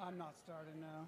I'm not starting now.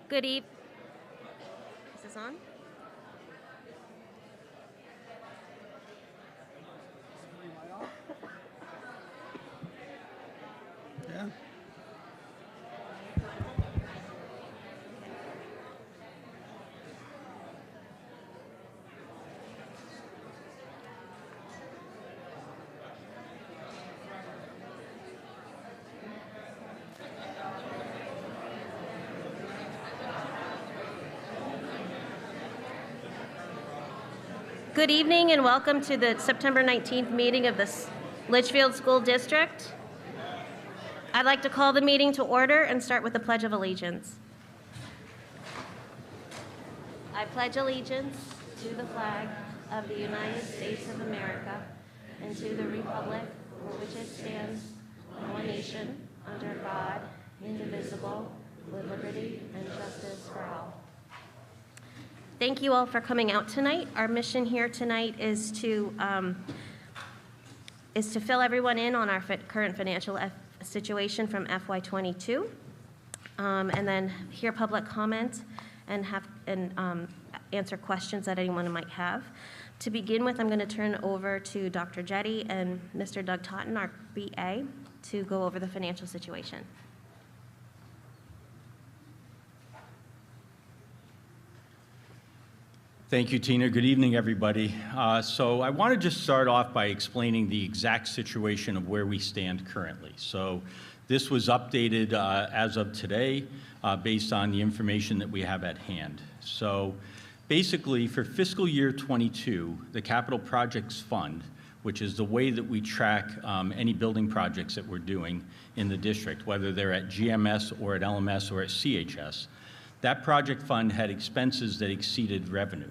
Good evening. Is this on? Yeah. Good evening and welcome to the September 19th meeting of the Litchfield School District. I'd like to call the meeting to order and start with the Pledge of Allegiance. I pledge allegiance to the flag of the United States of America and to the republic for which it stands, one nation, under God, indivisible, with liberty and justice for all. Thank you all for coming out tonight. Our mission here tonight is to fill everyone in on our current financial situation from FY22, and then hear public comment and answer questions that anyone might have. To begin with, I'm going to turn over to Dr. Jetty and Mr. Doug Totten, our BA, to go over the financial situation. Thank you, Tina. Good evening, everybody. So I want to just start off by explaining the exact situation of where we stand currently. So this was updated as of today based on the information that we have at hand. So basically, for fiscal year 22, the Capital Projects Fund, which is the way that we track any building projects that we're doing in the district, whether they're at GMS or at LMS or at CHS, that project fund had expenses that exceeded revenue.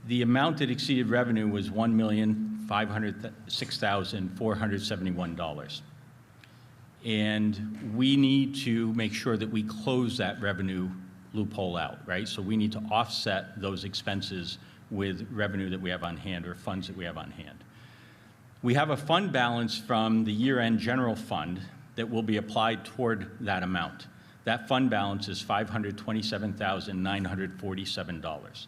The amount that exceeded revenue was $1,506,471. And we need to make sure that we close that revenue loophole out, right? So we need to offset those expenses with revenue that we have on hand or funds that we have on hand. We have a fund balance from the year-end general fund that will be applied toward that amount. That fund balance is $527,947.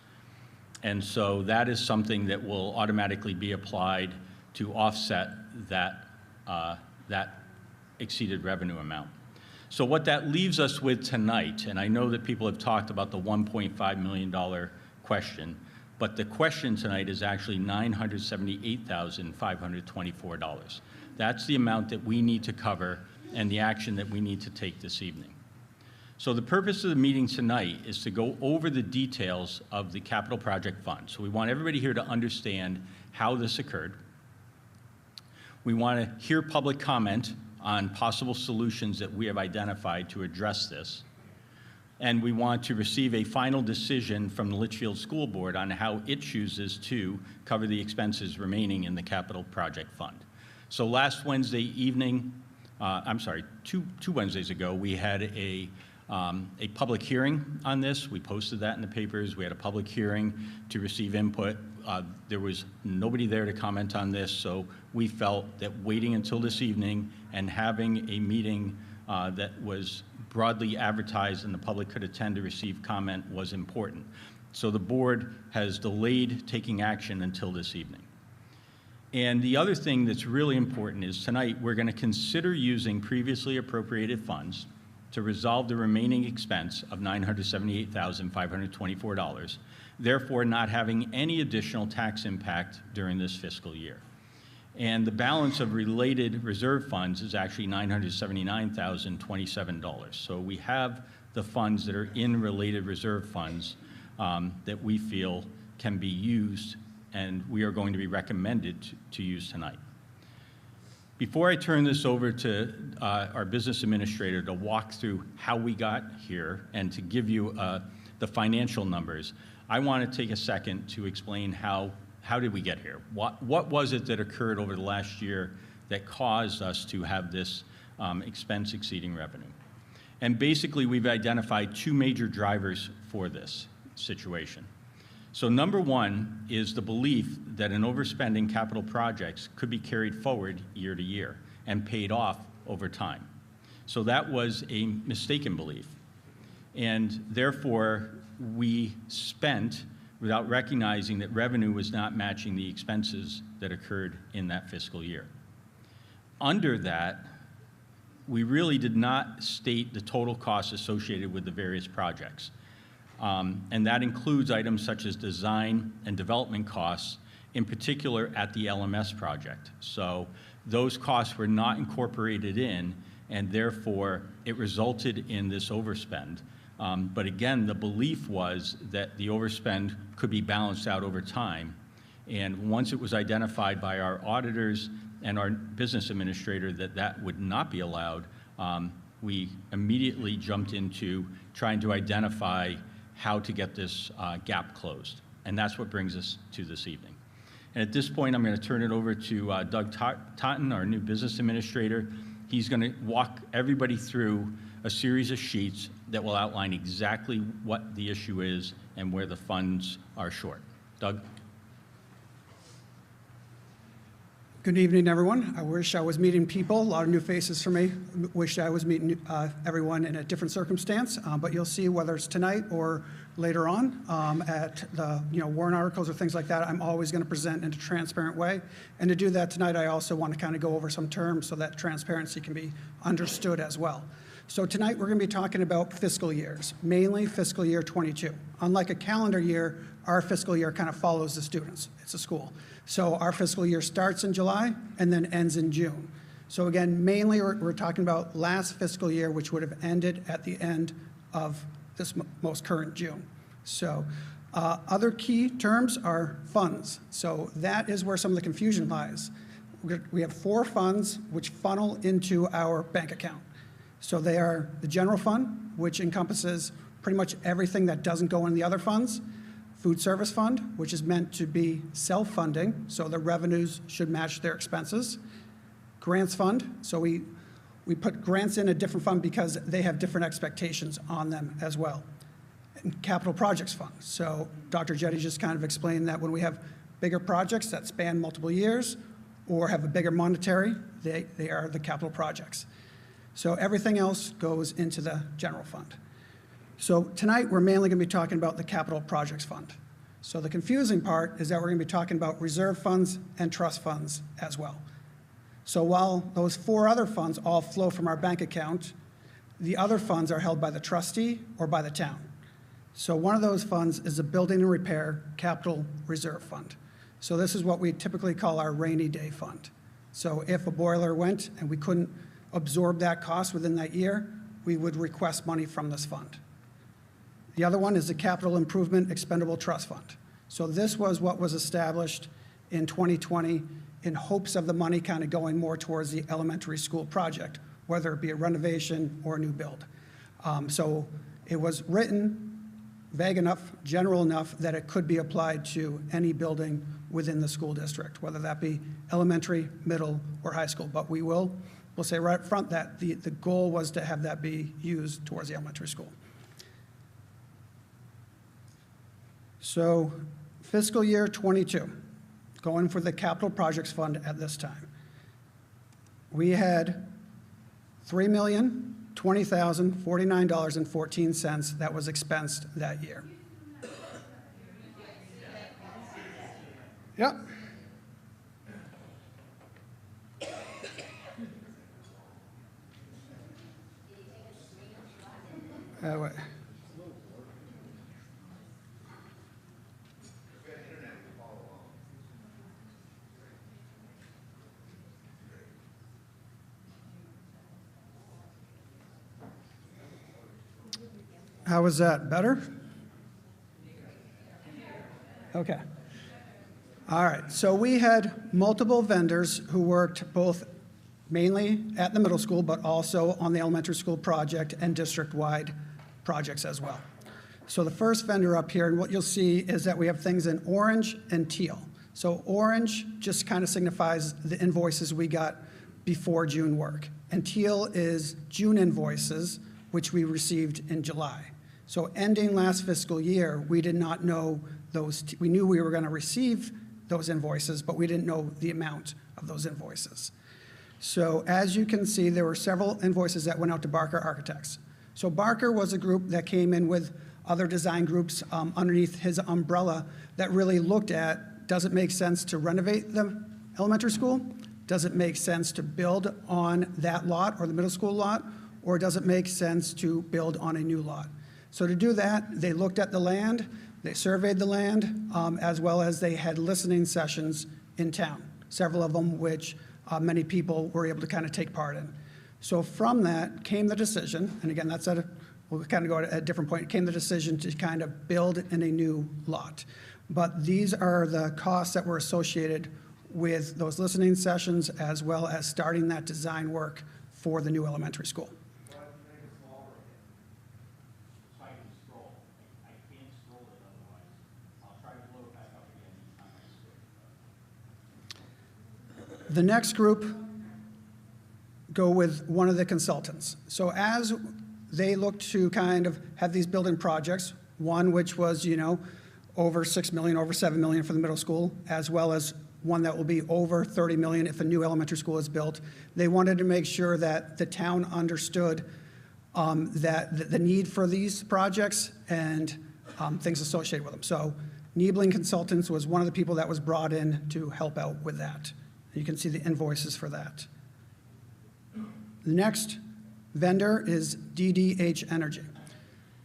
And so that is something that will automatically be applied to offset that, that exceeded revenue amount. So what that leaves us with tonight, and I know that people have talked about the $1.5 million question, but the question tonight is actually $978,524. That's the amount that we need to cover and the action that we need to take this evening. So the purpose of the meeting tonight is to go over the details of the Capital Project Fund. So we want everybody here to understand how this occurred. We want to hear public comment on possible solutions that we have identified to address this. And we want to receive a final decision from the Litchfield School Board on how it chooses to cover the expenses remaining in the Capital Project Fund. So last Wednesday evening, I'm sorry, two Wednesdays ago, we had a public hearing on this. We posted that in the papers. We had a public hearing to receive input. There was nobody there to comment on this, so we felt that waiting until this evening and having a meeting that was broadly advertised and the public could attend to receive comment was important. So the board has delayed taking action until this evening. And the other thing that's really important is tonight we're going to consider using previously appropriated funds to resolve the remaining expense of $978,524, therefore not having any additional tax impact during this fiscal year. And the balance of related reserve funds is actually $979,027. So we have the funds that are in related reserve funds that we feel can be used and we are going to be recommended to use tonight. Before I turn this over to our business administrator to walk through how we got here and to give you the financial numbers, I want to take a second to explain how did we get here? What was it that occurred over the last year that caused us to have this expense exceeding revenue? And basically, we've identified two major drivers for this situation. So number one is the belief that an overspending capital projects could be carried forward year to year and paid off over time. So that was a mistaken belief. And therefore, we spent without recognizing that revenue was not matching the expenses that occurred in that fiscal year. Under that, we really did not state the total costs associated with the various projects. And that includes items such as design and development costs, in particular at the LMS project. So those costs were not incorporated in, and therefore it resulted in this overspend. But again, the belief was that the overspend could be balanced out over time. And once it was identified by our auditors and our business administrator that that would not be allowed, we immediately jumped into trying to identify how to get this gap closed. And that's what brings us to this evening. And at this point, I'm going to turn it over to Doug Totten, our new business administrator. He's going to walk everybody through a series of sheets that will outline exactly what the issue is and where the funds are short. Doug? Good evening, everyone. I wish I was meeting people, a lot of new faces for me. Wish I was meeting everyone in a different circumstance, but you'll see whether it's tonight or later on at the warrant articles or things like that. I'm always going to present in a transparent way. And to do that tonight, I also want to kind of go over some terms so that transparency can be understood as well. So tonight we're going to be talking about fiscal years, mainly fiscal year 22. Unlike a calendar year, our fiscal year kind of follows the students. It's a school. So our fiscal year starts in July and then ends in June. So again, mainly we're talking about last fiscal year, which would have ended at the end of this most current June. So other key terms are funds. So that is where some of the confusion lies. We have 4 funds which funnel into our bank account. So they are the general fund, which encompasses pretty much everything that doesn't go in the other funds. Food service fund, which is meant to be self-funding, so the revenues should match their expenses. Grants fund, so we put grants in a different fund because they have different expectations on them as well. And capital projects fund, so Dr. Jetty just kind of explained that when we have bigger projects that span multiple years or have a bigger monetary, they are the capital projects. So everything else goes into the general fund. So tonight, we're mainly going to be talking about the Capital Projects Fund. So the confusing part is that we're going to be talking about reserve funds and trust funds as well. So while those 4 other funds all flow from our bank account, the other funds are held by the trustee or by the town. So one of those funds is the Building and Repair Capital Reserve Fund. So this is what we typically call our rainy day fund. So if a boiler went and we couldn't absorb that cost within that year, we would request money from this fund. The other one is the Capital Improvement Expendable Trust Fund. So this was what was established in 2020 in hopes of the money kind of going more towards the elementary school project, whether it be a renovation or a new build. So it was written vague enough, general enough that it could be applied to any building within the school district, whether that be elementary, middle, or high school. But we will we'll say right up front that the goal was to have that be used towards the elementary school. So fiscal year '22, going for the capital projects fund at this time. We had $3,020,049.14 that was expensed that year. Yep. Wait. How was that? Better? Okay. All right. So we had multiple vendors who worked both mainly at the middle school, but also on the elementary school project and district-wide projects as well. So the first vendor up here, and what you'll see is that we have things in orange and teal. So orange just kind of signifies the invoices we got before June work. And teal is June invoices, which we received in July. So ending last fiscal year, we did not know those, we knew we were going to receive those invoices, but we didn't know the amount of those invoices. So as you can see, there were several invoices that went out to Barker Architects. So Barker was a group that came in with other design groups underneath his umbrella that really looked at, does it make sense to renovate the elementary school? Does it make sense to build on that lot or the middle school lot? Or does it make sense to build on a new lot? So to do that, they looked at the land, they surveyed the land, as well as they had listening sessions in town, several of them which many people were able to kind of take part in. So from that came the decision, and again, that's we'll kind of go at a different point, came the decision to kind of build in a new lot. But these are the costs that were associated with those listening sessions as well as starting that design work for the new elementary school. The next group go with one of the consultants. So as they look to kind of have these building projects, one which was, over $6 million, over $7 million for the middle school, as well as one that will be over $30 million if a new elementary school is built. They wanted to make sure that the town understood that the need for these projects and things associated with them. So Niebling Consultants was one of the people that was brought in to help out with that. You can see the invoices for that. The next vendor is DDH Energy.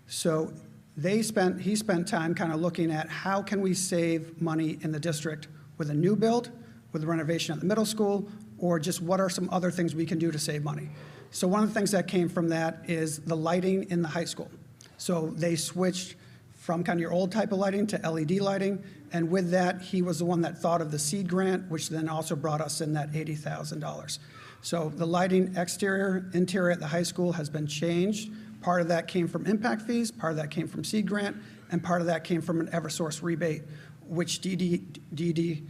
So he spent time kind of looking at how can we save money in the district with a new build, with renovation at the middle school, or just what are some other things we can do to save money. So one of the things that came from that is the lighting in the high school. So they switched from kind of your old type of lighting to LED lighting, and with that, he was the one that thought of the seed grant, which then also brought us in that $80,000. So the lighting exterior, interior at the high school has been changed. Part of that came from impact fees, part of that came from seed grant, and part of that came from an Eversource rebate, which DDH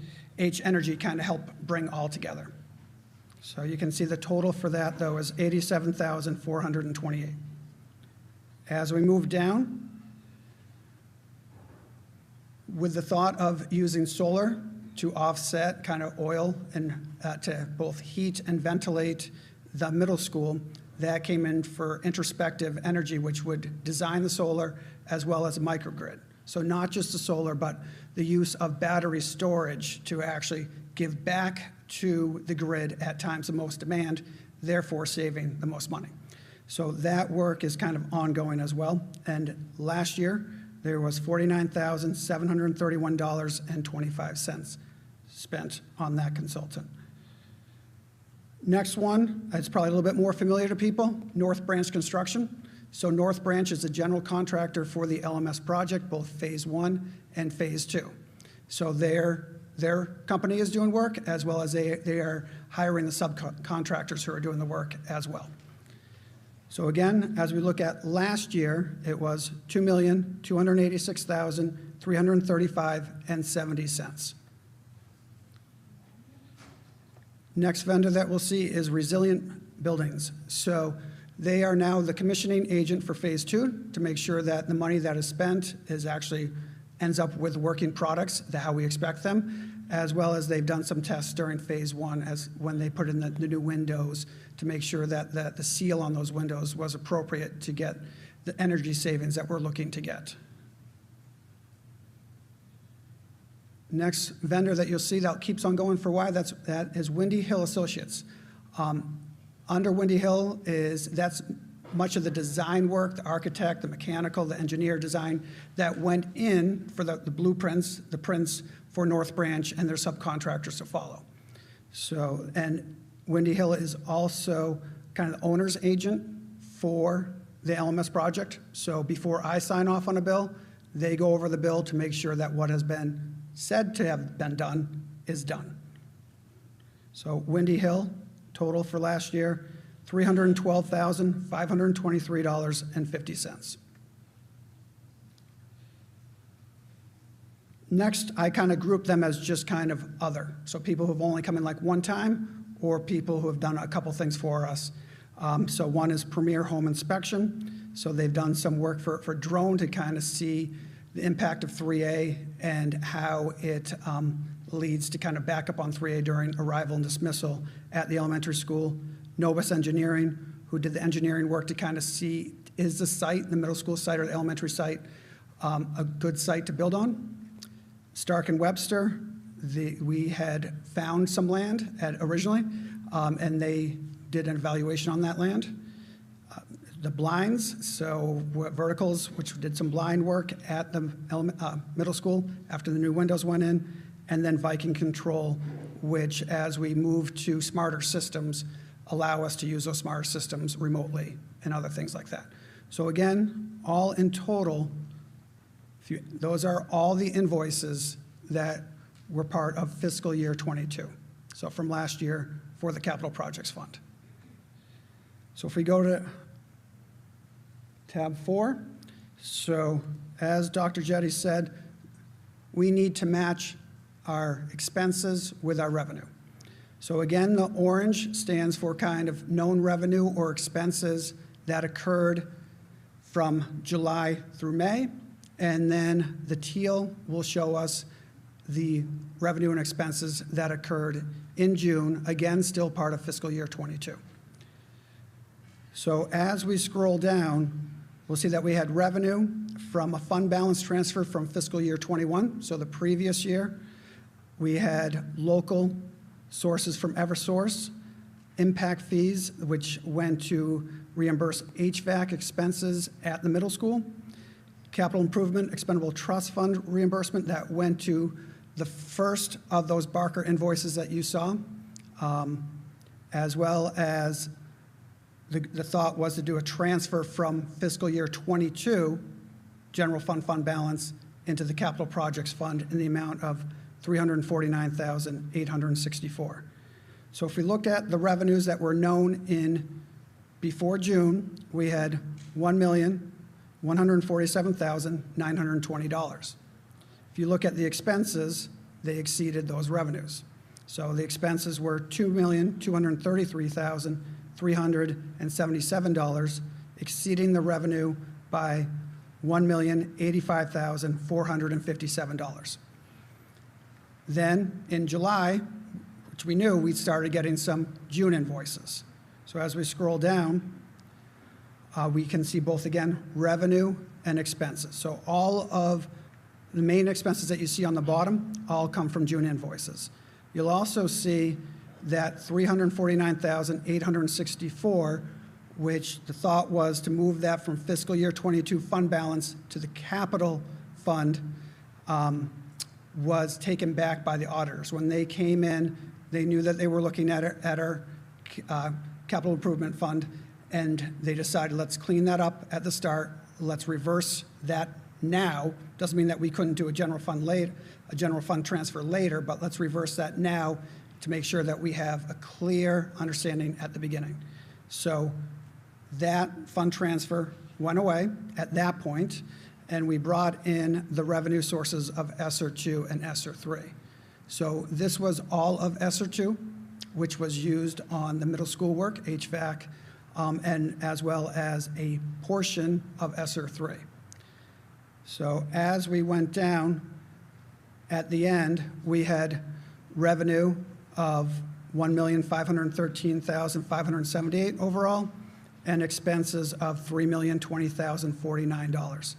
Energy kind of helped bring all together. So you can see the total for that, though, is $87,428. As we move down, with the thought of using solar to offset kind of oil and to both heat and ventilate the middle school, that came in for Introspective Energy, which would design the solar as well as a microgrid. So not just the solar, but the use of battery storage to actually give back to the grid at times of most demand, therefore saving the most money. So that work is kind of ongoing as well. And last year, there was $49,731.25 spent on that consultant. Next one, it's probably a little bit more familiar to people, North Branch Construction. So North Branch is the general contractor for the LMS project, both Phase 1 and Phase 2. So their company is doing work, as well as they are hiring the subcontractors who are doing the work as well. So again, as we look at last year, it was $2,286,335.70. Next vendor that we'll see is Resilient buildings. So they are now the commissioning agent for Phase 2 to make sure that the money that is spent is actually ends up with working products, how we expect them, as well as they've done some tests during Phase 1 as when they put in the new windows to make sure that the seal on those windows was appropriate to get the energy savings that we're looking to get. Next vendor that you'll see that keeps on going for a while, that is Windy Hill Associates. Under Windy Hill that's much of the design work, the architect, the mechanical, the engineer design that went in for the blueprints, the prints for North Branch and their subcontractors to follow. So, and Windy Hill is also kind of the owner's agent for the LMS project. So before I sign off on a bill, they go over the bill to make sure that what has been said to have been done is done. So Windy Hill, total for last year, $312,523.50. Next, I kind of group them as just kind of other. So people who have only come in like one time or people who have done a couple things for us. So one is Premier Home Inspection. So they've done some work for drone to kind of see the impact of 3A and how it leads to kind of backup on 3A during arrival and dismissal at the elementary school. Novus Engineering, who did the engineering work to kind of see, is the site, the middle school site or the elementary site, a good site to build on? Stark and Webster, we had found some land originally, and they did an evaluation on that land. The blinds, so Verticals, which did some blind work at the middle school after the new windows went in, and then Viking Control, which as we move to smarter systems, allow us to use those smarter systems remotely and other things like that. So again, all in total, those are all the invoices that were part of fiscal year 22. So from last year for the Capital Projects Fund. So if we go to tab 4, so as Dr. Jetty said, we need to match our expenses with our revenue. So again, the orange stands for kind of known revenue or expenses that occurred from July through May, and then the teal will show us the revenue and expenses that occurred in June, again, still part of fiscal year 22. So as we scroll down, we'll see that we had revenue from a fund balance transfer from fiscal year 21, so the previous year. We had local sources from Eversource, impact fees, which went to reimburse HVAC expenses at the middle school, capital improvement expendable trust fund reimbursement that went to the first of those Barker invoices that you saw, as well as the thought was to do a transfer from fiscal year 22 general fund balance into the capital projects fund in the amount of $349,864. So if we looked at the revenues that were known in before June, we had $1,147,920. If you look at the expenses, they exceeded those revenues. So the expenses were $2,233,377, exceeding the revenue by $1,085,457. Then in July, which we knew, we started getting some June invoices. So as we scroll down, we can see both, again, revenue and expenses. So all of the main expenses that you see on the bottom all come from June invoices. You'll also see that $349,864, which the thought was to move that from fiscal year 22 fund balance to the capital fund, was taken back by the auditors. When they came in, they knew that they were looking at our capital improvement fund, and they decided, let's clean that up at the start, let's reverse that now. Doesn't mean that we couldn't do a general fund transfer later, but let's reverse that now to make sure that we have a clear understanding at the beginning. So that fund transfer went away at that point, and we brought in the revenue sources of ESSER 2 and ESSER 3. So this was all of ESSER 2. which was used on the middle school work, HVAC, and as well as a portion of ESSER 3. So as we went down, at the end, we had revenue of $1,513,578 overall, and expenses of $3,020,049.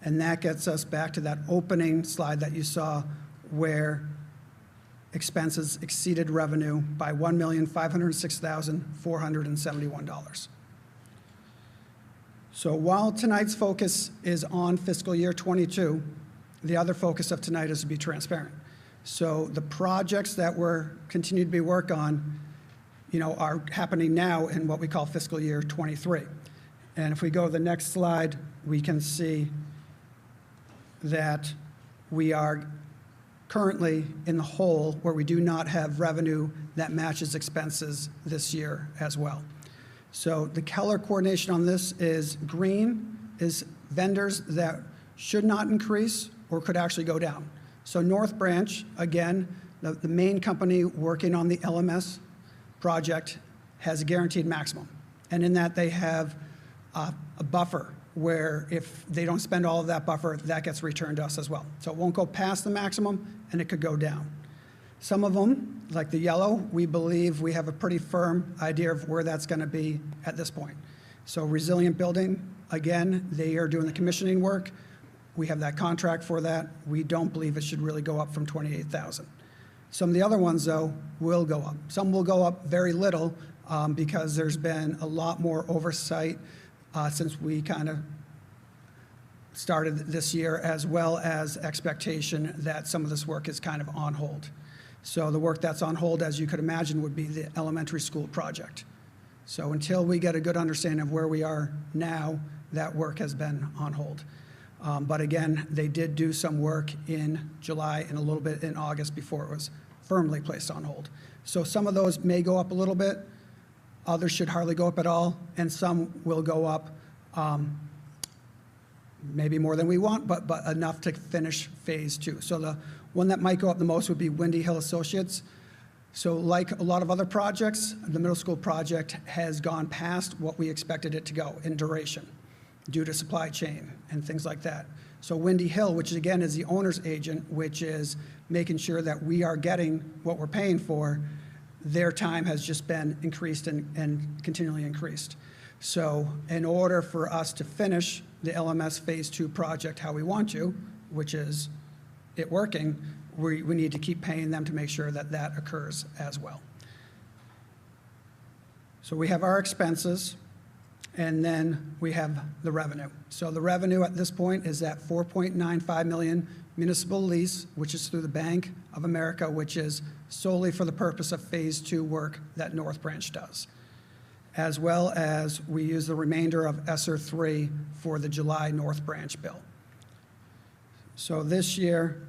And that gets us back to that opening slide that you saw where expenses exceeded revenue by $1,506,471. So while tonight's focus is on fiscal year 22, the other focus of tonight is to be transparent. So the projects that we're continue to be work on, are happening now in what we call fiscal year 23. And if we go to the next slide, we can see that we are currently in the hole where we do not have revenue that matches expenses this year as well. So the color coordination on this is green is vendors that should not increase or could actually go down. So North Branch, again, the main company working on the LMS project has a guaranteed maximum. And in that they have a buffer where if they don't spend all of that buffer, that gets returned to us as well. So it won't go past the maximum and it could go down. Some of them, like the yellow, we believe we have a pretty firm idea of where that's gonna be at this point. So Resilient Building, again, they are doing the commissioning work. We have that contract for that. We don't believe it should really go up from 28,000. Some of the other ones, though, will go up. Some will go up very little because there's been a lot more oversight since we kind of started this year, as well as expectation that some of this work is kind of on hold. So the work that's on hold, as you could imagine, would be the elementary school project. So until we get a good understanding of where we are now, that work has been on hold. But again, they did do some work in July and a little bit in August before it was firmly placed on hold. So some of those may go up a little bit, others should hardly go up at all, and some will go up maybe more than we want, but enough to finish phase 2. So the one that might go up the most would be Windy Hill Associates. So like a lot of other projects, the middle school project has gone past what we expected it to go in duration due to supply chain and things like that. So Windy Hill, which again is the owner's agent, which is making sure that we are getting what we're paying for, their time has just been increased and continually increased. So in order for us to finish the LMS Phase 2 project how we want to, which is it working, we need to keep paying them to make sure that that occurs as well. So we have our expenses, and then we have the revenue. So the revenue at this point is at $4.95 million municipal lease, which is through the Bank of America, which is solely for the purpose of Phase 2 work that North Branch does, as well as we use the remainder of ESSER 3 for the July North Branch bill. So this year,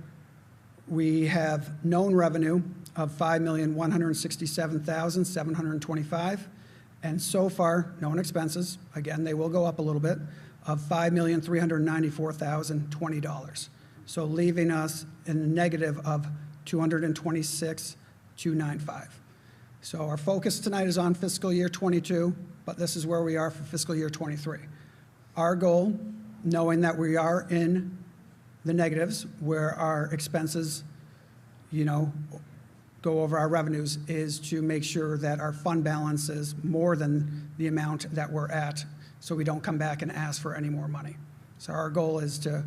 we have known revenue of $5,167,725, and so far, known expenses, again, they will go up a little bit, of $5,394,020. So leaving us in a negative of $226,295. So our focus tonight is on fiscal year 22, but this is where we are for fiscal year 23. Our goal, knowing that we are in the negatives, where our expenses, go over our revenues, is to make sure that our fund balance is more than the amount that we're at, so we don't come back and ask for any more money. So our goal is to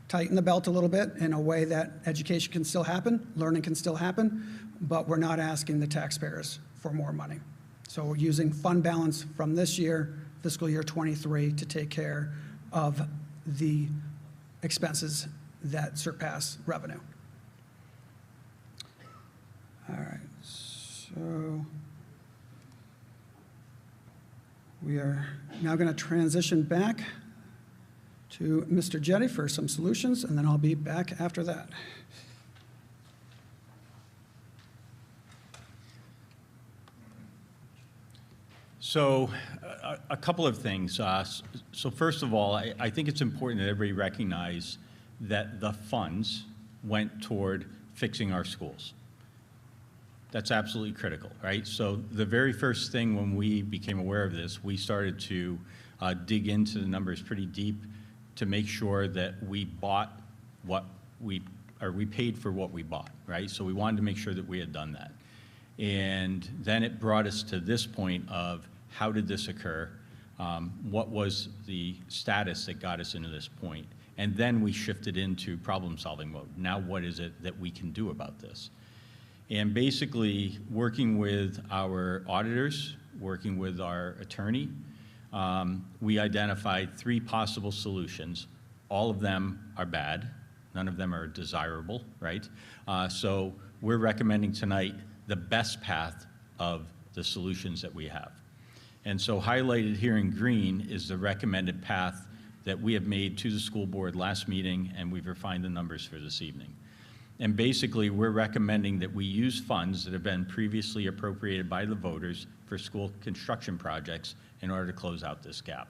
tighten the belt a little bit in a way that education can still happen, learning can still happen, but we're not asking the taxpayers for more money. So we're using fund balance from this year, fiscal year 23, to take care of the expenses that surpass revenue. All right, so we are now going to transition back to Mr. Jetty for some solutions, and then I'll be back after that. So a couple of things. So first of all, I think it's important that everybody recognize that the funds went toward fixing our schools. That's absolutely critical, right? So the very first thing when we became aware of this, we started to dig into the numbers pretty deep to make sure that we bought what we paid for what we bought, right? So we wanted to make sure that we had done that. And then it brought us to this point of how did this occur? What was the status that got us into this point? And then we shifted into problem-solving mode. Now what is it that we can do about this? And basically, working with our auditors, working with our attorney, we identified 3 possible solutions. All of them are bad. None of them are desirable, right? So we're recommending tonight the best path of the solutions that we have. And so highlighted here in green is the recommended path that we have made to the school board last meeting, and we've refined the numbers for this evening. And basically, we're recommending that we use funds that have been previously appropriated by the voters for school construction projects in order to close out this gap.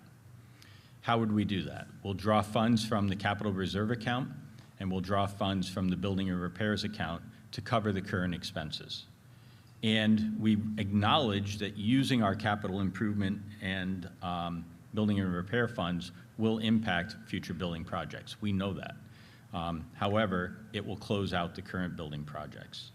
How would we do that? We'll draw funds from the capital reserve account, and we'll draw funds from the building and repairs account to cover the current expenses. And we acknowledge that using our capital improvement and building and repair funds will impact future building projects. We know that. However, it will close out the current building projects.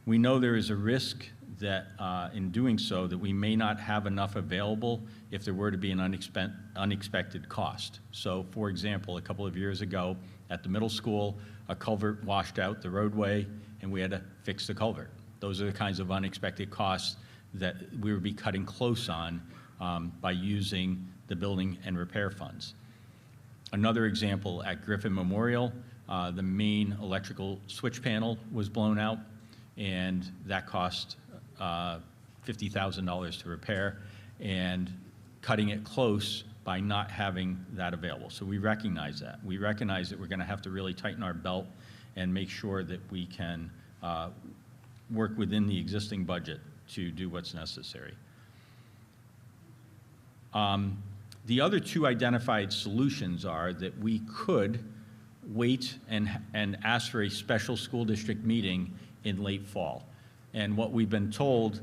We know there is a risk that in doing so that we may not have enough available if there were to be an unexpected cost. So for example, a couple of years ago at the middle school, a culvert washed out the roadway and we had to fix the culvert. Those are the kinds of unexpected costs that we would be cutting close on by using the building and repair funds. Another example, at Griffin Memorial, the main electrical switch panel was blown out, and that cost $50,000 to repair, and cutting it close by not having that available. So we recognize that. We recognize that we're going to have to really tighten our belt and make sure that we can work within the existing budget to do what's necessary. The other 2 identified solutions are that we could wait and ask for a special school district meeting in late fall. And what we've been told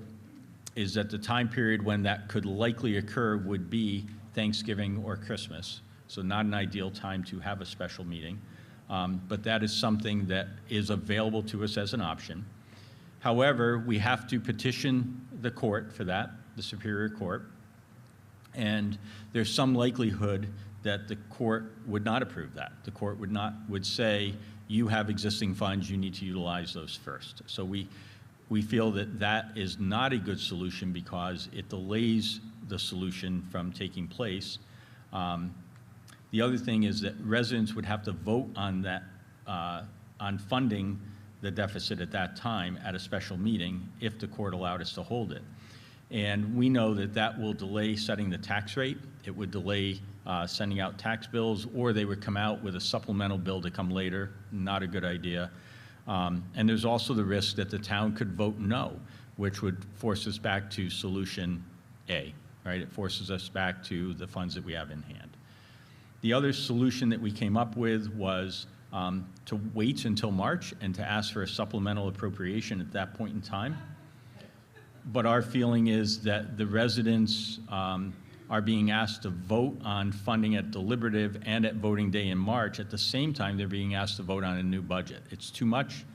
is that the time period when that could likely occur would be Thanksgiving or Christmas. So not an ideal time to have a special meeting. But that is something that is available to us as an option. However, we have to petition the court for that, the Superior Court. And there's some likelihood that the court would not approve that. The court would say, you have existing funds, you need to utilize those first. So we feel that that is not a good solution because it delays the solution from taking place. The other thing is that residents would have to vote on that, on funding the deficit at that time at a special meeting if the court allowed us to hold it. And we know that that will delay setting the tax rate. It would delay sending out tax bills, or they would come out with a supplemental bill to come later. Not a good idea. And there's also the risk that the town could vote no, which would force us back to solution A, right? It forces us back to the funds that we have in hand. The other solution that we came up with was to wait until March and to ask for a supplemental appropriation at that point in time. But our feeling is that the residents are being asked to vote on funding at deliberative and at voting day in March. At the same time, they're being asked to vote on a new budget. It's too much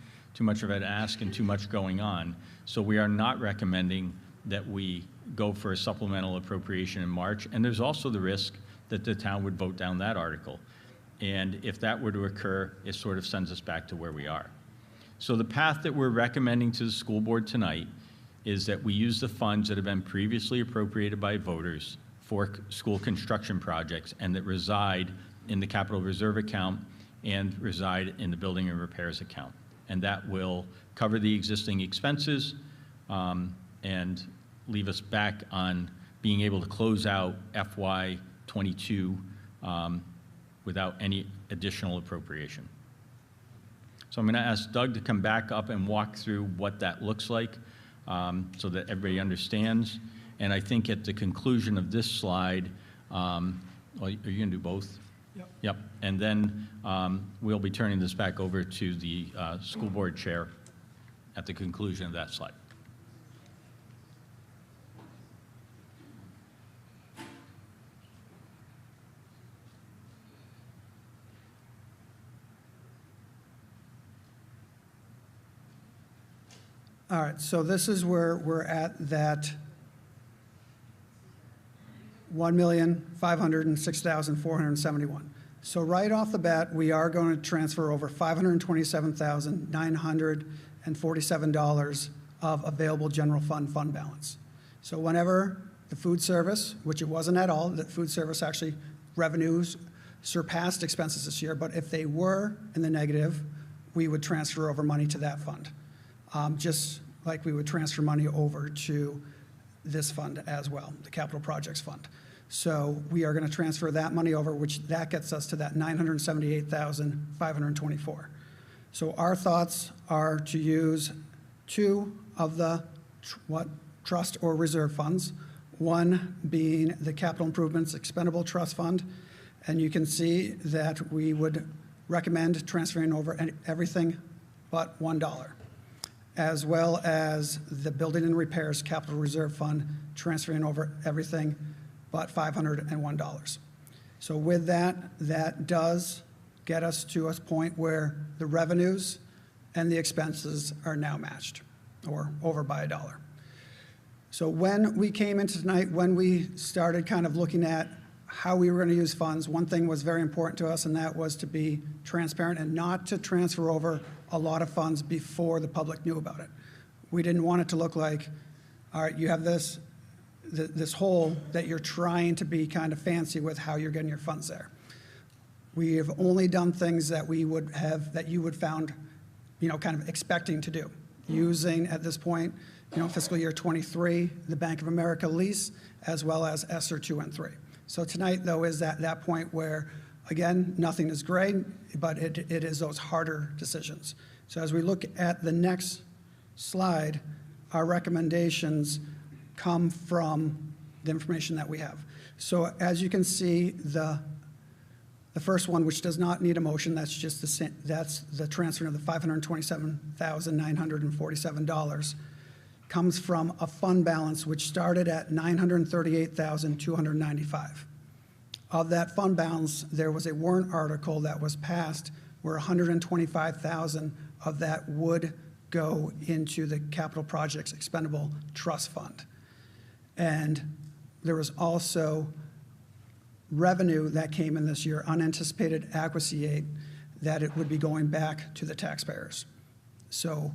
of an ask and too much going on. So we are not recommending that we go for a supplemental appropriation in March. And there's also the risk that the town would vote down that article. And if that were to occur, it sort of sends us back to where we are. So the path that we're recommending to the school board tonight is that we use the funds that have been previously appropriated by voters for school construction projects and that reside in the capital reserve account and reside in the building and repairs account. And that will cover the existing expenses and leave us back on being able to close out FY22 without any additional appropriation. So I'm going to ask Doug to come back up and walk through what that looks like so that everybody understands. And I think at the conclusion of this slide, well, are you going to do both? Yep. Yep. And then we'll be turning this back over to the school board chair at the conclusion of that slide. All right, so this is where we're at, that $1,506,471. So right off the bat, we are going to transfer over $527,947 of available general fund balance. So whenever the food service, which it wasn't at all, that food service actually revenues surpassed expenses this year, but if they were in the negative, we would transfer over money to that fund, just like we would transfer money over to this fund as well, the capital projects fund. So we are going to transfer that money over, which that gets us to that $978,524. So our thoughts are to use two of the trust or reserve funds, one being the capital improvements expendable trust fund, and you can see that we would recommend transferring over everything but $1, as well as the building and repairs capital reserve fund, transferring over everything but $501. So with that, that does get us to a point where the revenues and the expenses are now matched, or over by $1. So when we came into tonight, when we started kind of looking at how we were going to use funds, one thing was very important to us, and that was to be transparent and not to transfer over a lot of funds before the public knew about it. We didn't want it to look like, all right, you have this hole that you're trying to be kind of fancy with how you're getting your funds there. We have only done things that we would have, that you would found, kind of expecting to do. Using, at this point, fiscal year 23, the Bank of America lease, as well as ESSER 2 and 3. So tonight, though, is that point where, again, nothing is great, but it is those harder decisions. So as we look at the next slide, our recommendations come from the information that we have. So as you can see, the first one, which does not need a motion, that's just that's the transfer of the $527,947, comes from a fund balance which started at $938,295. Of that fund balance, there was a warrant article that was passed where $125,000 of that would go into the capital projects expendable trust fund. And there was also revenue that came in this year, unanticipated adequacy aid, that it would be going back to the taxpayers. So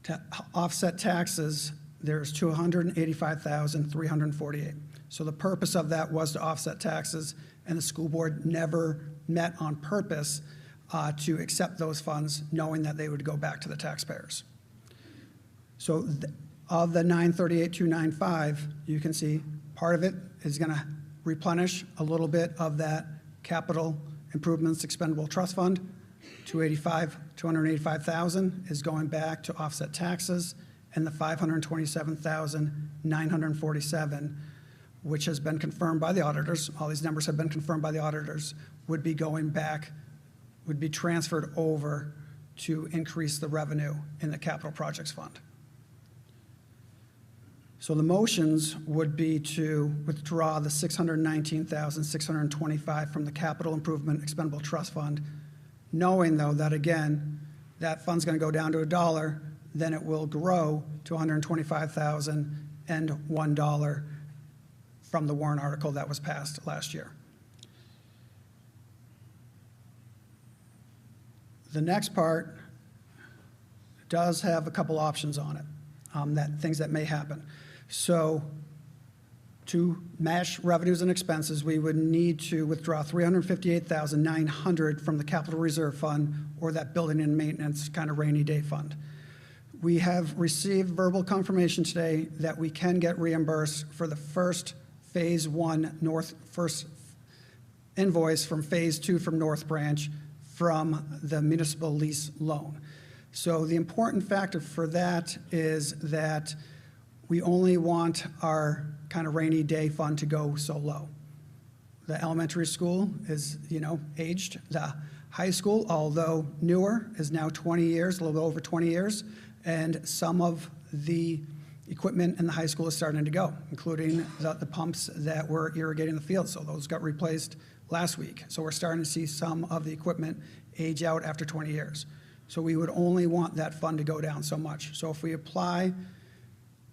to offset taxes, there's $285,348. So the purpose of that was to offset taxes, and the school board never met on purpose to accept those funds, knowing that they would go back to the taxpayers. So of the $938,295, you can see part of it is going to replenish a little bit of that capital improvements expendable trust fund. $285,000 is going back to offset taxes, and the $527,947, which has been confirmed by the auditors, all these numbers have been confirmed by the auditors, would be going back, would be transferred over to increase the revenue in the capital projects fund. So the motions would be to withdraw the $619,625 from the capital improvement expendable trust fund, knowing though that again, that fund's going to go down to $1, then it will grow to $125,001 from the warrant article that was passed last year. The next part does have a couple options on it, things that may happen. So to match revenues and expenses, we would need to withdraw $358,900 from the capital reserve fund or that building and maintenance kind of rainy day fund. We have received verbal confirmation today that we can get reimbursed for the first phase 1 first invoice from phase 2 from North Branch from the municipal lease loan. So the important factor for that is that we only want our kind of rainy day fund to go so low. The elementary school is, aged. The high school, although newer, is now 20 years, a little bit over 20 years, and some of the equipment in the high school is starting to go, including the pumps that were irrigating the field. So those got replaced last week. So we're starting to see some of the equipment age out after 20 years. So we would only want that fund to go down so much. So if we apply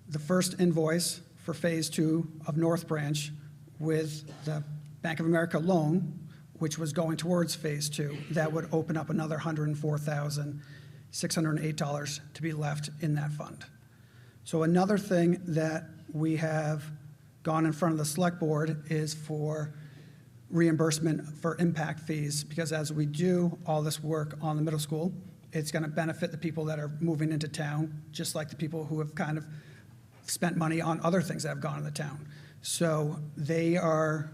the first invoice for Phase 2 of North Branch with the Bank of America loan, which was going towards Phase 2, that would open up another $104,608 to be left in that fund. So another thing that we have gone in front of the select board is for reimbursement for impact fees, because as we do all this work on the middle school, it's going to benefit the people that are moving into town, just like the people who have kind of spent money on other things that have gone in the town. So they are,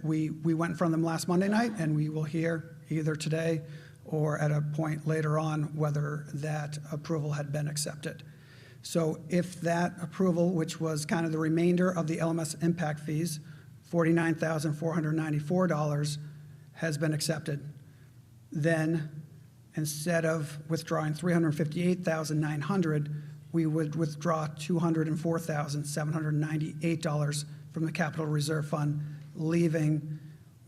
we went in front of them last Monday night, and we will hear either today or at a point later on whether that approval had been accepted. So if that approval, which was kind of the remainder of the LMS impact fees, $49,494, has been accepted, then instead of withdrawing $358,900, we would withdraw $204,798 from the capital reserve fund, leaving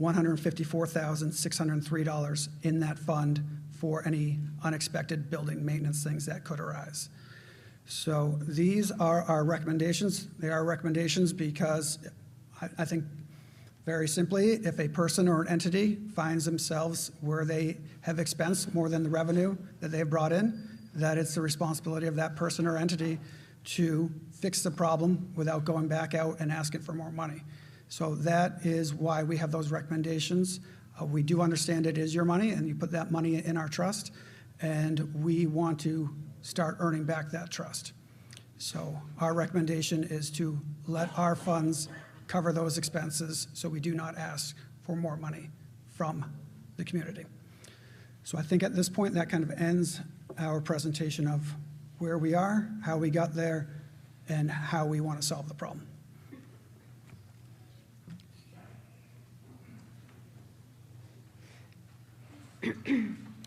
$154,603 in that fund for any unexpected building maintenance things that could arise. So these are our recommendations. They are recommendations because I think very simply, if a person or an entity finds themselves where they have expensed more than the revenue that they've brought in, that it's the responsibility of that person or entity to fix the problem without going back out and asking for more money. So that is why we have those recommendations. We do understand it is your money, and you put that money in our trust, and we want to start earning back that trust. So our recommendation is to let our funds cover those expenses so we do not ask for more money from the community. So I think at this point that kind of ends our presentation of where we are, how we got there, and how we want to solve the problem.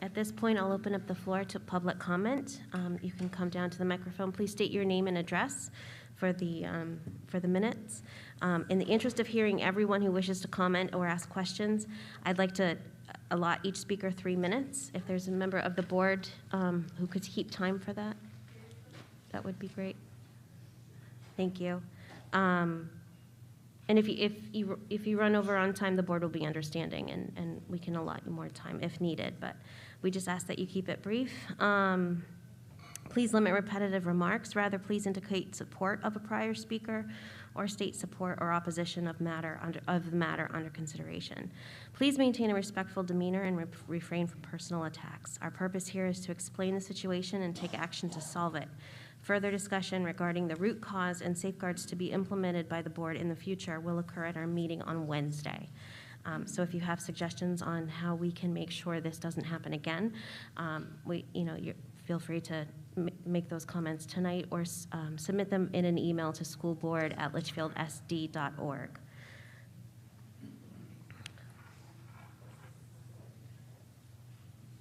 At this point, I'll open up the floor to public comment. You can come down to the microphone. Please state your name and address for the minutes. In the interest of hearing everyone who wishes to comment or ask questions, I'd like to allot each speaker 3 minutes. If there's a member of the board who could keep time for that, that would be great. Thank you. And if you run over on time, the board will be understanding, and we can allot you more time if needed. But we just ask that you keep it brief. Please limit repetitive remarks. Rather, please indicate support of a prior speaker or state support or opposition of the matter under consideration. Please maintain a respectful demeanor and refrain from personal attacks. Our purpose here is to explain the situation and take action to solve it. Further discussion regarding the root cause and safeguards to be implemented by the board in the future will occur at our meeting on Wednesday. So if you have suggestions on how we can make sure this doesn't happen again, you feel free to make those comments tonight or submit them in an email to schoolboard@litchfieldsd.org.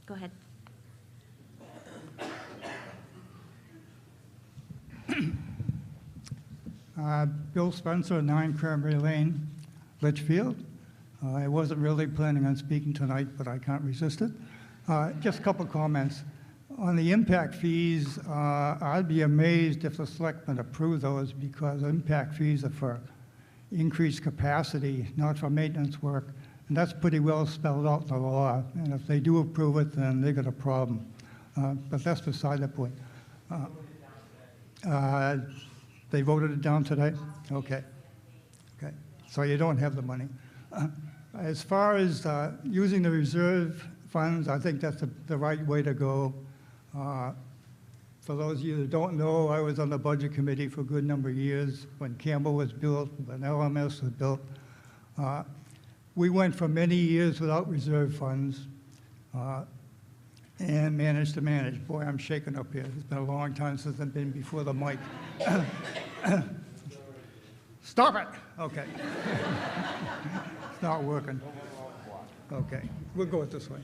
Go ahead. Bill Spencer, 9 Cranberry Lane, Litchfield. I wasn't really planning on speaking tonight, but I can't resist it. Just a couple comments. On the impact fees, I'd be amazed if the selectmen approve those, because impact fees are for increased capacity, not for maintenance work. And that's pretty well spelled out in the law. And if they do approve it, then they got a problem. But that's beside the point. They voted it down today? Okay. Okay. So you don't have the money. As far as using the reserve funds, I think that's the right way to go. For those of you that don't know, I was on the budget committee for a good number of years when Campbell was built, when LMS was built. We went for many years without reserve funds and managed to manage. Boy, I'm shaking up here. It's been a long time since I've been before the mic. Stop it! Okay. It's not working. Okay, we'll go it this way.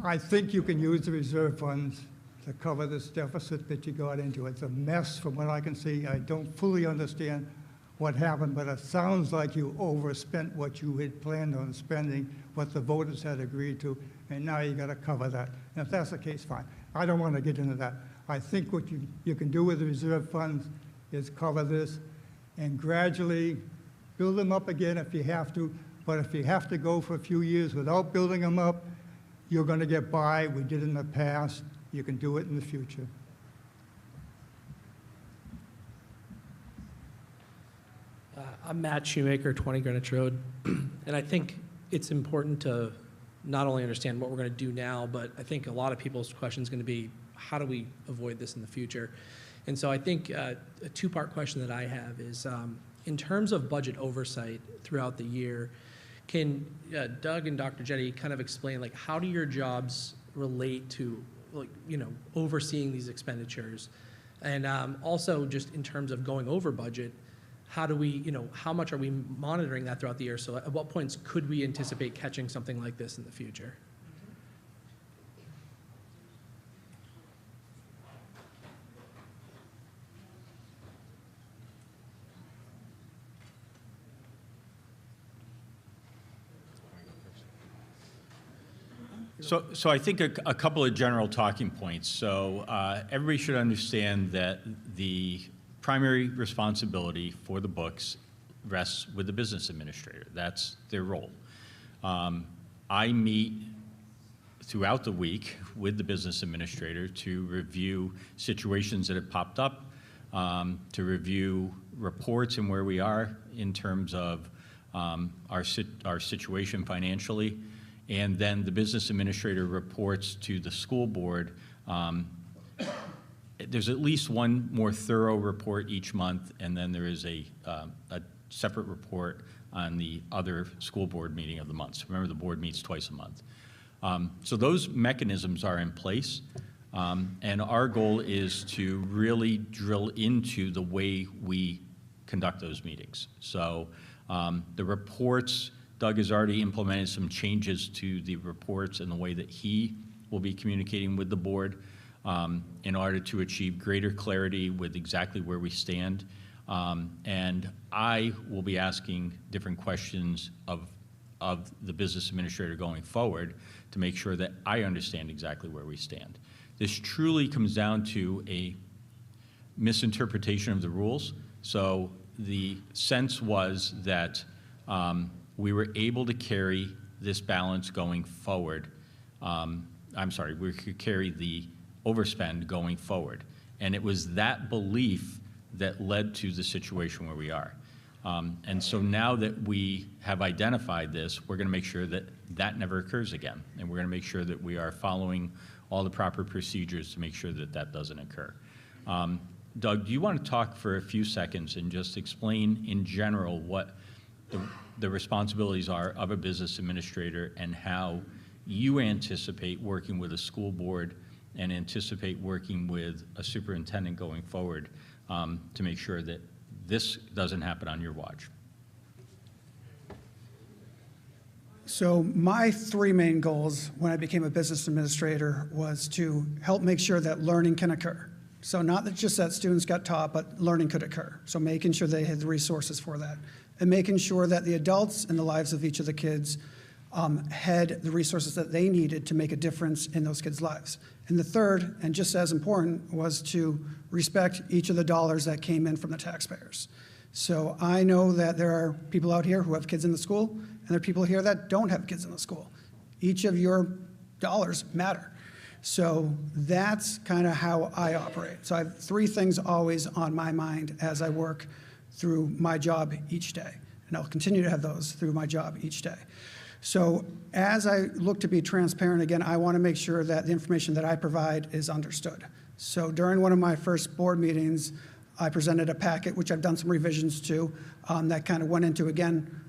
I think you can use the reserve funds to cover this deficit that you got into. It's a mess from what I can see. I don't fully understand what happened, but it sounds like you overspent what you had planned on spending, what the voters had agreed to, and now you got to cover that. And if that's the case, fine. I don't want to get into that. I think what you can do with the reserve funds is cover this and gradually build them up again if you have to. But if you have to go for a few years without building them up, you're going to get by. We did it in the past. You can do it in the future. I'm Matt Shoemaker, 20 Greenwich Road, and I think it's important to not only understand what we're going to do now, but I think a lot of people's question is going to be, how do we avoid this in the future? And so I think a two-part question that I have is, in terms of budget oversight throughout the year, can Doug and Dr. Jetty kind of explain, like, how do your jobs relate to, like, you know, overseeing these expenditures? And also just in terms of going over budget, how do we, you know, how much are we monitoring that throughout the year? So at what points could we anticipate catching something like this in the future? So I think a couple of general talking points. So everybody should understand that the primary responsibility for the books rests with the business administrator. That's their role. I meet throughout the week with the business administrator to review situations that have popped up, to review reports and where we are in terms of our situation financially. And then the business administrator reports to the school board. There's at least one more thorough report each month, and then there is a separate report on the other school board meeting of the month. So remember, the board meets twice a month. So those mechanisms are in place, and our goal is to really drill into the way we conduct those meetings. So the reports, Doug has already implemented some changes to the reports and the way that he will be communicating with the board in order to achieve greater clarity with exactly where we stand. And I will be asking different questions of the business administrator going forward to make sure that I understand exactly where we stand. This truly comes down to a misinterpretation of the rules. So the sense was that we were able to carry this balance going forward. We could carry the overspend going forward. And it was that belief that led to the situation where we are. And so now that we have identified this, we're going to make sure that that never occurs again. And we're going to make sure that we are following all the proper procedures to make sure that that doesn't occur. Doug, do you want to talk for a few seconds and just explain in general what the responsibilities are of a business administrator and how you anticipate working with a school board and anticipate working with a superintendent going forward to make sure that this doesn't happen on your watch? So my three main goals when I became a business administrator was to help make sure that learning can occur. So not that just that students got taught, but learning could occur. So making sure they had the resources for that. And making sure that the adults in the lives of each of the kids had the resources that they needed to make a difference in those kids' lives. And the third, and just as important, was to respect each of the dollars that came in from the taxpayers. So I know that there are people out here who have kids in the school, and there are people here that don't have kids in the school. Each of your dollars matter. So that's kind of how I operate. So I have three things always on my mind as I work through my job each day. And I'll continue to have those through my job each day. So as I look to be transparent, again, I want to make sure that the information that I provide is understood. So during one of my first board meetings, I presented a packet, which I've done some revisions to, that kind of went into, again,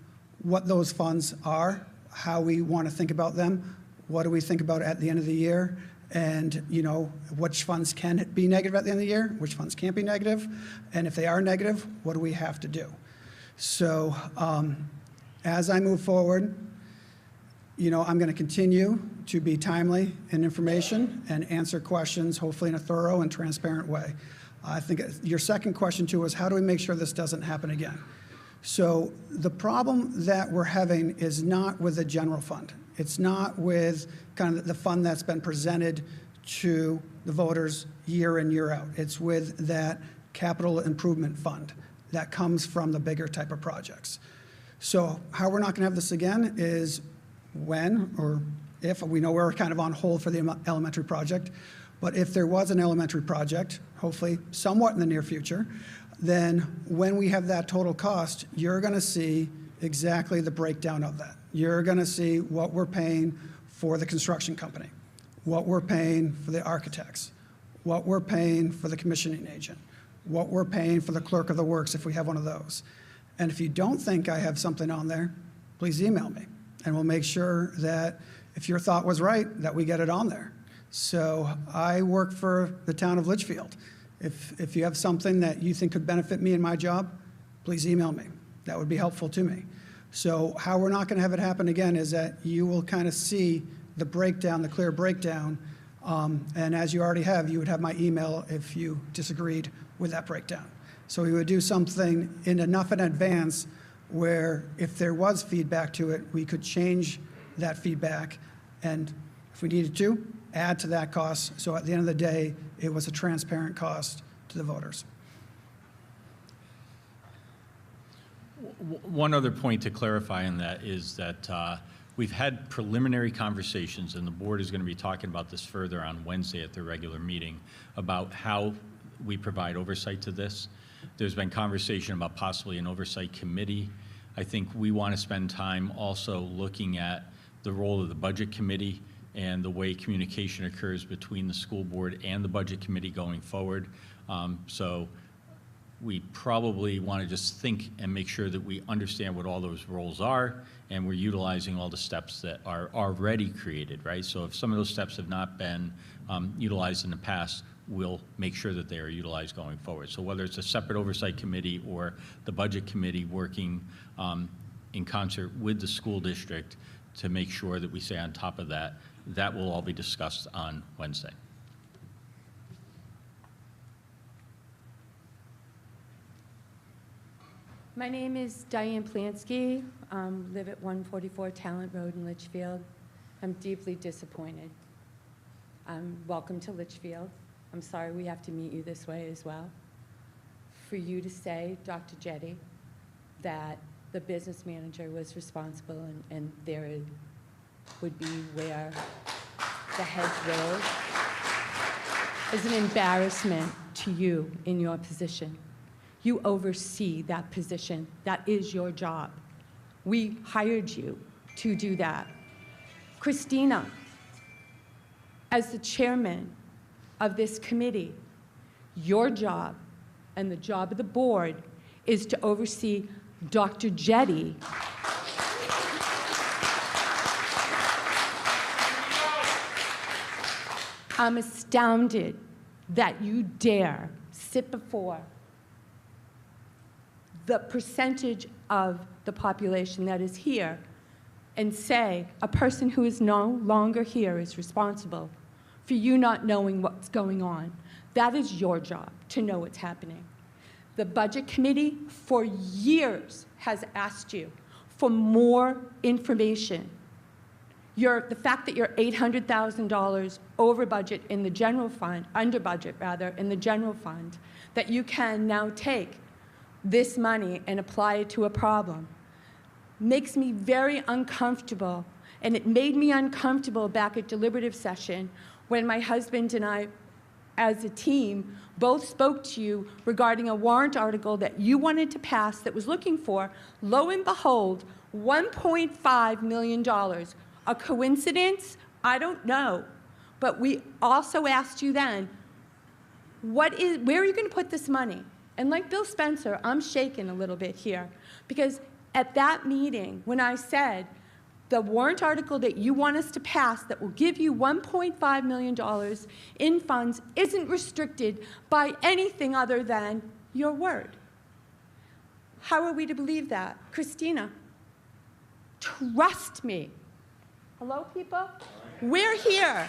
what those funds are, how we want to think about them, what do we think about at the end of the year, and which funds can be negative at the end of the year, which funds can't be negative, and if they are negative, what do we have to do? So as I move forward, I'm going to continue to be timely in information and answer questions, hopefully in a thorough and transparent way. I think your second question too was, how do we make sure this doesn't happen again? So the problem that we're having is not with the general fund. It's not with kind of the fund that's been presented to the voters year in, year out. It's with that capital improvement fund that comes from the bigger type of projects. So how we're not going to have this again is when or if, we know we're kind of on hold for the elementary project, but if there was an elementary project, hopefully somewhat in the near future, then when we have that total cost, you're going to see exactly the breakdown of that. You're going to see what we're paying for the construction company, what we're paying for the architects, what we're paying for the commissioning agent, what we're paying for the clerk of the works if we have one of those. And if you don't think I have something on there, please email me, and we'll make sure that if your thought was right, that we get it on there. So I work for the town of Litchfield. If you have something that you think could benefit me in my job, please email me. That would be helpful to me. So how we're not going to have it happen again is that you will kind of see the breakdown, the clear breakdown, and as you already have, you would have my email if you disagreed with that breakdown. So we would do something in enough in advance where if there was feedback to it, we could change that feedback, and if we needed to, add to that cost, so at the end of the day, it was a transparent cost to the voters. One other point to clarify on that is that we've had preliminary conversations, and the board is going to be talking about this further on Wednesday at their regular meeting, about how we provide oversight to this. There's been conversation about possibly an oversight committee. I think we want to spend time also looking at the role of the budget committee and the way communication occurs between the school board and the budget committee going forward. So we probably want to just think and make sure that we understand what all those roles are, and we're utilizing all the steps that are already created, right? So if some of those steps have not been utilized in the past, we'll make sure that they are utilized going forward. So whether it's a separate oversight committee or the budget committee working in concert with the school district to make sure that we stay on top of that, that will all be discussed on Wednesday. My name is Diane Plansky. Live at 144 Talent Road in Litchfield. I'm deeply disappointed. Welcome to Litchfield. I'm sorry we have to meet you this way as well. For you to say, Dr. Jetty, that the business manager was responsible and there would be where the heads rolled is an embarrassment to you in your position. You oversee that position. That is your job. We hired you to do that. Christina, as the chairman of this committee, your job and the job of the board is to oversee Dr. Jetty. I'm astounded that you dare sit before the percentage of the population that is here and say a person who is no longer here is responsible for you not knowing what's going on. That is your job, to know what's happening. The Budget Committee for years has asked you for more information. The fact that you're $800,000 over budget in the general fund, under budget rather, in the general fund, that you can now take this money and apply it to a problem, makes me very uncomfortable. And it made me uncomfortable back at deliberative session when my husband and I, as a team, both spoke to you regarding a warrant article that you wanted to pass that was looking for, lo and behold, $1.5 million. A coincidence? I don't know. But we also asked you then, where are you going to put this money? And like Bill Spencer, I'm shaken a little bit here, because at that meeting, when I said the warrant article that you want us to pass that will give you $1.5 million in funds isn't restricted by anything other than your word. How are we to believe that? Christina, trust me. Hello, people? We're here.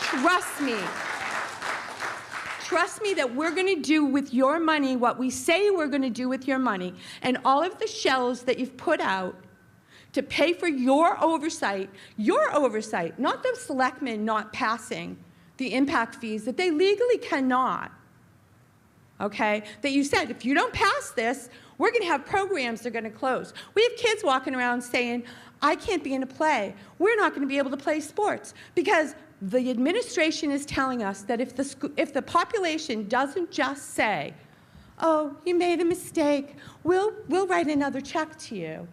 Trust me. trust me that we're going to do with your money what we say we're going to do with your money. And all of the shells that you've put out to pay for your oversight, not the selectmen not passing the impact fees that they legally cannot, okay? That you said, if you don't pass this, we're going to have programs that are going to close. We have kids walking around saying, I can't be in a play. We're not going to be able to play sports because the administration is telling us that if the population doesn't just say, oh, you made a mistake, we'll write another check to you.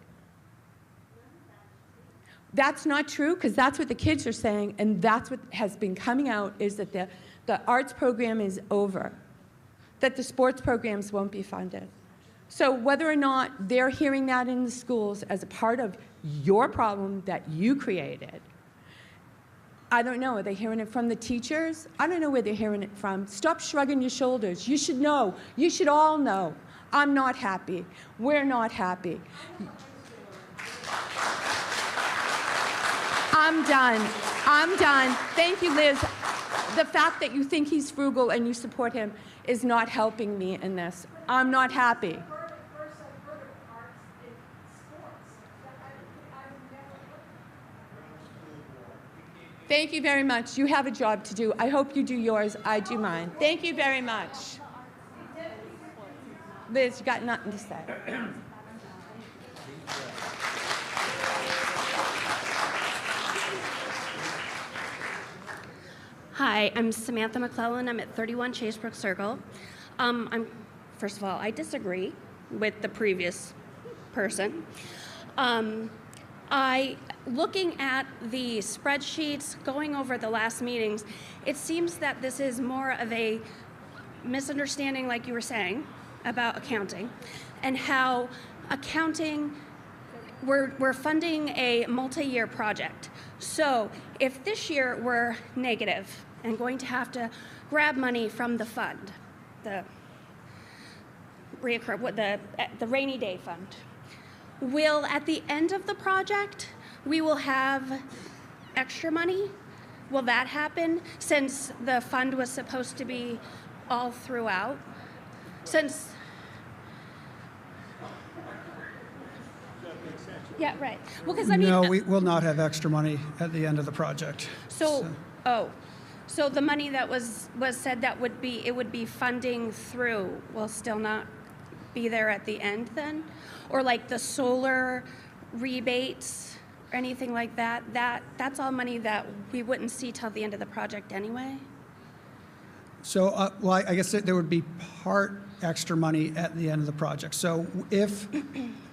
That's not true, because that's what the kids are saying, and that's what has been coming out, is that the arts program is over, that the sports programs won't be funded. So whether or not they're hearing that in the schools as a part of your problem that you created, I don't know. Are they hearing it from the teachers? I don't know where they're hearing it from. Stop shrugging your shoulders. You should know. You should all know. I'm not happy. We're not happy. I'm done. I'm done. Thank you, Liz. The fact that you think he's frugal and you support him is not helping me in this. I'm not happy. Thank you very much. You have a job to do. I hope you do yours. I do mine. Thank you very much. Liz, you got nothing to say. Hi, I'm Samantha McClellan. I'm at 31 Chasebrook Circle. First of all, I disagree with the previous person. Looking at the spreadsheets, going over the last meetings, it seems that this is more of a misunderstanding, like you were saying, about accounting, and how accounting, we're funding a multi-year project. So if this year we're negative and going to have to grab money from the fund, the rainy day fund, will, at the end of the project, we will have extra money? Will that happen, since the fund was supposed to be all throughout? Yeah, right. Well, because I mean, No, we will not have extra money at the end of the project. So the money that was said that would be funding through will still not be there at the end then? Or like the solar rebates or anything like that, that's all money that we wouldn't see till the end of the project anyway? So, well, I guess there would be part extra money at the end of the project. So if,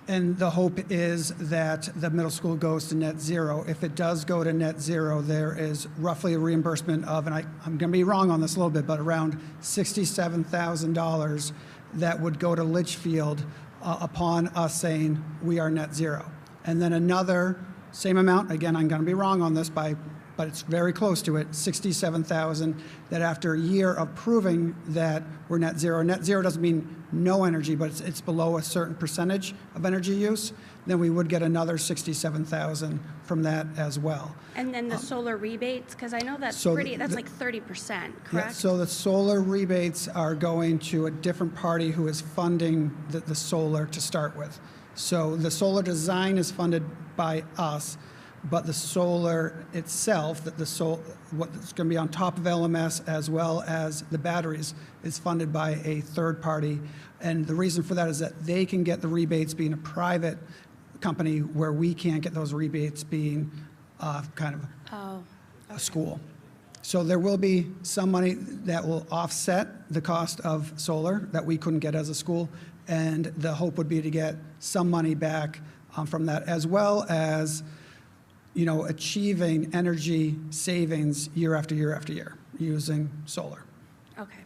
and the hope is that the middle school goes to net zero. If it does go to net zero, there is roughly a reimbursement of, and I'm going to be wrong on this a little bit, but around $67,000 that would go to Litchfield upon us saying we are net zero. And then another same amount, again, I'm going to be wrong on this but it's very close to it, $67,000, that after a year of proving that we're net zero doesn't mean no energy, but it's below a certain percentage of energy use, then we would get another $67,000 from that as well. And then the solar rebates, because I know that's that's like 30%, correct? Yeah, so the solar rebates are going to a different party who is funding the solar to start with. So the solar design is funded by us, but the solar itself, what's going to be on top of LMS as well as the batteries, is funded by a third party. And the reason for that is that they can get the rebates being a private company, where we can't get those rebates being kind of a school. So there will be some money that will offset the cost of solar that we couldn't get as a school, and the hope would be to get some money back from that, as well as achieving energy savings year after year after year using solar. Okay.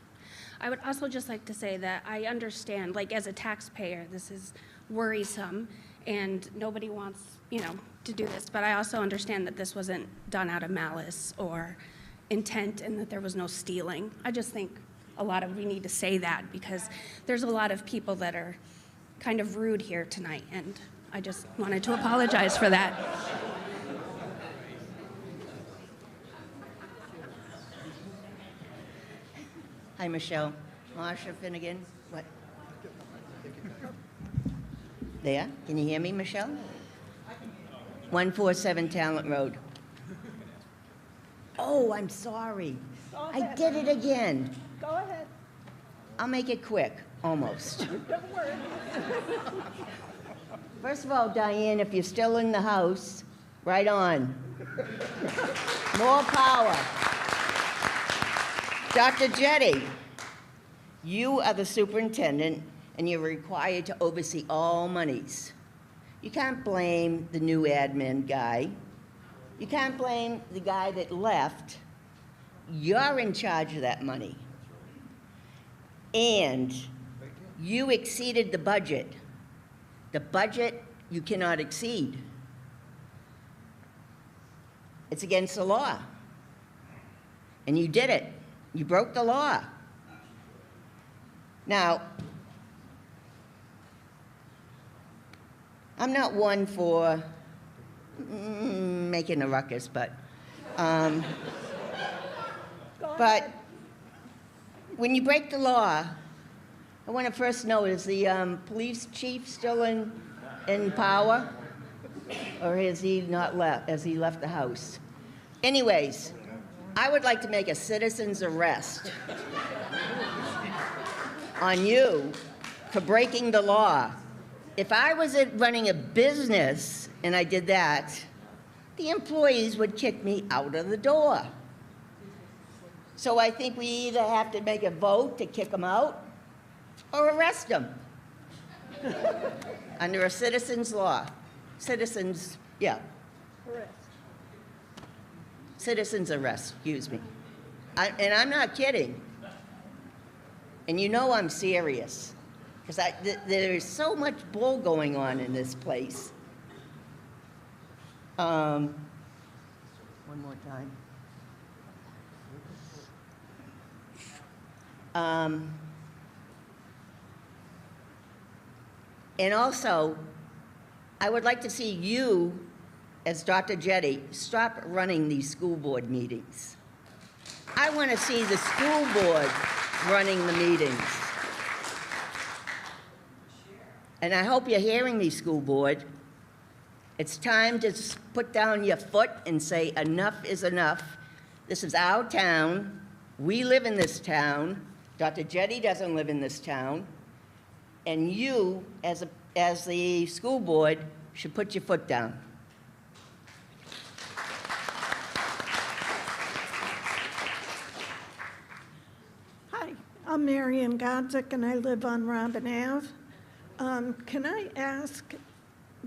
I would also just like to say that I understand, like, as a taxpayer, this is worrisome and nobody wants, to do this, but I also understand that this wasn't done out of malice or intent and that there was no stealing. I just think we need to say that, because there's a lot of people that are kind of rude here tonight, and I just wanted to apologize for that. Hi, Michelle. Marsha Finnegan. What? There? Can you hear me, Michelle? 147 Talent Road. Oh, I'm sorry. I did it again. Go ahead. I'll make it quick, almost. Don't worry. First of all, Diane, if you're still in the house, right on. More power. Dr. Jetty, you are the superintendent, and you're required to oversee all monies. You can't blame the new admin guy. You can't blame the guy that left. You're in charge of that money. And you exceeded the budget. The budget you cannot exceed. It's against the law. And you did it. You broke the law. Now, I'm not one for making a ruckus, but when you break the law, I want to first know, is the police chief still in power? Or has he not left, has he left the house? Anyways, I would like to make a citizen's arrest on you for breaking the law. If I was running a business and I did that, the employees would kick me out of the door. So I think we either have to make a vote to kick them out or arrest them under a citizen's law. Citizens, yeah. Arrest. Citizens arrest, excuse me. And I'm not kidding. And you know I'm serious. Because there's so much bull going on in this place. One more time. And also, I would like to see you, as Dr. Jetty, stop running these school board meetings. I want to see the school board running the meetings. And I hope you're hearing me, school board. It's time to put down your foot and say enough is enough. This is our town. We live in this town. Dr. Jetty doesn't live in this town. And you, as the school board, should put your foot down. Hi, I'm Marian Godzik, and I live on Robin Ave. Can I ask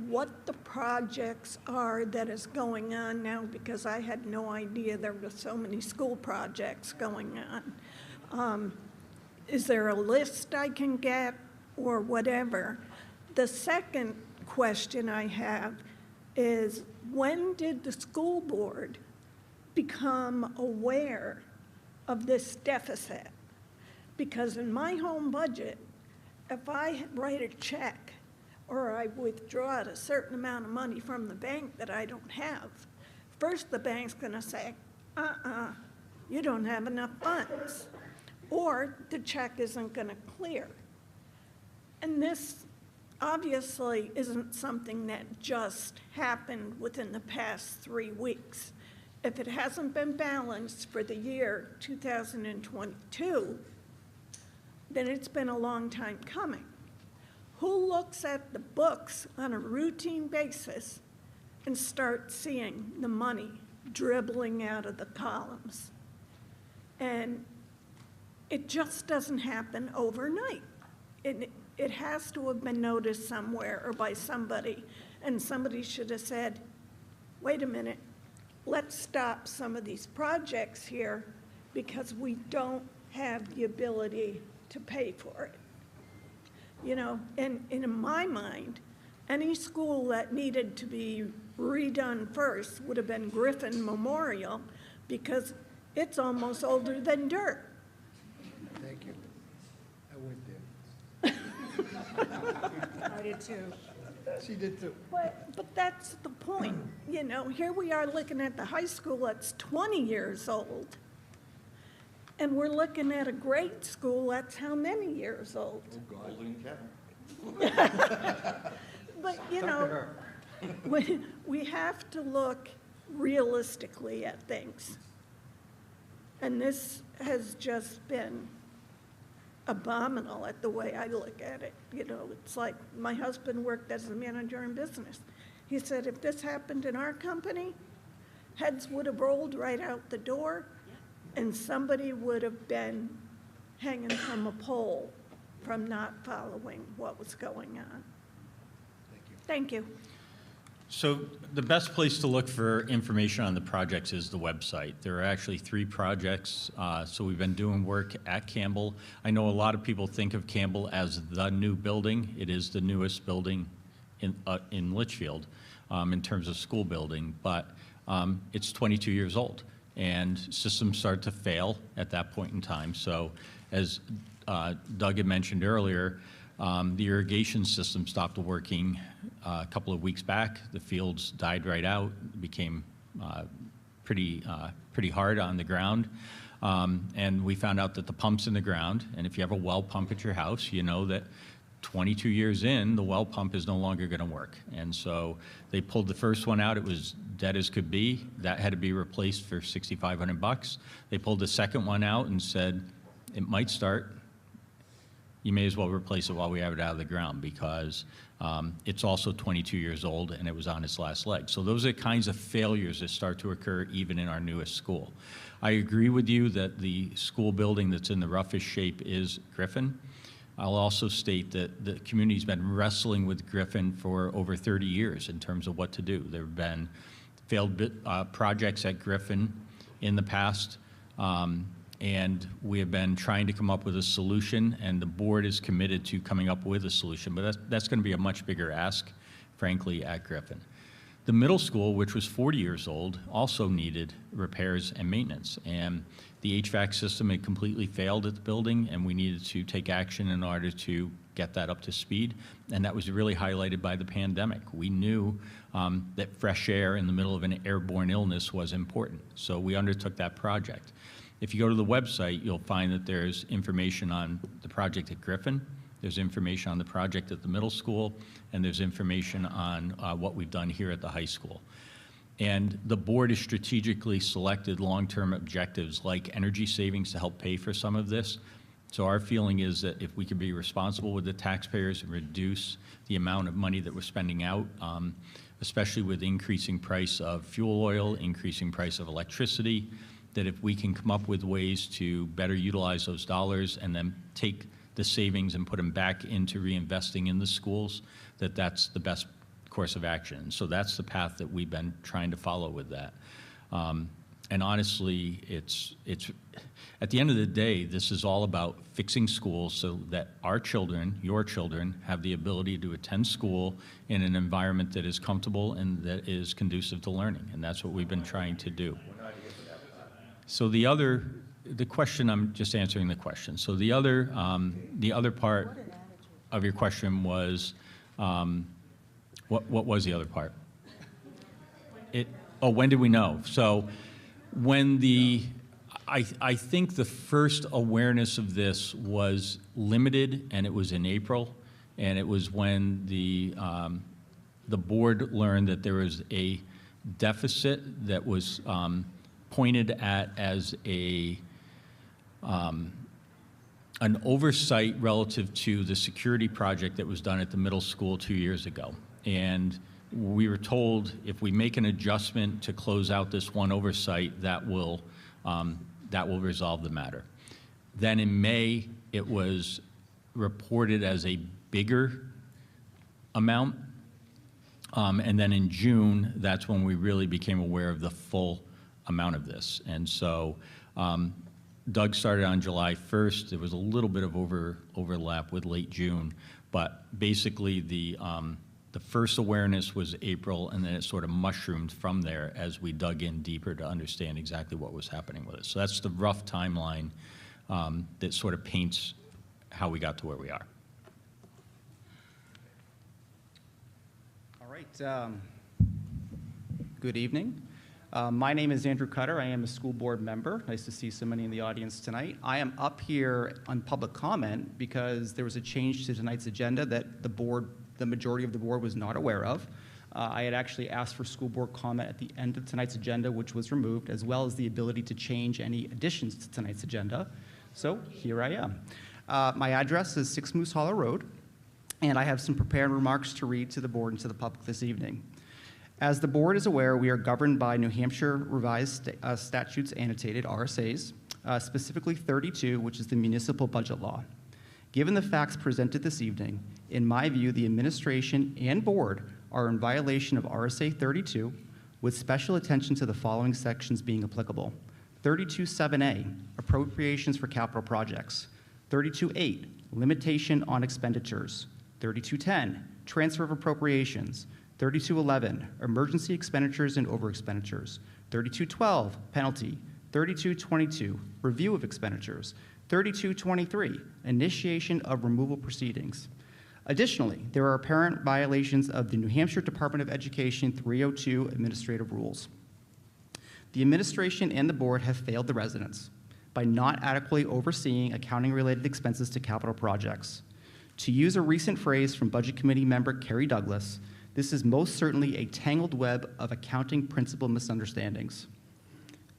what the projects are that is going on now? Because I had no idea there were so many school projects going on. Is there a list I can get or whatever? The second question I have is, when did the school board become aware of this deficit? Because in my home budget, if I write a check or I withdraw a certain amount of money from the bank that I don't have, first the bank's gonna say, you don't have enough funds, or the check isn't gonna clear. And this obviously isn't something that just happened within the past 3 weeks. If it hasn't been balanced for the year 2022, then it's been a long time coming. Who looks at the books on a routine basis and starts seeing the money dribbling out of the columns? And it just doesn't happen overnight. It has to have been noticed somewhere or by somebody, and somebody should have said, wait a minute, let's stop some of these projects here because we don't have the ability to pay for it. You know, and in my mind, any school that needed to be redone first would have been Griffin Memorial because it's almost older than dirt. Thank you. I went there. I did too. She did too. But that's the point. You know, here we are looking at the high school that's 20 years old. And we're looking at a grade school that's how many years old? But, you know, we have to look realistically at things. And this has just been abominable at the way I look at it. You know, it's like my husband worked as a manager in business. He said, if this happened in our company, heads would have rolled right out the door, and somebody would have been hanging from a pole from not following what was going on. Thank you. So the best place to look for information on the projects is the website. There are actually 3 projects. So we've been doing work at Campbell. I know a lot of people think of Campbell as the new building. It is the newest building in Litchfield in terms of school building, but it's 22 years old. And systems start to fail at that point in time. So as Doug had mentioned earlier, the irrigation system stopped working a couple of weeks back. The fields died right out. It became pretty hard on the ground. And we found out that the pump's in the ground. And if you have a well pump at your house, you know that 22 years in, the well pump is no longer going to work. And so they pulled the first one out. It was dead as could be. That had to be replaced for $6,500. They pulled the second one out and said, it might start. You may as well replace it while we have it out of the ground, because it's also 22 years old and it was on its last leg. So those are the kinds of failures that start to occur even in our newest school. I agree with you that the school building that's in the roughest shape is Griffin. I'll also state that the community's been wrestling with Griffin for over 30 years in terms of what to do. There have been failed projects at Griffin in the past. And we have been trying to come up with a solution, and the board is committed to coming up with a solution, but that's going to be a much bigger ask, frankly, at Griffin. The middle school, which was 40 years old, also needed repairs and maintenance, and the HVAC system had completely failed at the building, and we needed to take action in order to get that up to speed, and that was really highlighted by the pandemic. We knew that fresh air in the middle of an airborne illness was important, so we undertook that project. If you go to the website, you'll find that there's information on the project at Griffin, there's information on the project at the middle school, and there's information on what we've done here at the high school. And the board has strategically selected long-term objectives like energy savings to help pay for some of this. So our feeling is that if we could be responsible with the taxpayers and reduce the amount of money that we're spending out, especially with increasing price of fuel oil, increasing price of electricity, that if we can come up with ways to better utilize those dollars and then take the savings and put them back into reinvesting in the schools, that's the best course of action. So that's the path that we've been trying to follow with that. And honestly, it's at the end of the day, this is all about fixing schools so that our children, your children, have the ability to attend school in an environment that is comfortable and that is conducive to learning. And that's what we've been trying to do. So the question, I'm just answering the question. So the other part of your question was, what was the other part? When did we know? So when I think the first awareness of this was limited, and it was in April, and it was when the board learned that there was a deficit that was pointed at as an oversight relative to the security project that was done at the middle school 2 years ago. And we were told if we make an adjustment to close out this one oversight, that will resolve the matter. Then in May, it was reported as a bigger amount. And then in June, that's when we really became aware of the full amount of this. And so Doug started on July 1st. There was a little bit of overlap with late June, but basically the first awareness was April, and then it sort of mushroomed from there as we dug in deeper to understand exactly what was happening with it. So that's the rough timeline that sort of paints how we got to where we are. All right. Good evening. My name is Andrew Cutter. I am a school board member. Nice to see so many in the audience tonight. I am up here on public comment because there was a change to tonight's agenda that the majority of the board was not aware of. I had actually asked for school board comment at the end of tonight's agenda, which was removed, as well as the ability to change any additions to tonight's agenda. So here I am. My address is 6 Moose Hollow Road, and I have some prepared remarks to read to the board and to the public this evening. As the board is aware, we are governed by New Hampshire Revised Statutes Annotated, RSAs, specifically 32, which is the municipal budget law. Given the facts presented this evening, in my view, the administration and board are in violation of RSA 32, with special attention to the following sections being applicable. 32.7a, appropriations for capital projects. 32.8, limitation on expenditures. 32.10, transfer of appropriations. 32.11, emergency expenditures and over expenditures. 32.12, penalty. 32.22, review of expenditures. 32.23, initiation of removal proceedings. Additionally, there are apparent violations of the New Hampshire Department of Education 302 administrative rules. The administration and the board have failed the residents by not adequately overseeing accounting-related expenses to capital projects. To use a recent phrase from Budget Committee member Kerry Douglas, this is most certainly a tangled web of accounting principle misunderstandings.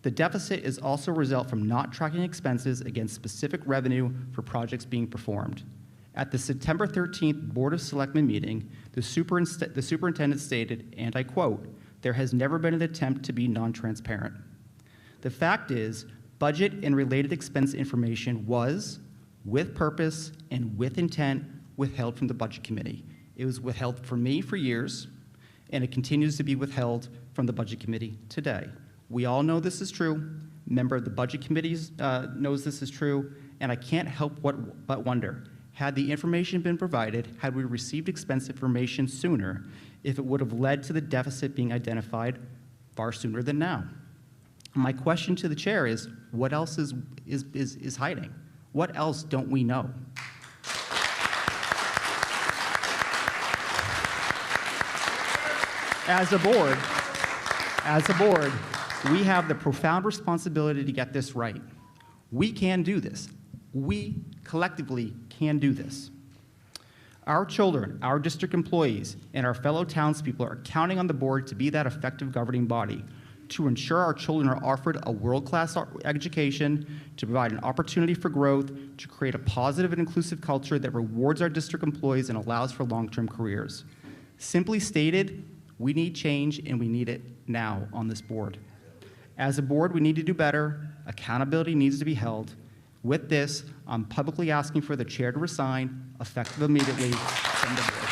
The deficit is also a result from not tracking expenses against specific revenue for projects being performed. At the September 13th Board of Selectmen meeting, the superintendent stated, and I quote, "There has never been an attempt to be non-transparent." The fact is, budget and related expense information was, with purpose and with intent, withheld from the Budget Committee. It was withheld from me for years, and it continues to be withheld from the Budget Committee today. We all know this is true. Member of the Budget Committee knows this is true, and I can't help but wonder, had the information been provided, had we received expense information sooner, if it would have led to the deficit being identified far sooner than now. My question to the chair is, what else is hiding? What else don't we know? As a board, we have the profound responsibility to get this right. We can do this. We collectively can do this. Our children, our district employees, and our fellow townspeople are counting on the board to be that effective governing body, to ensure our children are offered a world-class education, to provide an opportunity for growth, to create a positive and inclusive culture that rewards our district employees and allows for long-term careers. Simply stated, we need change, and we need it now on this board. As a board, we need to do better. Accountability needs to be held. With this, I'm publicly asking for the chair to resign, effective immediately from the board.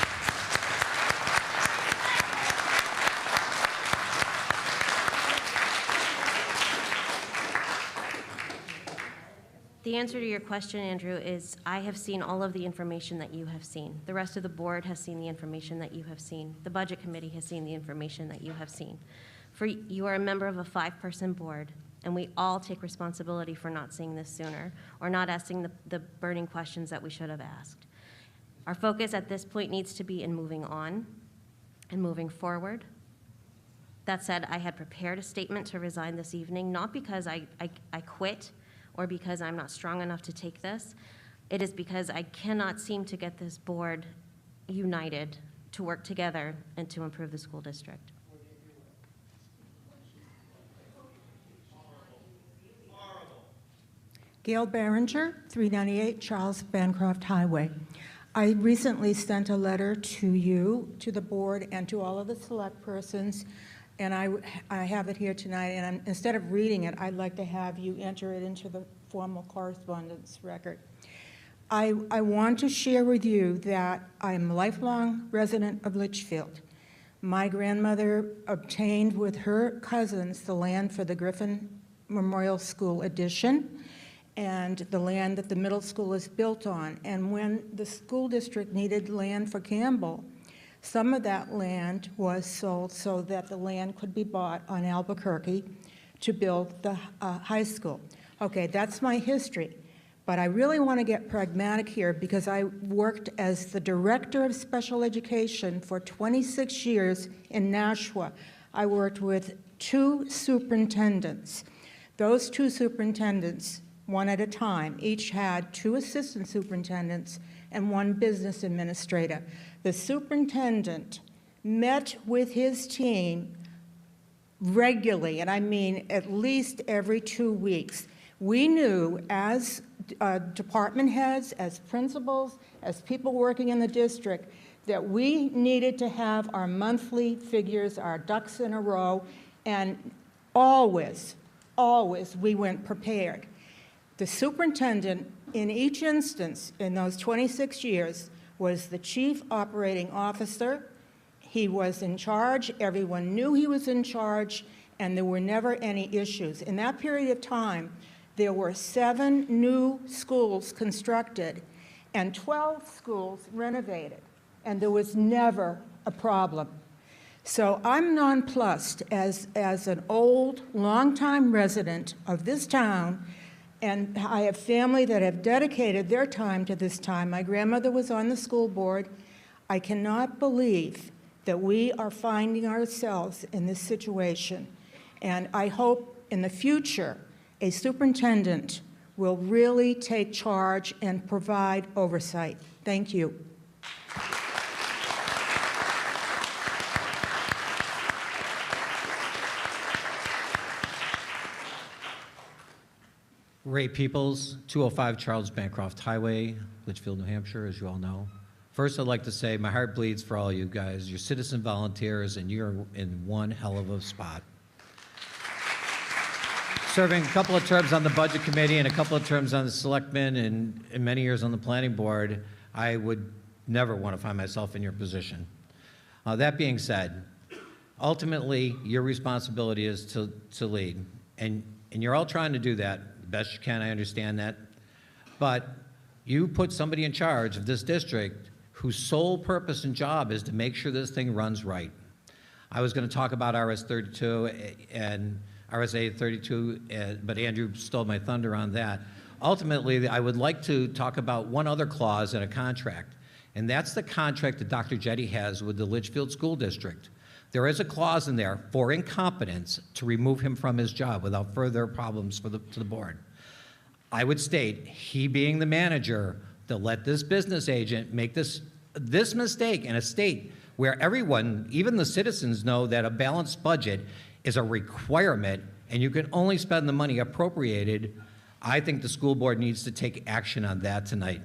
The answer to your question, Andrew, is I have seen all of the information that you have seen. The rest of the board has seen the information that you have seen. The Budget Committee has seen the information that you have seen. You are a member of a 5-person board, and we all take responsibility for not seeing this sooner or not asking the burning questions that we should have asked. Our focus at this point needs to be in moving on and moving forward. That said, I had prepared a statement to resign this evening, not because I quit or because I'm not strong enough to take this. It is because I cannot seem to get this board united to work together and to improve the school district. Gail Barringer, 398 Charles Bancroft Highway. I recently sent a letter to you, to the board, and to all of the select persons, and I have it here tonight, and instead of reading it, I'd like to have you enter it into the formal correspondence record. I want to share with you that I'm a lifelong resident of Litchfield. My grandmother obtained with her cousins the land for the Griffin Memorial School addition and the land that the middle school is built on. And when the school district needed land for Campbell, some of that land was sold so that the land could be bought on Albuquerque to build the high school. Okay, that's my history. But I really want to get pragmatic here because I worked as the director of special education for 26 years in Nashua. I worked with 2 superintendents. Those 2 superintendents, one at a time, each had 2 assistant superintendents and 1 business administrator. The superintendent met with his team regularly, and I mean at least every 2 weeks. We knew as department heads, as principals, as people working in the district, that we needed to have our monthly figures, our ducks in a row, and always, always we went prepared. The superintendent in each instance in those 26 years was the chief operating officer. He was in charge, everyone knew he was in charge, and there were never any issues. In that period of time, there were 7 new schools constructed and 12 schools renovated, and there was never a problem. So I'm nonplussed as an old, longtime resident of this town, and I have family that have dedicated their time to this time. My grandmother was on the school board. I cannot believe that we are finding ourselves in this situation. And I hope in the future, a superintendent will really take charge and provide oversight. Thank you. Ray Peoples, 205 Charles Bancroft Highway, Litchfield, New Hampshire, as you all know. First, I'd like to say my heart bleeds for all you guys. You're citizen volunteers, and you're in one hell of a spot. Serving a couple of terms on the Budget Committee and a couple of terms on the Selectmen and many years on the Planning Board, I would never want to find myself in your position. That being said, ultimately, your responsibility is to lead, and you're all trying to do that best you can. I understand that, but you put somebody in charge of this district whose sole purpose and job is to make sure this thing runs right. I was going to talk about RS 32 and RSA 32, but Andrew stole my thunder on that. Ultimately, I would like to talk about one other clause in a contract, and that's the contract that Dr. Jetty has with the Litchfield School District. There is a clause in there for incompetence to remove him from his job without further problems to the board. I would state, he being the manager, to let this business agent make this mistake in a state where everyone, even the citizens, know that a balanced budget is a requirement and you can only spend the money appropriated. I think the school board needs to take action on that tonight.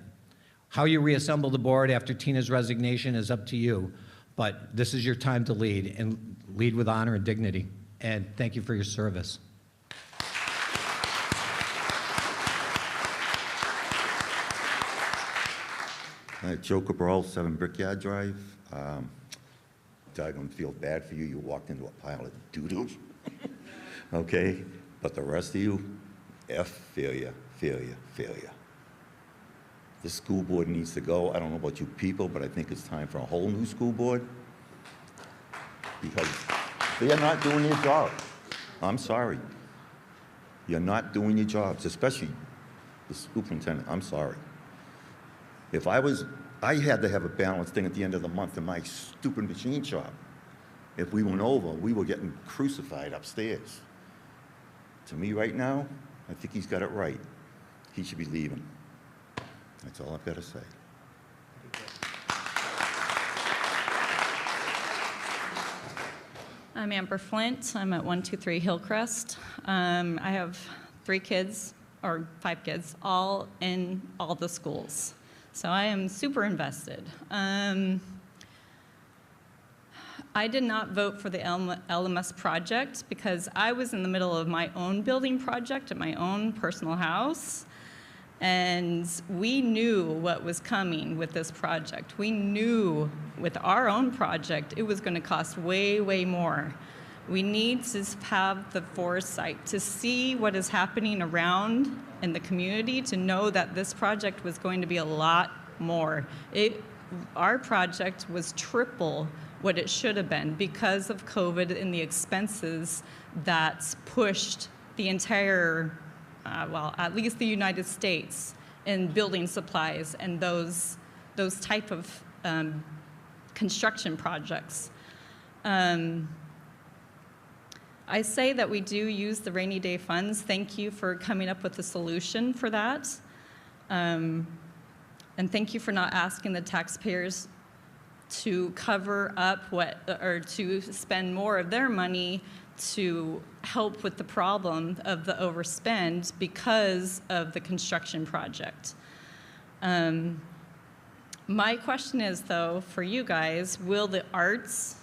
How you reassemble the board after Tina's resignation is up to you, but this is your time to lead, and lead with honor and dignity. And thank you for your service. Joe Cabral, 7 Brickyard Drive. Doug, I feel bad for you. You walked into a pile of doo-doo. Okay? But the rest of you, failure, failure, failure. This school board needs to go. I don't know about you people, but I think it's time for a whole new school board because they are not doing their job. I'm sorry. You're not doing your jobs, especially the superintendent. I'm sorry. If I had to have a balanced thing at the end of the month in my stupid machine shop. If we went over, we were getting crucified upstairs. To me right now, I think he's got it right. He should be leaving. That's all I've got to say. I'm Amber Flint. I'm at 123 Hillcrest. I have 3 kids, or 5 kids, all in all the schools. So I am super invested. I did not vote for the LMS project because I was in the middle of my own building project at my own personal house. And we knew what was coming with this project. We knew with our own project, it was going to cost way, way more. We need to have the foresight to see what is happening around in the community to know that this project was going to be a lot more. Our project was triple what it should have been because of COVID and the expenses that pushed the entire well, at least the United States in building supplies and those type of construction projects. I say that we do use the rainy day funds. Thank you for coming up with a solution for that. And thank you for not asking the taxpayers to cover up or to spend more of their money to help with the problem of the overspend because of the construction project. My question is, though, for you guys, will the arts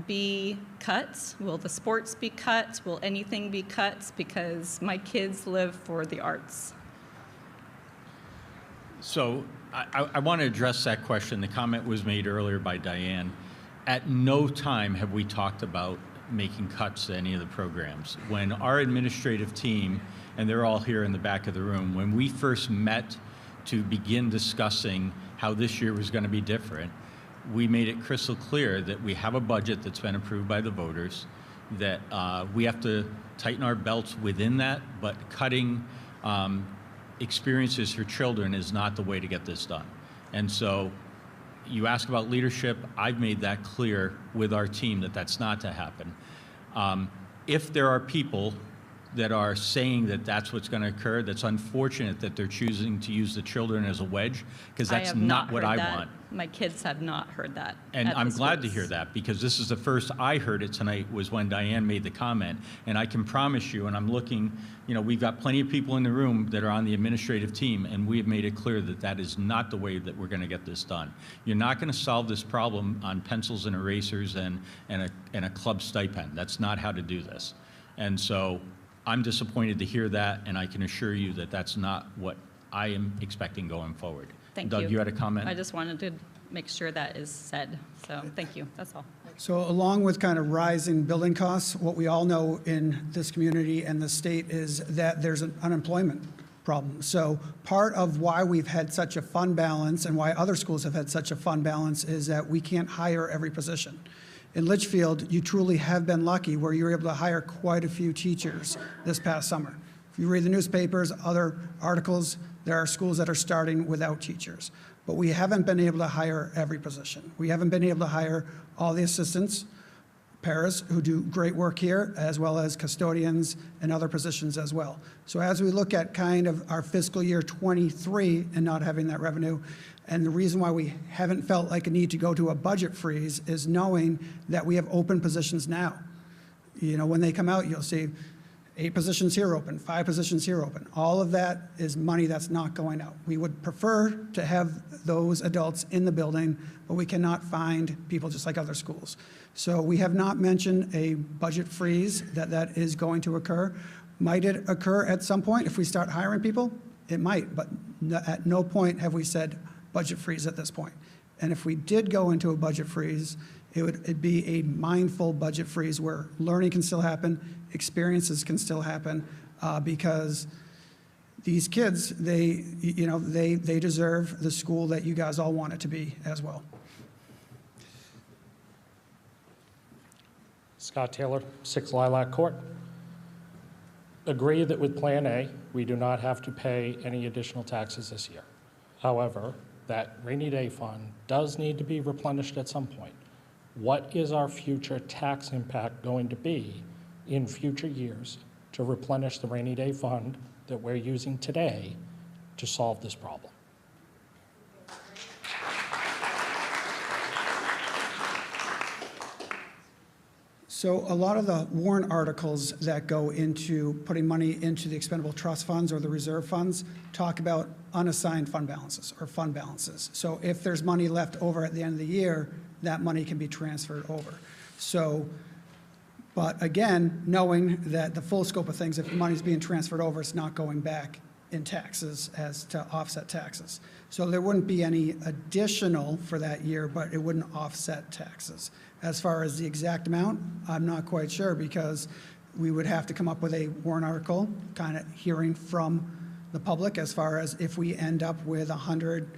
be cut? Will the sports be cut? Will anything be cut? Because my kids live for the arts. So I want to address that question. The comment was made earlier by Diane. At no time have we talked about making cuts to any of the programs. When our administrative team, and they're all here in the back of the room, when we first met to begin discussing how this year was going to be different, we made it crystal clear that we have a budget that's been approved by the voters, that we have to tighten our belts within that, but cutting experiences for children is not the way to get this done. And so you ask about leadership, I've made that clear with our team that that's not to happen. If there are people that are saying that that's what's going to occur, that's unfortunate that they're choosing to use the children as a wedge, because that's not what I want. My kids have not heard that. And I'm glad to hear that, because this is the first I heard it tonight was when Diane made the comment. And I can promise you, and I'm looking, we've got plenty of people in the room that are on the administrative team, and we have made it clear that that is not the way that we're going to get this done. You're not going to solve this problem on pencils and erasers and a club stipend. That's not how to do this. And so I'm disappointed to hear that, and I can assure you that that's not what I am expecting going forward. Thank Doug, you had a comment? I just wanted to make sure that is said. So thank you. That's all. So along with kind of rising building costs, what we all know in this community and the state is that there's an unemployment problem. So part of why we've had such a fund balance and why other schools have had such a fund balance is that we can't hire every position. In Litchfield, you truly have been lucky where you're able to hire quite a few teachers this past summer. If you read the newspapers, other articles, there are schools that are starting without teachers. But we haven't been able to hire every position. We haven't been able to hire all the assistants, paras, who do great work here, as well as custodians and other positions as well. So as we look at kind of our fiscal year 23 and not having that revenue, and the reason why we haven't felt like a need to go to a budget freeze is knowing that we have open positions now. When they come out, you'll see 8 positions here open, 5 positions here open. All of that is money that's not going out. We would prefer to have those adults in the building, but we cannot find people just like other schools. So we have not mentioned a budget freeze that is going to occur. Might it occur at some point if we start hiring people? It might, but at no point have we said budget freeze at this point. And if we did go into a budget freeze, it'd be a mindful budget freeze where learning can still happen, experiences can still happen, because these kids, they deserve the school that you guys all want it to be as well. Scott Taylor, 6 Lilac Court. Agree that with Plan A, we do not have to pay any additional taxes this year. However, that rainy day fund does need to be replenished at some point. What is our future tax impact going to be in future years to replenish the rainy day fund that we're using today to solve this problem? So a lot of the warrant articles that go into putting money into the expendable trust funds or the reserve funds talk about unassigned fund balances or fund balances. So if there's money left over at the end of the year, that money can be transferred over. So, but again, knowing that the full scope of things, if the money's being transferred over, it's not going back in taxes as to offset taxes. So there wouldn't be any additional for that year, but it wouldn't offset taxes. As far as the exact amount, I'm not quite sure, because we would have to come up with a warrant article, kind of hearing from the public as far as if we end up with 100,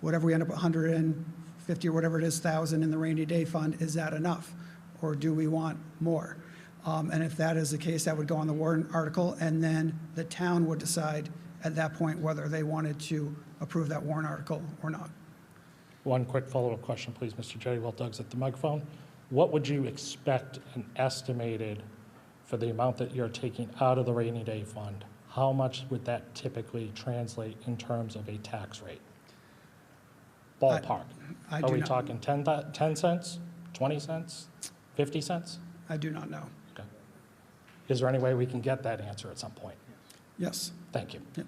whatever we end up with, 150 or whatever it is, thousand in the rainy day fund, is that enough? Or do we want more? And if that is the case, that would go on the warrant article, and then the town would decide at that point whether they wanted to approve that warrant article or not. One quick follow-up question, please, Mr. Jetty, while Doug's at the microphone. What would you expect an estimated for the amount that you're taking out of the rainy day fund, how much would that typically translate in terms of a tax rate? Ballpark. I Are do we not- talking 10 cents, 20 cents, 50 cents? I do not know. Okay. Is there any way we can get that answer at some point? Yes. Thank you. Yep.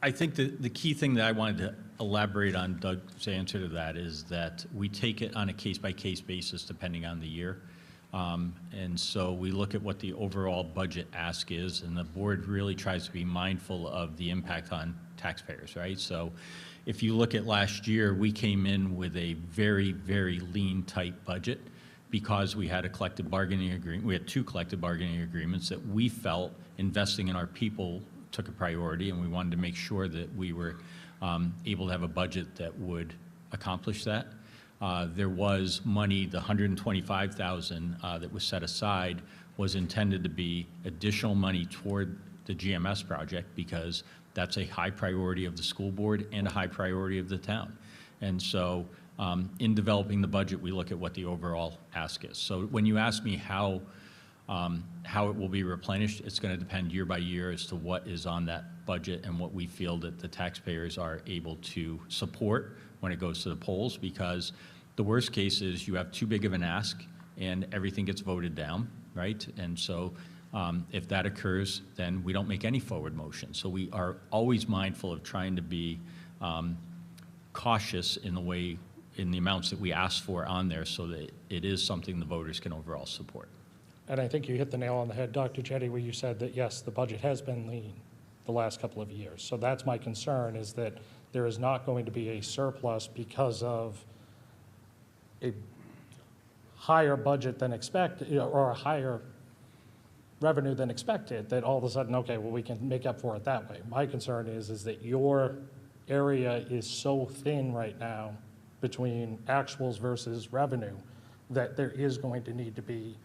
I think the key thing that I wanted to elaborate on Doug's answer to that is that we take it on a case-by-case basis depending on the year. And so we look at what the overall budget ask is, and the board really tries to be mindful of the impact on taxpayers, right? So if you look at last year, we came in with a very, very lean, tight budget because we had a collective bargaining agreement. We had 2 collective bargaining agreements that we felt investing in our people took a priority, and we wanted to make sure that we were able to have a budget that would accomplish that. There was money, the $125,000 that was set aside was intended to be additional money toward the GMS project because that's a high priority of the school board and a high priority of the town. And so in developing the budget, we look at what the overall ask is. So when you ask me how it will be replenished, it's going to depend year by year as to what is on that budget and what we feel that the taxpayers are able to support when it goes to the polls, because the worst case is you have too big of an ask and everything gets voted down, right? And so if that occurs, then we don't make any forward motion. So we are always mindful of trying to be cautious in the amounts that we ask for on there so that it is something the voters can overall support. And I think you hit the nail on the head, Dr. Jetty, where you said that, yes, the budget has been lean the last couple of years. So that's my concern, is that there is not going to be a surplus because of a higher budget than expected, or a higher revenue than expected, that all of a sudden, okay, well, we can make up for it that way. My concern is that your area is so thin right now between actuals versus revenue that there is going to need to be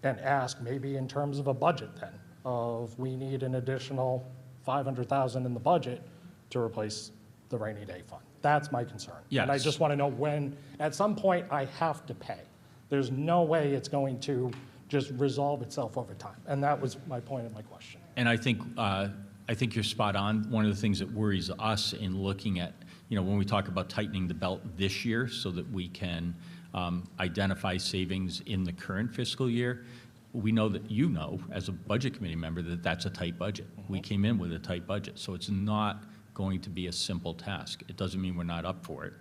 an ask, maybe in terms of a budget then, of we need an additional $500,000 in the budget to replace the rainy day fund. That's my concern. Yes. And I just want to know when, at some point, I have to pay. There's no way it's going to just resolve itself over time. And that was my point of my question. And I think you're spot on. One of the things that worries us in looking at, when we talk about tightening the belt this year so that we can identify savings in the current fiscal year, we know that as a budget committee member, that that's a tight budget. We came in with a tight budget, so it's not going to be a simple task. It doesn't mean we're not up for it,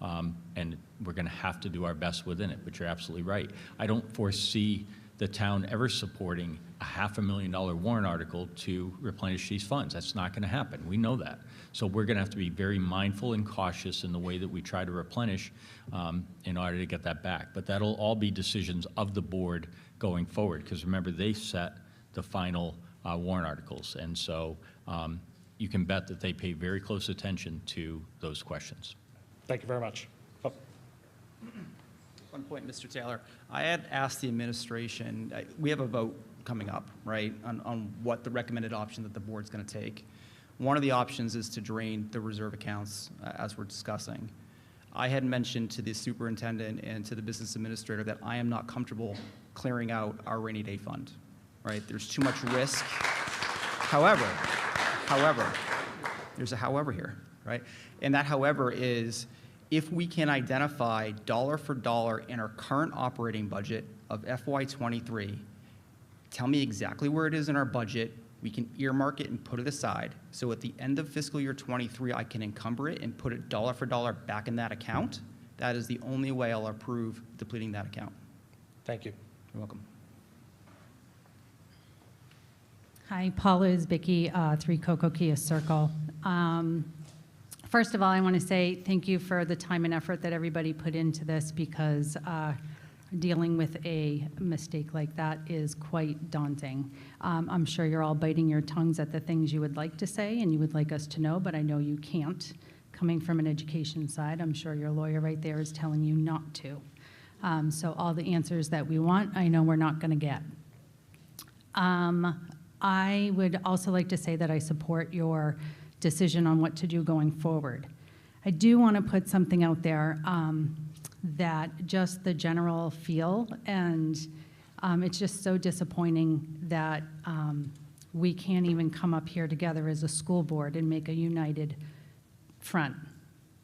and we're going to have to do our best within it, but you're absolutely right. I don't foresee the town ever supporting a $500,000 warrant article to replenish these funds. That's not going to happen. We know that. So we're going to have to be very mindful and cautious in the way that we try to replenish in order to get that back. But that'll all be decisions of the board going forward, because remember, they set the final warrant articles. And so you can bet that they pay very close attention to those questions. Thank you very much. Oh. One point, Mr. Taylor. I had asked the administration, we have a vote coming up, right, on what the recommended option that the board's going to take. One of the options is to drain the reserve accounts, as we're discussing. I had mentioned to the superintendent and to the business administrator that I am not comfortable clearing out our rainy day fund, right? There's too much risk. However, there's a however here, right? And that however is, if we can identify dollar for dollar in our current operating budget of FY23, tell me exactly where it is in our budget, we can earmark it and put it aside. So at the end of fiscal year 23, I can encumber it and put it dollar for dollar back in that account. That is the only way I'll approve depleting that account. Thank you. You're welcome. Hi, Paula Isbicki, 3 Coco Kia Circle. First of all, I want to say thank you for the time and effort that everybody put into this, because dealing with a mistake like that is quite daunting. I'm sure you're all biting your tongues at the things you would like to say and you would like us to know, but I know you can't. Coming from an education side, I'm sure your lawyer right there is telling you not to. So all the answers that we want, I know we're not going to get. I would also like to say that I support your decision on what to do going forward. I do want to put something out there that just the general feel, and it's just so disappointing that we can't even come up here together as a school board and make a united front.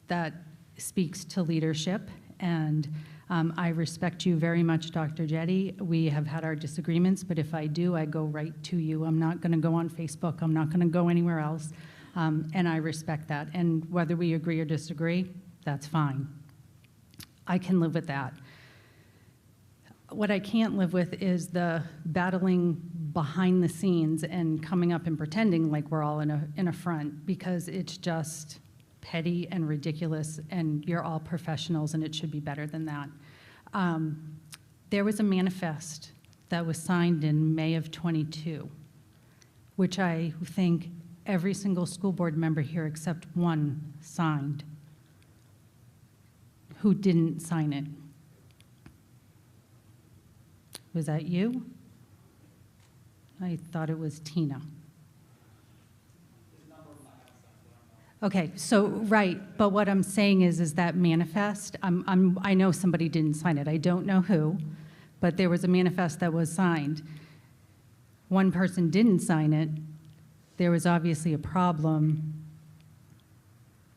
That speaks to leadership, and I respect you very much, Dr. Jetty. We have had our disagreements, but if I do, I go right to you. I'm not going to go on Facebook. I'm not going to go anywhere else, and I respect that. And whether we agree or disagree, that's fine. I can live with that. What I can't live with is the battling behind the scenes and coming up and pretending like we're all in a front, because it's just petty and ridiculous, and you're all professionals, and it should be better than that. There was a manifest that was signed in May of '22, which I think every single school board member here except one signed. Who didn't sign it? Was that you? I thought it was Tina. Okay, so, right, but what I'm saying is that manifest, I know somebody didn't sign it. I don't know who, but there was a manifest that was signed. One person didn't sign it. There was obviously a problem.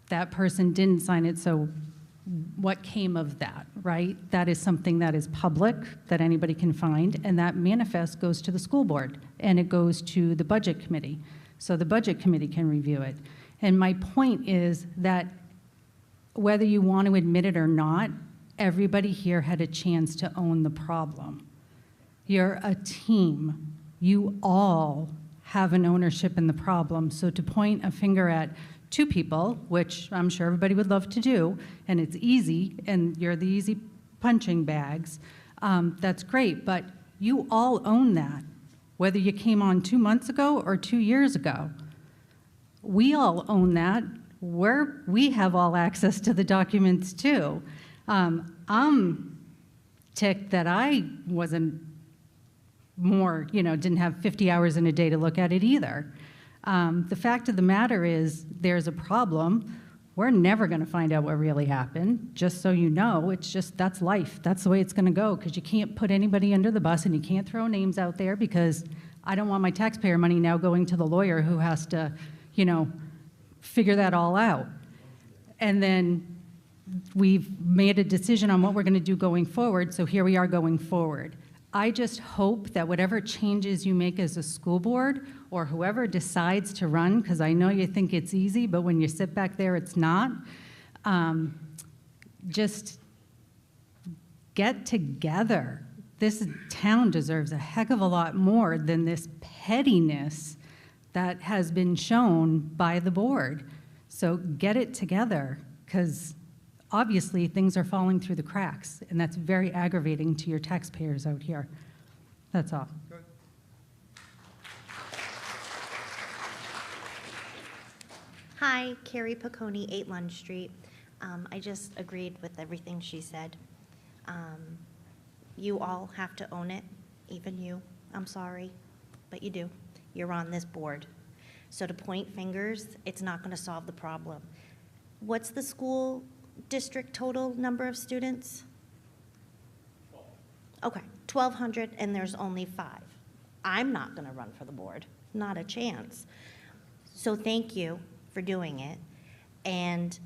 That person didn't sign it, so what came of that, right? That is something that is public, that anybody can find, and that manifest goes to the school board, and it goes to the budget committee, so the budget committee can review it. And my point is that whether you want to admit it or not, everybody here had a chance to own the problem. You're a team. You all have an ownership in the problem, so to point a finger at two people, which I'm sure everybody would love to do, and it's easy, and you're the easy punching bags, that's great, but you all own that, whether you came on 2 months ago or 2 years ago. We all own that. We have all access to the documents too. I'm ticked that I wasn't more, didn't have 50 hours in a day to look at it either. The fact of the matter is there's a problem. We're never going to find out what really happened, just so you know. It's just, that's life. That's the way it's going to go, because you can't put anybody under the bus and you can't throw names out there, because I don't want my taxpayer money now going to the lawyer who has to, figure that all out. And then we've made a decision on what we're going to do going forward, so here we are going forward. I just hope that whatever changes you make as a school board, or whoever decides to run, because I know you think it's easy, but when you sit back there, it's not, just get together. This town deserves a heck of a lot more than this pettiness that has been shown by the board. So get it together, because obviously things are falling through the cracks, and that's very aggravating to your taxpayers out here. That's all. Good. Hi, Carrie Piccone, 8 Lund Street. I just agreed with everything she said. You all have to own it, even you. I'm sorry, but you do. You're on this board. So to point fingers, it's not going to solve the problem. What's the school district total number of students? 12. Okay, 1,200, and there's only 5. I'm not going to run for the board, not a chance. So thank you for doing it, and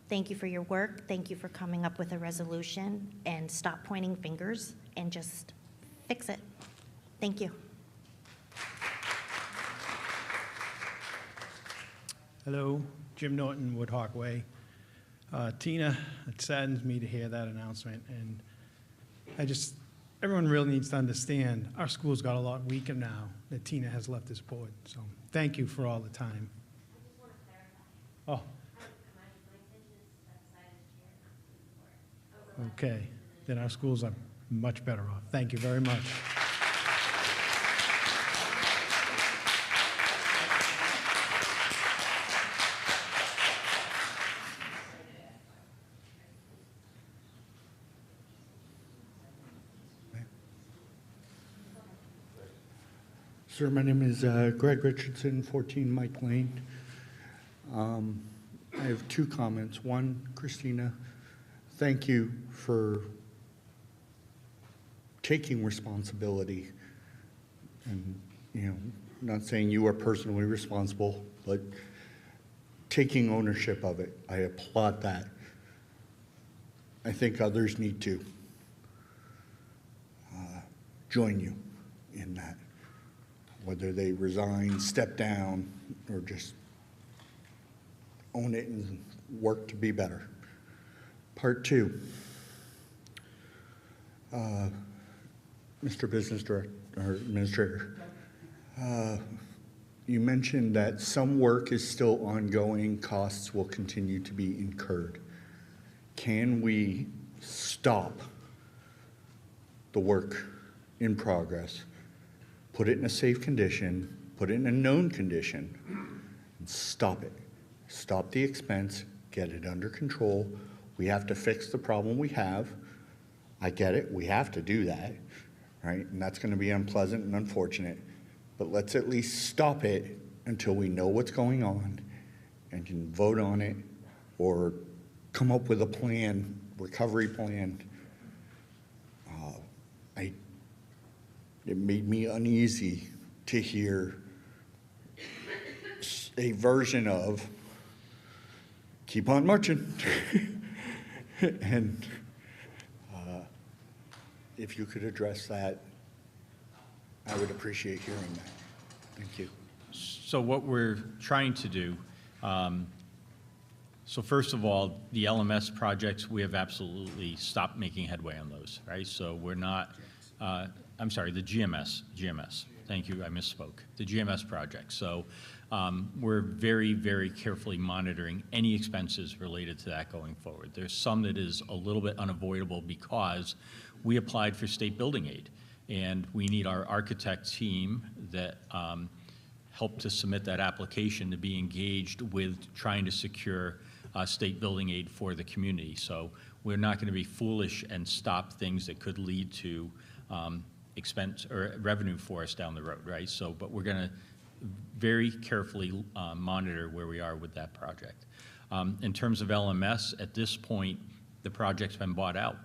thank you for your work. Thank you for coming up with a resolution, and stop pointing fingers and just fix it. Thank you. Hello, Jim Norton, Woodhawk Way. Tina, it saddens me to hear that announcement, and everyone really needs to understand our school's got a lot weaker now that Tina has left this board, so thank you for all the time. Oh. Okay, then our schools are much better off. Thank you very much. Sir, my name is Greg Richardson, 14 Mike Lane. I have two comments. One, Christina, thank you for taking responsibility. And, not saying you are personally responsible, but taking ownership of it. I applaud that. I think others need to join you in that, whether they resign, step down, or just own it and work to be better. Part two, Mr. Business Director or Administrator, you mentioned that some work is still ongoing, costs will continue to be incurred. Can we stop the work in progress, put it in a safe condition, put it in a known condition, and stop it? Stop the expense, get it under control. We have to fix the problem we have. I get it, we have to do that, right? And that's going to be unpleasant and unfortunate. But let's at least stop it until we know what's going on and can vote on it or come up with a plan, recovery plan. It made me uneasy to hear a version of keep on marching. And if you could address that, I would appreciate hearing that. Thank you. So what we're trying to do, so first of all, the LMS projects, we have absolutely stopped making headway on those, right? So we're not, I'm sorry, the GMS. Thank you, I misspoke. The GMS project. So we're very, very carefully monitoring any expenses related to that going forward. There's some that is a little bit unavoidable because we applied for state building aid, and we need our architect team that helped to submit that application to be engaged with trying to secure state building aid for the community. So we're not going to be foolish and stop things that could lead to expense or revenue for us down the road, right? So, but we're going to very carefully monitor where we are with that project. In terms of LMS, at this point, the project's been bought out.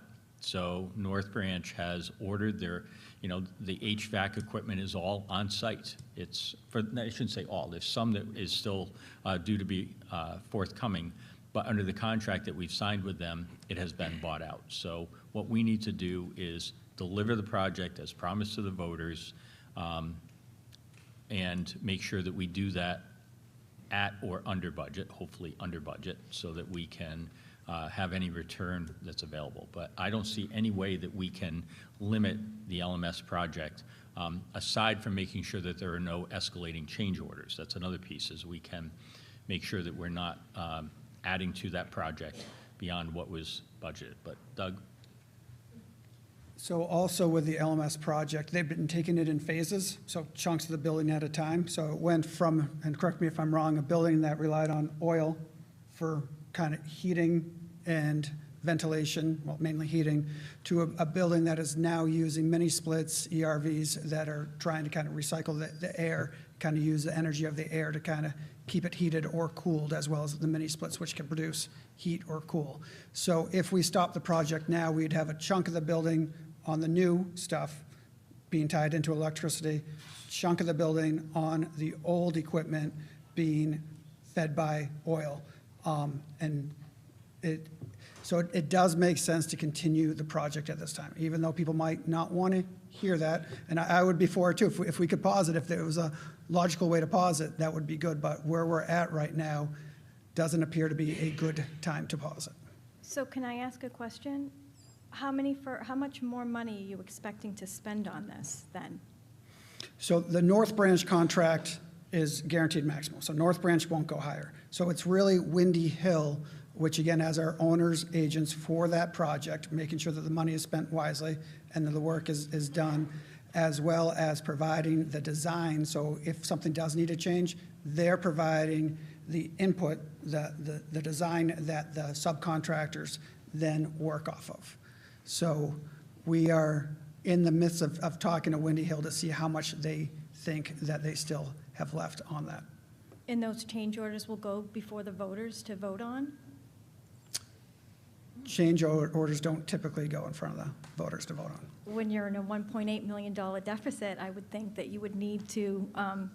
So North Branch has ordered their, the HVAC equipment is all on site. It's I shouldn't say all. There's some that is still due to be forthcoming, but under the contract that we've signed with them, it has been bought out. So what we need to do is deliver the project as promised to the voters, and make sure that we do that at or under budget, hopefully under budget, so that we can have any return that's available. But I don't see any way that we can limit the LMS project, aside from making sure that there are no escalating change orders. That's another piece, is we can make sure that we're not adding to that project beyond what was budgeted. But Doug? So also with the LMS project, they've been taking it in phases, so chunks of the building at a time. So it went from, and correct me if I'm wrong, a building that relied on oil for kind of heating and ventilation, well, mainly heating, to a building that is now using mini splits, ERVs, that are trying to kind of recycle the air, kind of use the energy of the air to kind of keep it heated or cooled, as well as the mini splits, which can produce heat or cool. So if we stop the project now, we'd have a chunk of the building on the new stuff being tied into electricity, chunk of the building on the old equipment being fed by oil. So it does make sense to continue the project at this time, even though people might not want to hear that. And I would be for it too. If we could pause it, if there was a logical way to pause it, that would be good. But where we're at right now doesn't appear to be a good time to pause it. So can I ask a question? How much more money are you expecting to spend on this then? So the North Branch contract is guaranteed maximum. So North Branch won't go higher. So it's really Windy Hill, which again has our owners, agents for that project, making sure that the money is spent wisely and that the work is done, as well as providing the design. So if something does need to change, they're providing the input, the design that the subcontractors then work off of. So we are in the midst of talking to Windy Hill to see how much they think that they still have left on that. And those change orders will go before the voters to vote on? Change orders don't typically go in front of the voters to vote on. When you're in a $1.8 million deficit, I would think that you would need to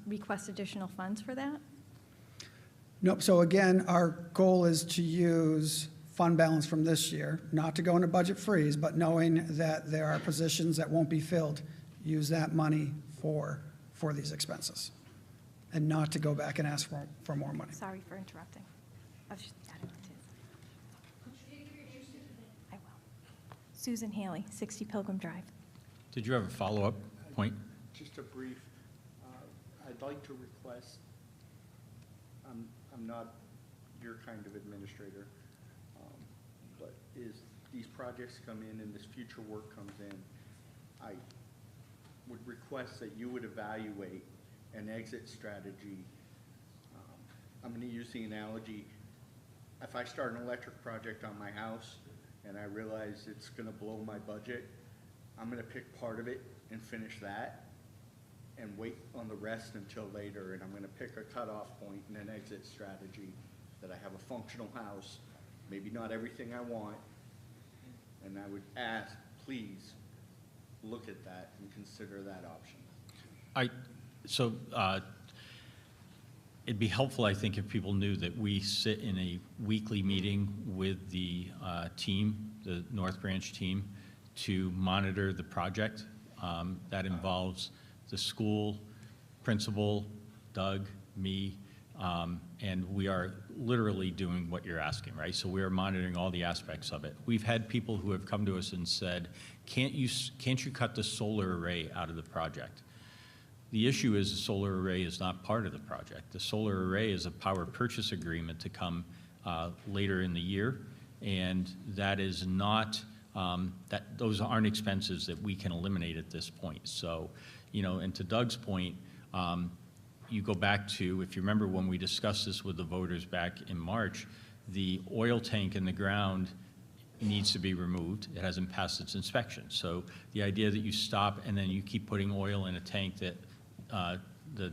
request additional funds for that? Nope, so again, our goal is to use fund balance from this year, not to go into budget freeze, but knowing that there are positions that won't be filled, use that money for these expenses, and not to go back and ask for more money. Sorry for interrupting. I was just adding to it. I will. Susan Haley, 60 Pilgrim Drive. Did you have a follow-up point? Just a brief, I'd like to request, I'm not your kind of administrator, but as these projects come in and this future work comes in, I would request that you would evaluate an exit strategy. I'm going to use the analogy, if I start an electric project on my house and I realize it's going to blow my budget, I'm going to pick part of it and finish that and wait on the rest until later, and I'm going to pick a cutoff point and an exit strategy that I have a functional house, maybe not everything I want, and I would ask, please, look at that and consider that option. It'd be helpful, I think, if people knew that we sit in a weekly meeting with the team, the North Branch team, to monitor the project. That involves the school, principal, Doug, me, and we are literally doing what you're asking, right? So we are monitoring all the aspects of it. We've had people who have come to us and said, can't you cut the solar array out of the project? The issue is the solar array is not part of the project. The solar array is a power purchase agreement to come later in the year, and that is not, those aren't expenses that we can eliminate at this point. So, and to Doug's point, you go back to, if you remember when we discussed this with the voters back in March, the oil tank in the ground needs to be removed. It hasn't passed its inspection. So the idea that you stop and then you keep putting oil in a tank that the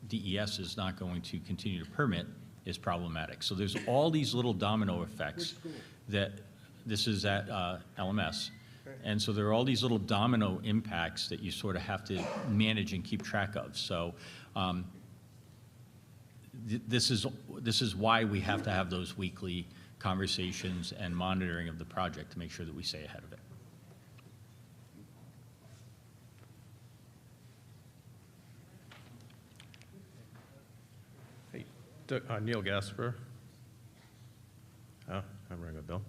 DES is not going to continue to permit is problematic. So there's all these little domino effects that this is at LMS. And so there are all these little domino impacts that you sort of have to manage and keep track of. So this is why we have to have those weekly conversations and monitoring of the project to make sure that we stay ahead of it. Hey, Neil Gasper. I'm ringing a bell.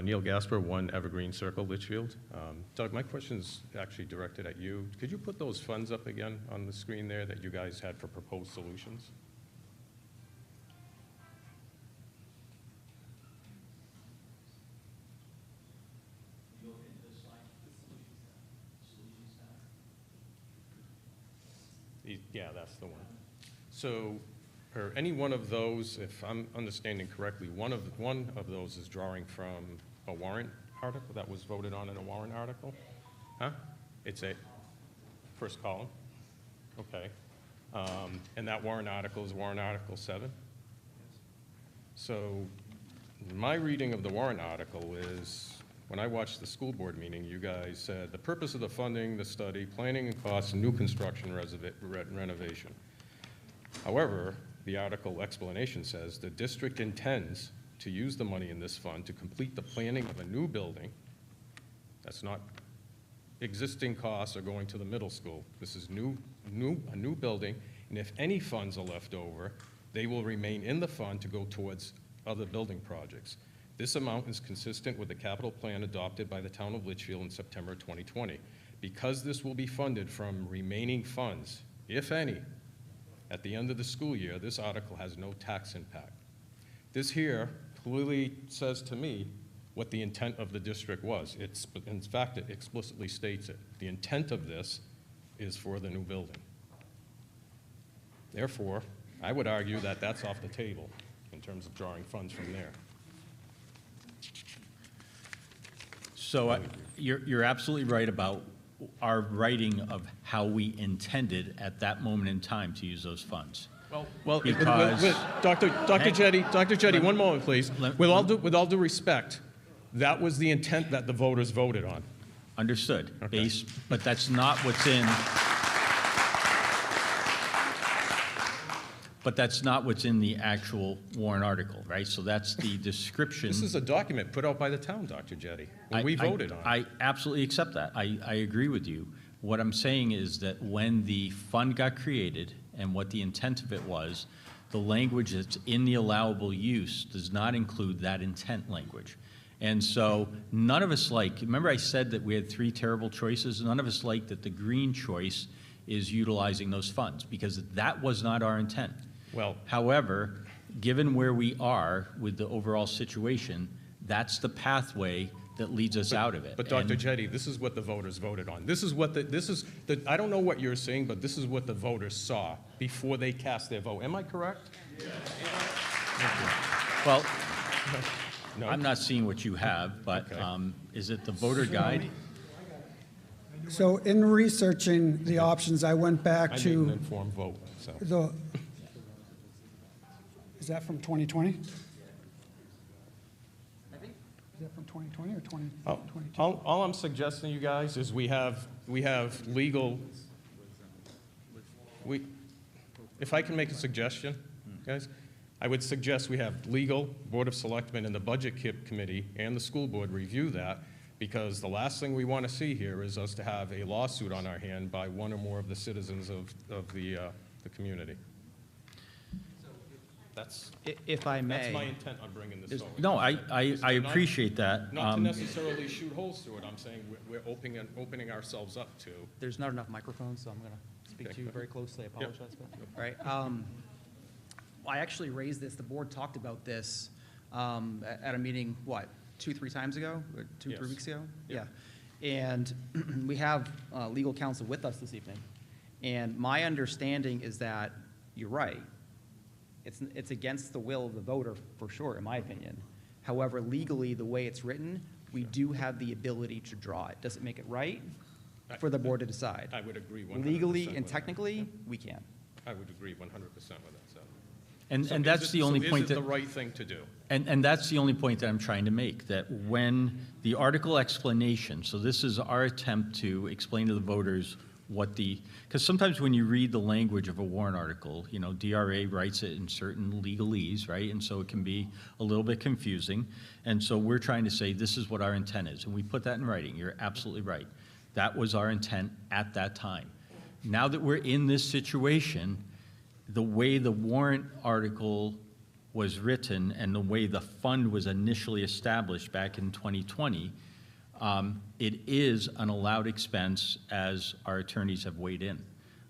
Neil Gasper, 1 Evergreen Circle, Litchfield. Doug, my question's actually directed at you. Could you put those funds up again on the screen there that you guys had for proposed solutions? Yeah, that's the one. So, or any one of those, if I'm understanding correctly, one of those is drawing from a warrant article that was voted on in a warrant article? Huh? It's a first column? Okay. And that warrant article is warrant article 7? So my reading of the warrant article is, when I watched the school board meeting, you guys said, the purpose of the funding, the study, planning and costs, new construction renovation. However, the article explanation says the district intends to use the money in this fund to complete the planning of a new building. That's not existing costs are going to the middle school. This is a new building, and if any funds are left over, they will remain in the fund to go towards other building projects. This amount is consistent with the capital plan adopted by the town of Litchfield in September 2020. Because this will be funded from remaining funds, if any, at the end of the school year, this article has no tax impact. This here clearly says to me what the intent of the district was. In fact, it explicitly states it. The intent of this is for the new building. Therefore, I would argue that that's off the table in terms of drawing funds from there. So you're absolutely right about our writing of how we intended at that moment in time to use those funds. Well, Because- Dr. Jetty, one moment, please. Let- With all due respect, that was the intent that the voters voted on. Understood. Okay. But that's not what's in. But that's not what's in the actual warrant article, right? So that's the description. This is a document put out by the town, Dr. Jetty, when we voted on it. I absolutely accept that. I agree with you. What I'm saying is that when the fund got created and what the intent of it was, the language that's in the allowable use does not include that intent language. And so none of us remember I said that we had three terrible choices? None of us like that the green choice is utilizing those funds because that was not our intent. Well, however, given where we are with the overall situation, that's the pathway that leads us out of it. But Dr. Jetty, this is what the voters voted on. I don't know what you're saying, but this is what the voters saw before they cast their vote. Am I correct? Well, No? I'm not seeing what you have, but Okay. is it the voter guide? So in researching the options, I went back I made to an informed vote, so. Is that from 2020? Is that from 2020 or 2022? All I'm suggesting, you guys, is we have legal, if I can make a suggestion, guys, I would suggest we have legal, Board of Selectmen, and the Budget Committee, and the school board review that, because the last thing we want to see here is us to have a lawsuit on our hand by one or more of the citizens of the community. That's, If I may. that's my intent on bringing this over. No, I appreciate that. Not to necessarily shoot holes through it, I'm saying we're opening ourselves up to. There's not enough microphones, so I'm going to speak to you very closely. I apologize for that. All right. I actually raised this, the board talked about this at a meeting, 2-3 times ago? Or 2-3 Yes. weeks ago? Yeah. And we have legal counsel with us this evening. And my understanding is that you're right. It's against the will of the voter, for sure, in my opinion. However, legally, the way it's written, we do have the ability to draw it. Does it make it right? For the board to decide. I would agree 100%. Legally with and that. technically, we can. I would agree 100% with that, so. And So that's is the it- only so point is it that. the right thing to do? And that's the only point that I'm trying to make, that when the article explanation, so this is our attempt to explain to the voters what because sometimes when you read the language of a warrant article, DRA writes it in certain legalese, right? And so it can be a little bit confusing. And so we're trying to say, this is what our intent is. And we put that in writing. You're absolutely right. That was our intent at that time. Now that we're in this situation, the way the warrant article was written and the way the fund was initially established back in 2020, it is an allowed expense, as our attorneys have weighed in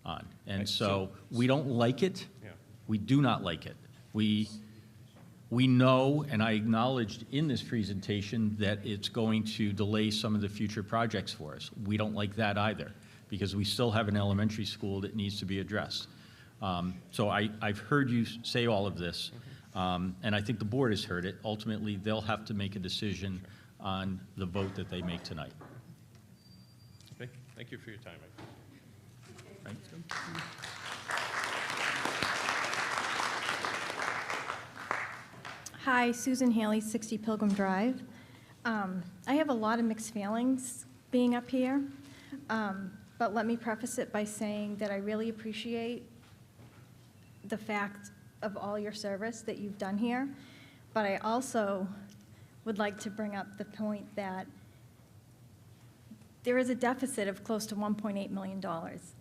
on. And Right, so we don't like it. Yeah. We do not like it. We know, and I acknowledged in this presentation, that it's going to delay some of the future projects for us. We don't like that either, because we still have an elementary school that needs to be addressed. So I've heard you say all of this, and I think the board has heard it. Ultimately, they'll have to make a decision on the vote that they make tonight. Thank you for your time. Right? Hi, Susan Haley, 60 Pilgrim Drive. I have a lot of mixed feelings being up here, but let me preface it by saying that I really appreciate the fact of all your service that you've done here, but I also would like to bring up the point that there is a deficit of close to $1.8 million,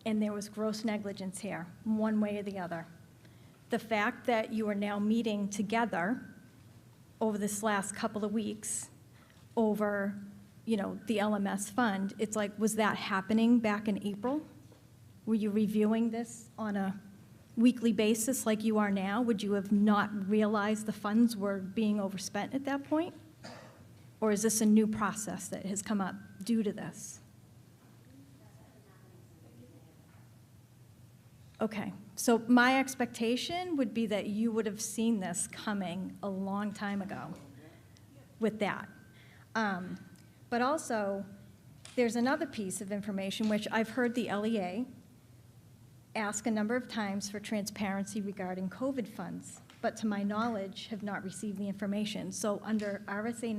and there was gross negligence here, one way or the other. The fact that you are now meeting together over this last couple of weeks over, the LMS fund, it's like, was that happening back in April? Were you reviewing this on a weekly basis like you are now? Would you have not realized the funds were being overspent at that point? Or is this a new process that has come up due to this? Okay, so my expectation would be that you would have seen this coming a long time ago with that. But also, there's another piece of information which I've heard the LEA asked a number of times for transparency regarding COVID funds, but to my knowledge, have not received the information. So under RSA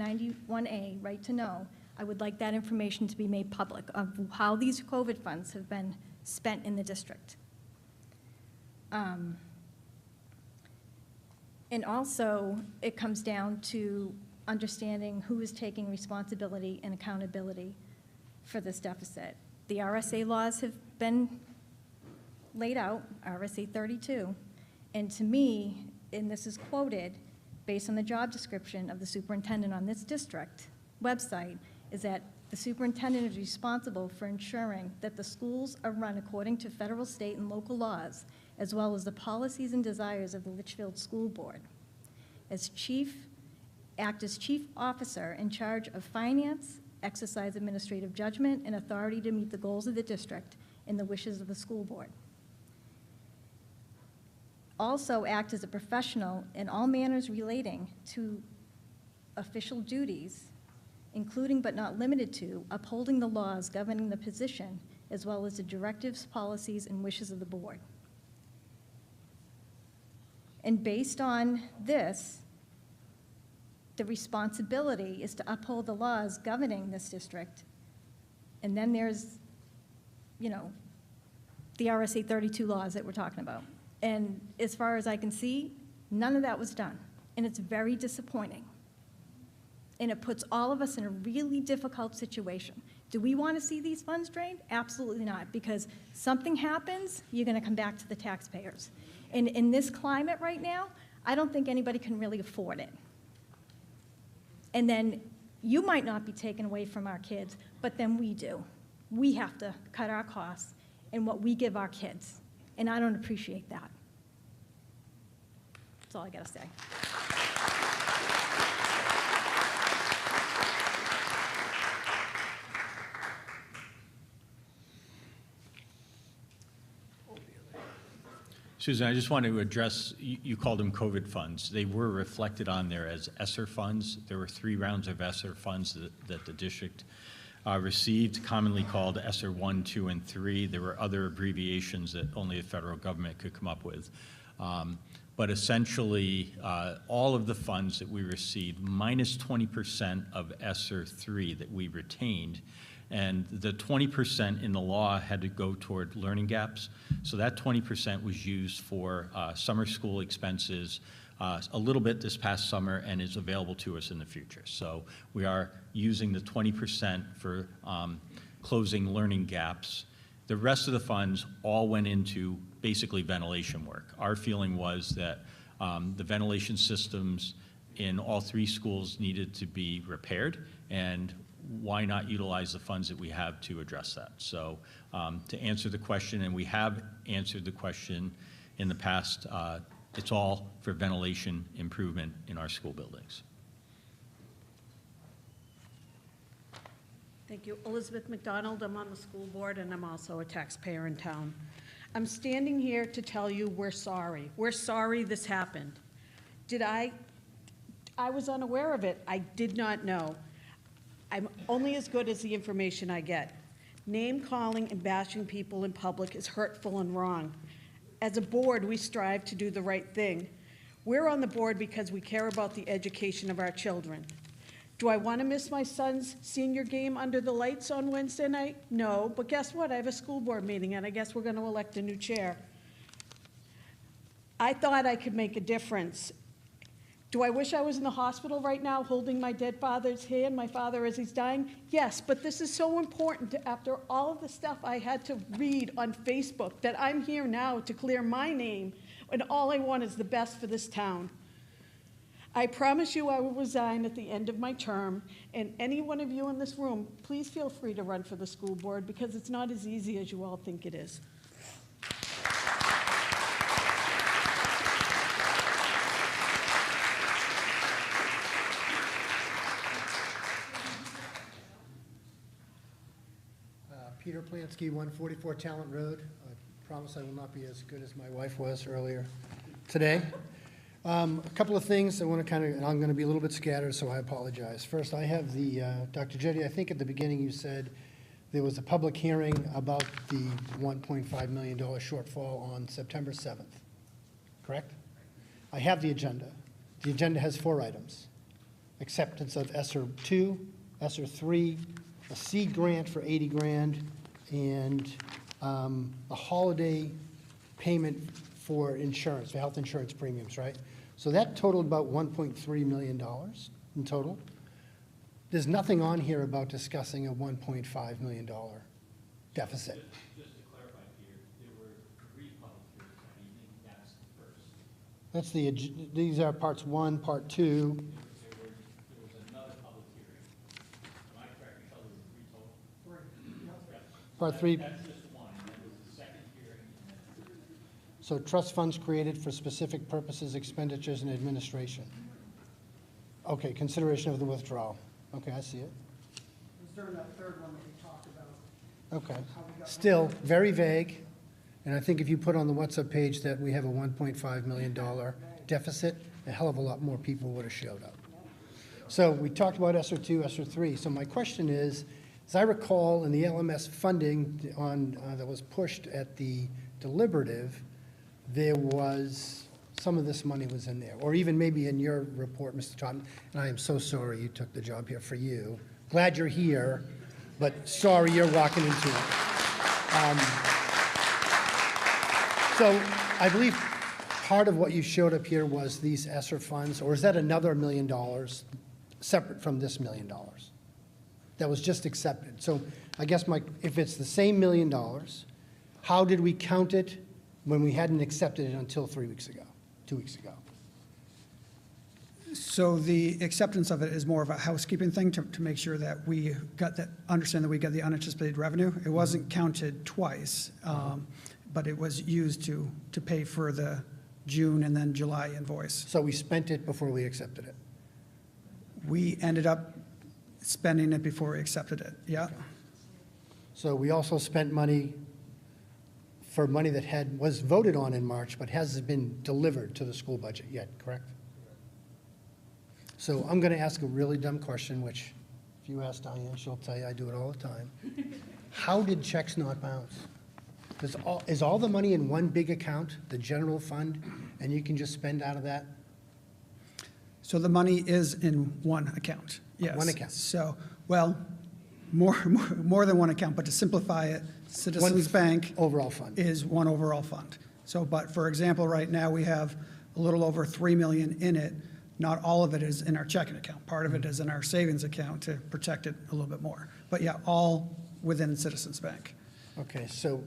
91A, right to know, I would like that information to be made public of how these COVID funds have been spent in the district. And also, it comes down to understanding who is taking responsibility and accountability for this deficit. The RSA laws have been laid out, RSA 32, and to me, and this is quoted, based on the job description of the superintendent on this district website, is that the superintendent is responsible for ensuring that the schools are run according to federal, state, and local laws, as well as the policies and desires of the Litchfield School Board. Act as chief officer in charge of finance, exercise administrative judgment, and authority to meet the goals of the district and the wishes of the school board. Also act as a professional in all manners relating to official duties, including but not limited to upholding the laws governing the position, as well as the directives, policies, and wishes of the board. And based on this, the responsibility is to uphold the laws governing this district. And then there's, you know, the RSA 32 laws that we're talking about. And as far as I can see, none of that was done. And it's very disappointing. And it puts all of us in a really difficult situation. Do we want to see these funds drained? Absolutely not, because something happens, you're going to come back to the taxpayers. And in this climate right now, I don't think anybody can really afford it. And then you might not be taken away from our kids, but then we do. We have to cut our costs in what we give our kids. And I don't appreciate that. That's all I got to say. Susan, I just want to address, you called them COVID funds. They were reflected on there as ESSER funds. There were 3 rounds of ESSER funds that the district received, commonly called ESSER 1, 2, and 3. There were other abbreviations that only the federal government could come up with. But essentially, all of the funds that we received, minus 20% of ESSER 3 that we retained, and the 20% in the law had to go toward learning gaps. So that 20% was used for summer school expenses, a little bit this past summer, and is available to us in the future. So we are using the 20% for closing learning gaps. The rest of the funds all went into basically ventilation work. Our feeling was that the ventilation systems in all 3 schools needed to be repaired, and why not utilize the funds that we have to address that? So to answer the question, and we have answered the question in the past, it's all for ventilation improvement in our school buildings. Thank you. Elizabeth McDonald, I'm on the school board, and I'm also a taxpayer in town. I'm standing here to tell you we're sorry. We're sorry this happened. I was unaware of it. I did not know. I'm only as good as the information I get. Name calling and bashing people in public is hurtful and wrong. As a board, we strive to do the right thing. We're on the board because we care about the education of our children. Do I want to miss my son's senior game under the lights on Wednesday night? No, but guess what? I have a school board meeting, and I guess we're going to elect a new chair. I thought I could make a difference. Do I wish I was in the hospital right now holding my dead father's hand, my father as he's dying? Yes, but this is so important after all of the stuff I had to read on Facebook that I'm here now to clear my name, and all I want is the best for this town. I promise you I will resign at the end of my term, and any one of you in this room, please feel free to run for the school board because it's not as easy as you all think it is. Peter Plansky, 144 Talent Road. I promise I will not be as good as my wife was earlier today. A couple of things I want to and I'm going to be a little bit scattered, so I apologize. First, I have Dr. Jetty, I think at the beginning you said there was a public hearing about the $1.5 million shortfall on September 7th, correct? I have the agenda. The agenda has 4 items. Acceptance of ESSER 2, ESSER 3, a seed grant for 80 grand, and a holiday payment for insurance, for health insurance premiums, right? So that totaled about $1.3 million in total. There's nothing on here about discussing a $1.5 million deficit. Just to clarify, Peter, there were 3 public hearings that evening. That's the first. That's these are parts 1, part 2. There was another public hearing. Am I correct, Michelle? There were 3 total? Part 3. That's just one, and then there was the second hearing. So trust funds created for specific purposes, expenditures, and administration. Okay, consideration of the withdrawal. Okay, I see it. It was during that third one that we talked about. Okay. Still, very vague, and I think if you put on the WhatsApp page that we have a $1.5 million deficit, a hell of a lot more people would have showed up. So we talked about ESSER 2, ESSER 3. So my question is, as I recall, in the LMS funding that was pushed at the deliberative, there was, some of this money was in there, or even maybe in your report, Mr. Totten, and I am so sorry you took the job here for you. Glad you're here, but sorry you're walking into it. So I believe part of what you showed up here was these ESSER funds, or is that another $1 million separate from this $1 million that was just accepted? So I guess if it's the same $1 million, how did we count it when we hadn't accepted it until 2 weeks ago? So the acceptance of it is more of a housekeeping thing to make sure that we understand that we got the unanticipated revenue. It wasn't counted twice, but it was used to pay for the June and then July invoice. So we spent it before we accepted it? We ended up spending it before we accepted it, yeah. Okay. So we also spent money for money that was voted on in March, but hasn't been delivered to the school budget yet, correct? So I'm going to ask a really dumb question, which if you ask Diane, she'll tell you I do it all the time. How did checks not bounce? Is all the money in one big account, the general fund, and you can just spend out of that? So the money is in one account, yes. One account. So, well, more than one account, but to simplify it, Citizens Bank overall fund is one overall fund. So, but for example, right now we have a little over $3 million in it. Not all of it is in our checking account. Part of it is in our savings account to protect it a little bit more. But yeah, all within Citizens Bank. Okay, so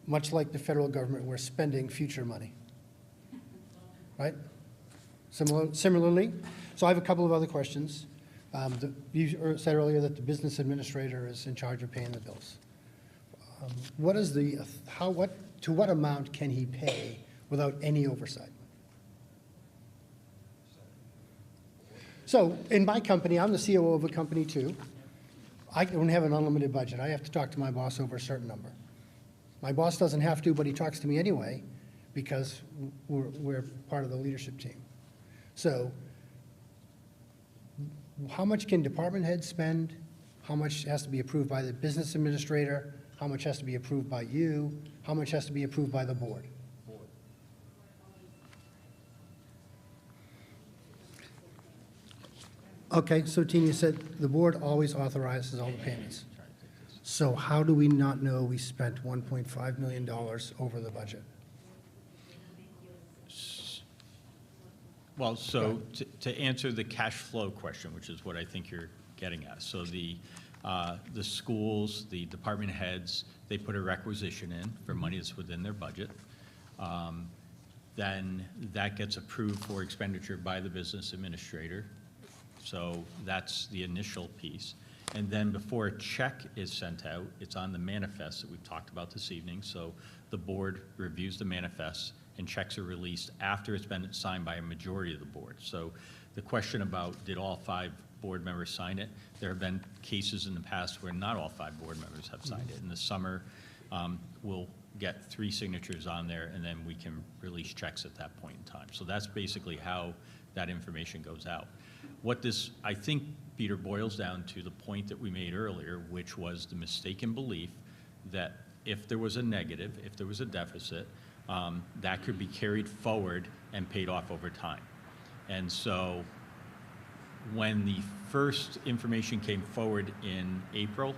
much like the federal government, we're spending future money, right? Similarly, so I have a couple of other questions. You said earlier that the business administrator is in charge of paying the bills. To what amount can he pay without any oversight? So in my company, I'm the COO of a company too. I don't have an unlimited budget. I have to talk to my boss over a certain number. My boss doesn't have to, but he talks to me anyway because we're part of the leadership team. So how much can department heads spend? How much has to be approved by the business administrator? How much has to be approved by you? How much has to be approved by the board? Okay, so Tina said the board always authorizes all the payments. So how do we not know we spent $1.5 million over the budget? Well, so to answer the cash flow question, which is what I think you're getting at. So the schools, the department heads, they put a requisition in for money that's within their budget. Then that gets approved for expenditure by the business administrator. So that's the initial piece. And then before a check is sent out, it's on the manifest that we've talked about this evening. So the board reviews the manifest and checks are released after it's been signed by a majority of the board. So the question about did all 5 board members sign it, there have been cases in the past where not all 5 board members have signed it. In the summer, we'll get 3 signatures on there and then we can release checks at that point in time. So that's basically how that information goes out. what this, I think, Peter, boils down to the point that we made earlier, which was the mistaken belief that if there was a negative, if there was a deficit, that could be carried forward and paid off over time. And so when the first information came forward in April,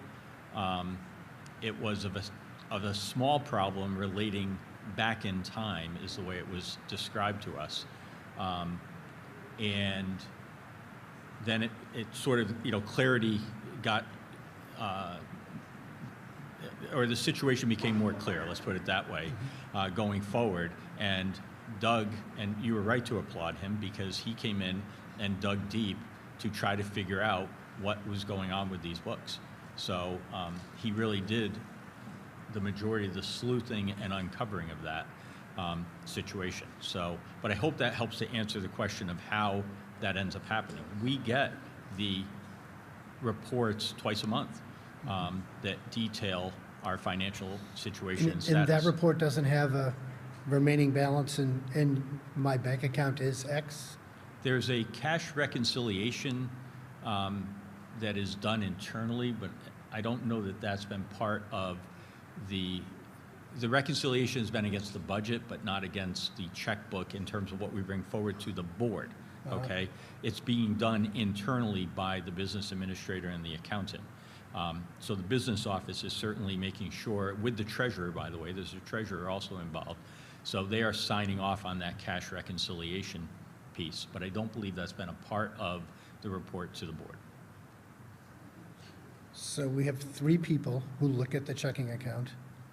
it was of a small problem relating back in time, is the way it was described to us. And then it sort of, clarity got, or the situation became more clear, let's put it that way, going forward. And Doug, and you were right to applaud him, because he came in and dug deep to try to figure out what was going on with these books. So he really did the majority of the sleuthing and uncovering of that situation. So, but I hope that helps to answer the question of how that ends up happening. We get the reports twice a month that detail our financial situation and status. And that report doesn't have a remaining balance and my bank account is X? There's a cash reconciliation that is done internally, but I don't know that that's been part of the reconciliation has been against the budget, but not against the checkbook in terms of what we bring forward to the board, okay? It's being done internally by the business administrator and the accountant. So the business office is certainly making sure, with the treasurer, by the way, there's a treasurer also involved, so they are signing off on that cash reconciliation piece, but I don't believe that's been a part of the report to the board. So we have 3 people who look at the checking account,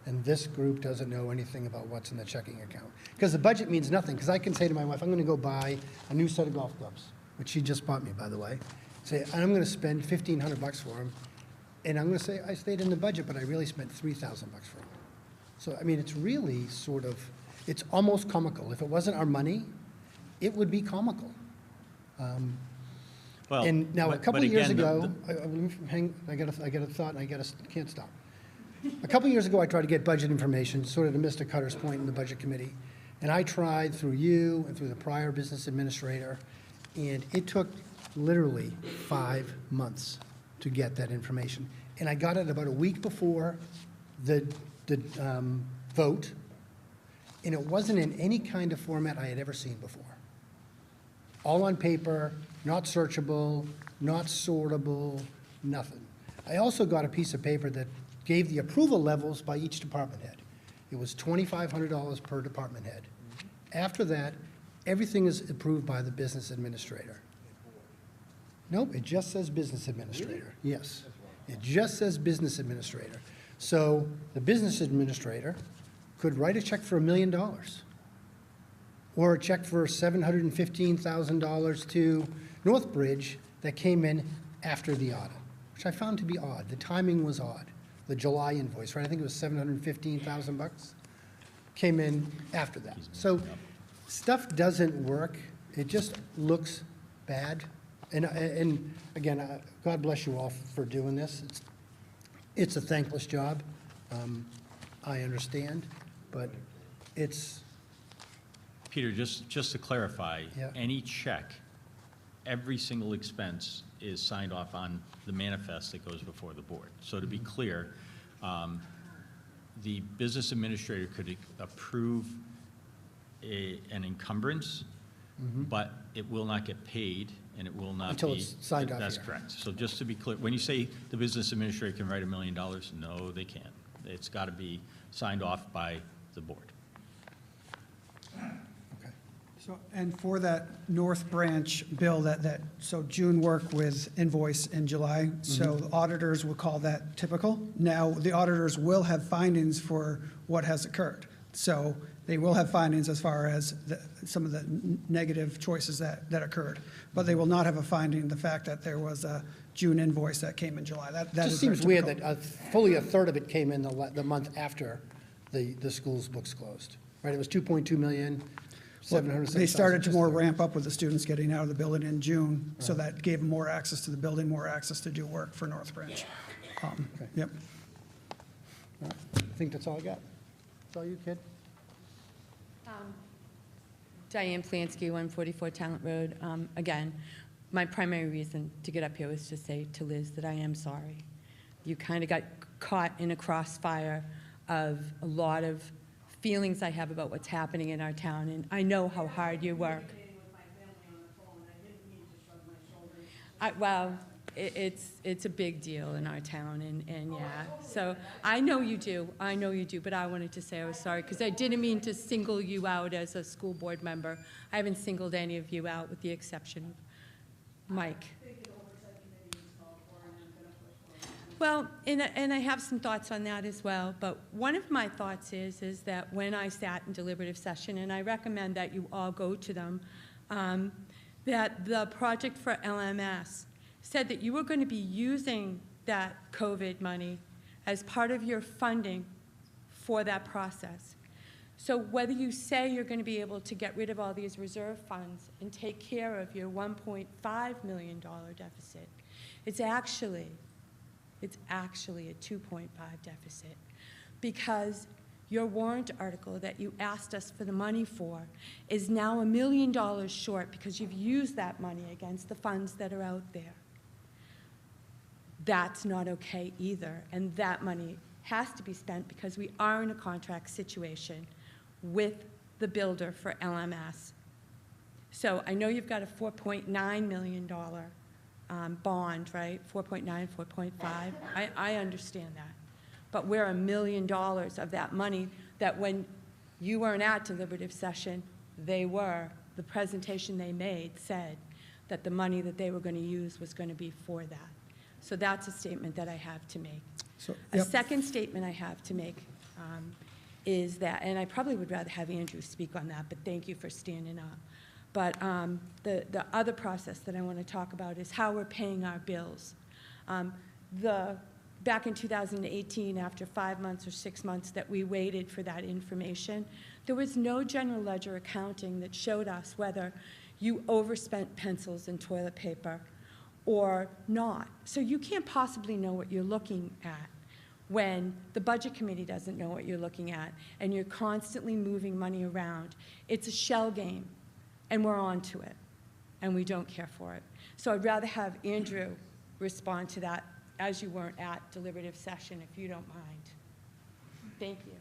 and this group doesn't know anything about what's in the checking account. Because the budget means nothing, because I can say to my wife, I'm going to go buy a new set of golf clubs, which she just bought me, by the way. Say, and I'm going to spend $1,500 for them, and I'm going to say, I stayed in the budget, but I really spent $3,000 for them. So, I mean, it's really sort of, it's almost comical. If it wasn't our money, it would be comical. Well, and now, a couple of years again, ago, I got a thought, and I can't stop. A couple of years ago, I tried to get budget information, sort of to Mr. Cutter's point in the budget committee, and I tried through you and through the prior business administrator, and it took literally 5 months to get that information. And I got it about a week before the vote, and it wasn't in any kind of format I had ever seen before. All on paper, not searchable, not sortable, nothing. I also got a piece of paper that gave the approval levels by each department head. It was $2,500 per department head. After that, everything is approved by the business administrator. Nope, it just says business administrator. Yes, it just says business administrator. So the business administrator could write a check for $1 million, or a check for $715,000 to Northbridge that came in after the audit, which I found to be odd. The timing was odd. The July invoice, right? I think it was $715,000 came in after that. So stuff doesn't work. It just looks bad. And again, God bless you all for doing this. It's a thankless job. I understand, but it's. Peter, just to clarify, Yeah. any check, every single expense is signed off on the manifest that goes before the board. So to be clear, the business administrator could approve an encumbrance, but it will not get paid, and it will not Until be. it's signed off That's here. correct. So just to be clear, when you say the business administrator can write $1 million, no, they can't. It's got to be signed off by the board. So, and for that North Branch bill, so June work with invoice in July, so the auditors will call that typical. Now, the auditors will have findings for what has occurred. So they will have findings as far as some of the negative choices that occurred. But they will not have a finding the fact that there was a June invoice that came in July. That Just is seems very weird typical. that fully a third of it came in the month after the school's books closed, right? It was 2.2 million. They started to more ramp up with the students getting out of the building in June, so that gave them more access to the building, more access to do work for North Branch. Yep. I think that's all I got. That's all you, kid? Diane Plansky, 144 Talent Road. Again, my primary reason to get up here was to say to Liz that I am sorry. You kind of got caught in a crossfire of a lot of feelings I have about what's happening in our town, and I know how hard you work. Well, it's a big deal in our town, and yeah. So I know you do, but I wanted to say I was sorry, because I didn't mean to single you out as a school board member. I haven't singled any of you out, with the exception of Mike. Well, and I have some thoughts on that as well, but one of my thoughts is that when I sat in deliberative session, and I recommend that you all go to them, that the project for LMS said that you were going to be using that COVID money as part of your funding for that process. So whether you say you're going to be able to get rid of all these reserve funds and take care of your $1.5 million deficit, it's actually a 2.5 deficit, because your warrant article that you asked us for the money for is now $1 million short, because you've used that money against the funds that are out there. That's not okay either, and that money has to be spent, because we are in a contract situation with the builder for LMS. So I know you've got a $4.9 million bond, right? 4.9, 4.5. I understand that. But we're $1 million of that money that, when you weren't at deliberative session, they were. The presentation they made said that the money that they were going to use was going to be for that. So that's a statement that I have to make. A second statement I have to make is that, and I probably would rather have Andrew speak on that, but thank you for standing up. But the other process that I want to talk about is how we're paying our bills. Back in 2018, after 5 months or 6 months that we waited for that information, there was no general ledger accounting that showed us whether you overspent pencils and toilet paper or not. So you can't possibly know what you're looking at when the budget committee doesn't know what you're looking at, and you're constantly moving money around. It's a shell game, and we're on to it, and we don't care for it. So I'd rather have Andrew respond to that, as you weren't at deliberative session, if you don't mind. Thank you.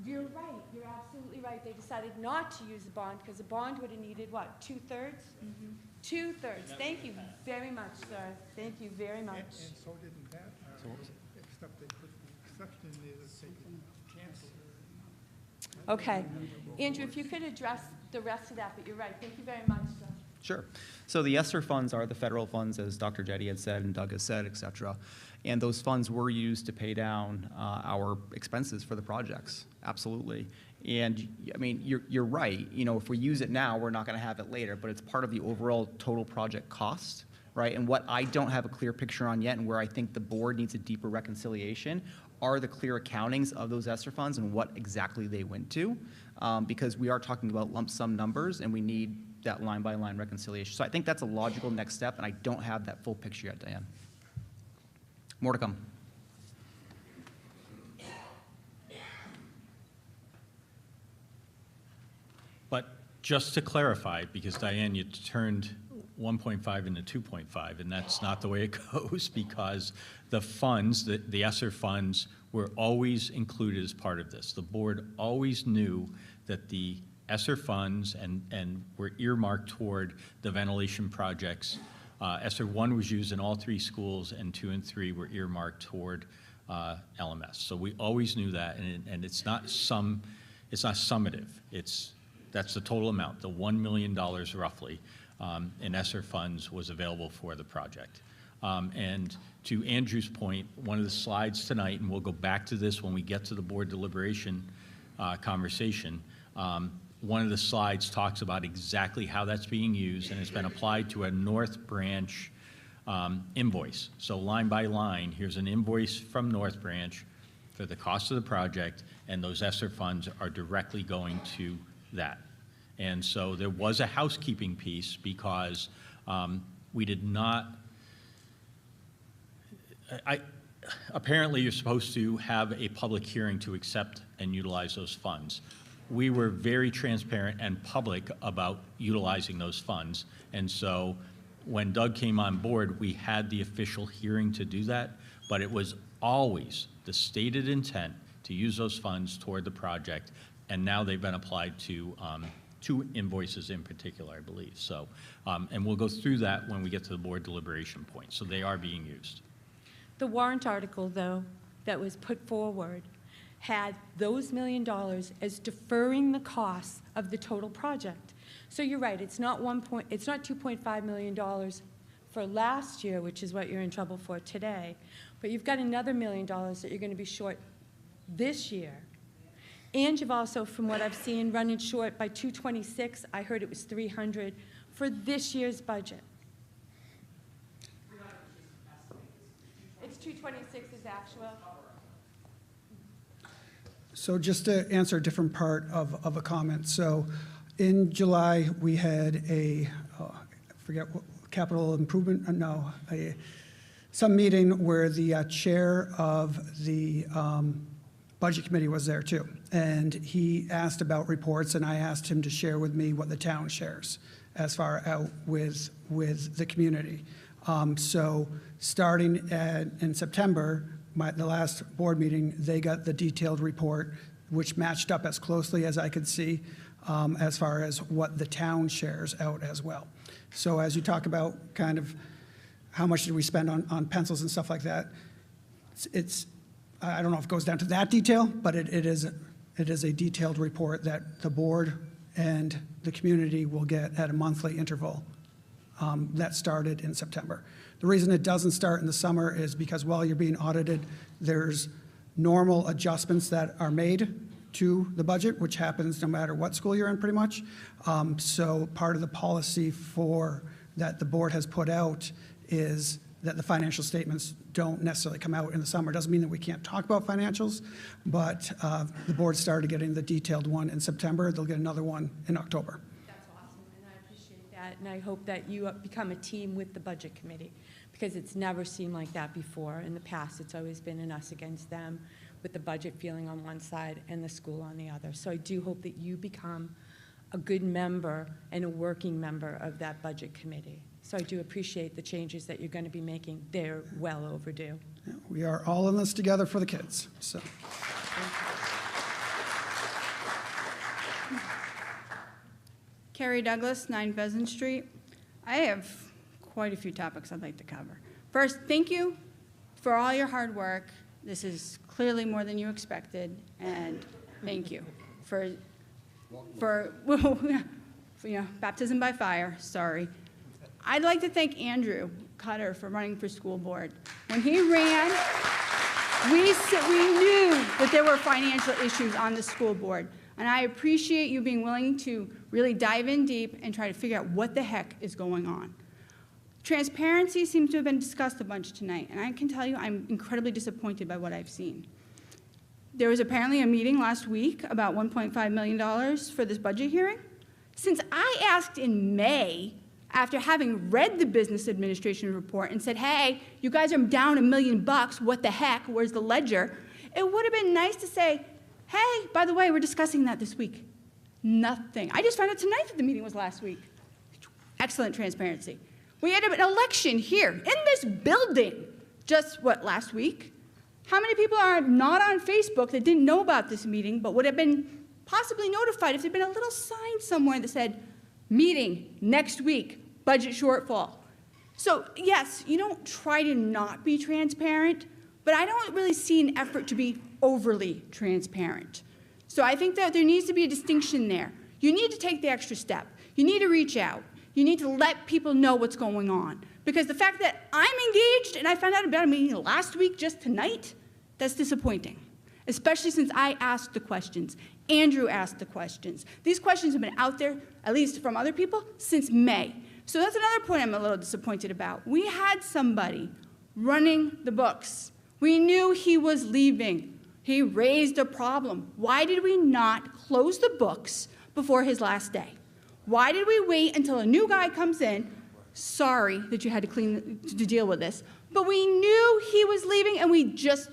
You're right. You're absolutely right. They decided not to use a bond, because a bond would have needed, what, 2/3? Mm-hmm. 2/3. Thank you very much, sir. Thank you very much. And so didn't that, except they put the exception in there that they can cancel. Okay. Andrew, if you could address the rest of that, but you're right. Thank you very much, sir. Sure. So the ESSER funds are the federal funds, as Dr. Jetty had said and Doug has said, et cetera. And those funds were used to pay down our expenses for the projects. Absolutely. And I mean, you're right. You know, if we use it now, we're not going to have it later, but it's part of the overall total project cost, right? And what I don't have a clear picture on yet, and where I think the board needs a deeper reconciliation, are the clear accountings of those ESSER funds and what exactly they went to, because we are talking about lump sum numbers, and we need that line-by-line reconciliation. So I think that's a logical next step, and I don't have that full picture yet, Diane. More to come. But just to clarify, because Diane, you turned 1.5 into 2.5, and that's not the way it goes, because the funds, the ESSER funds, were always included as part of this. The board always knew that the ESSER funds and were earmarked toward the ventilation projects. ESSER 1 was used in all 3 schools, and 2 and 3 were earmarked toward LMS. So we always knew that, and it's not summative. That's the total amount. The $1 million roughly in ESSER funds was available for the project. And to Andrew's point, one of the slides tonight, and we'll go back to this when we get to the board deliberation conversation, one of the slides talks about exactly how that's being used, and it's been applied to a North Branch invoice. So line by line, here's an invoice from North Branch for the cost of the project, and those ESSER funds are directly going to that. And so there was a housekeeping piece, because we did not, apparently you're supposed to have a public hearing to accept and utilize those funds. we were very transparent and public about utilizing those funds. And so when Doug came on board, we had the official hearing to do that, but it was always the stated intent to use those funds toward the project, and now they've been applied to two invoices in particular, I believe. So, and we'll go through that when we get to the board deliberation point. So they are being used. The warrant article, though, that was put forward had those $1 million as deferring the costs of the total project. So you're right, it's not $2.5 million for last year, which is what you're in trouble for today, but you've got another $1 million that you're going to be short this year. And you've also, from what I've seen, running short by 226. I heard it was 300 for this year's budget. It's 226 is actual. So just to answer a different part of a comment. So in July, we had I forget what, capital improvement, some meeting where the chair of the budget committee was there too. And he asked about reports, and I asked him to share with me what the town shares as far out with the community. So starting in September, the last board meeting, they got the detailed report, which matched up as closely as I could see as far as what the town shares out as well. So as you talk about kind of how much did we spend on pencils and stuff like that, it's I don't know if it goes down to that detail, but it is a detailed report that the board and the community will get at a monthly interval that started in September. The reason it doesn't start in the summer is because while you're being audited, there's normal adjustments that are made to the budget, which happens no matter what school you're in pretty much. So part of the policy that the board has put out is that the financial statements don't necessarily come out in the summer. Doesn't mean that we can't talk about financials, but the board started getting the detailed one in September. They'll get another one in October. That's awesome, and I appreciate that, and I hope that you become a team with the budget committee, because it's never seemed like that before. In the past, it's always been an us against them, with the budget feeling on one side and the school on the other. So I do hope that you become a good member and a working member of that budget committee. So I do appreciate the changes that you're going to be making. They're well overdue. Yeah, we are all in this together for the kids. So. Carrie Douglas, 9 Pheasant Street. I have quite a few topics I'd like to cover. First, thank you for all your hard work. This is clearly more than you expected, and thank you for baptism by fire, sorry. I'd like to thank Andrew Cutter for running for school board. When he ran, we knew that there were financial issues on the school board, and I appreciate you being willing to really dive in deep and try to figure out what the heck is going on. Transparency seems to have been discussed a bunch tonight, and I can tell you I'm incredibly disappointed by what I've seen. There was apparently a meeting last week about $1.5 million for this budget hearing. Since I asked in May, after having read the business administration report and said, hey, you guys are down $1 million, what the heck, where's the ledger? It would have been nice to say, hey, by the way, we're discussing that this week. Nothing. I just found out tonight that the meeting was last week. Excellent transparency. We had an election here in this building just, last week? How many people are not on Facebook that didn't know about this meeting but would have been possibly notified if there'd been a little sign somewhere that said, meeting next week, budget shortfall? So yes, you don't try to not be transparent, but I don't really see an effort to be overly transparent. So I think that there needs to be a distinction there. You need to take the extra step. You need to reach out. You need to let people know what's going on. Because the fact that I'm engaged and I found out about a meeting last week, just tonight, that's disappointing. Especially since I asked the questions. Andrew asked the questions. These questions have been out there, at least from other people, since May. So that's another point I'm a little disappointed about. We had somebody running the books. We knew he was leaving. He raised a problem. Why did we not close the books before his last day? Why did we wait until a new guy comes in? Sorry that you had to deal with this, but we knew he was leaving and we just,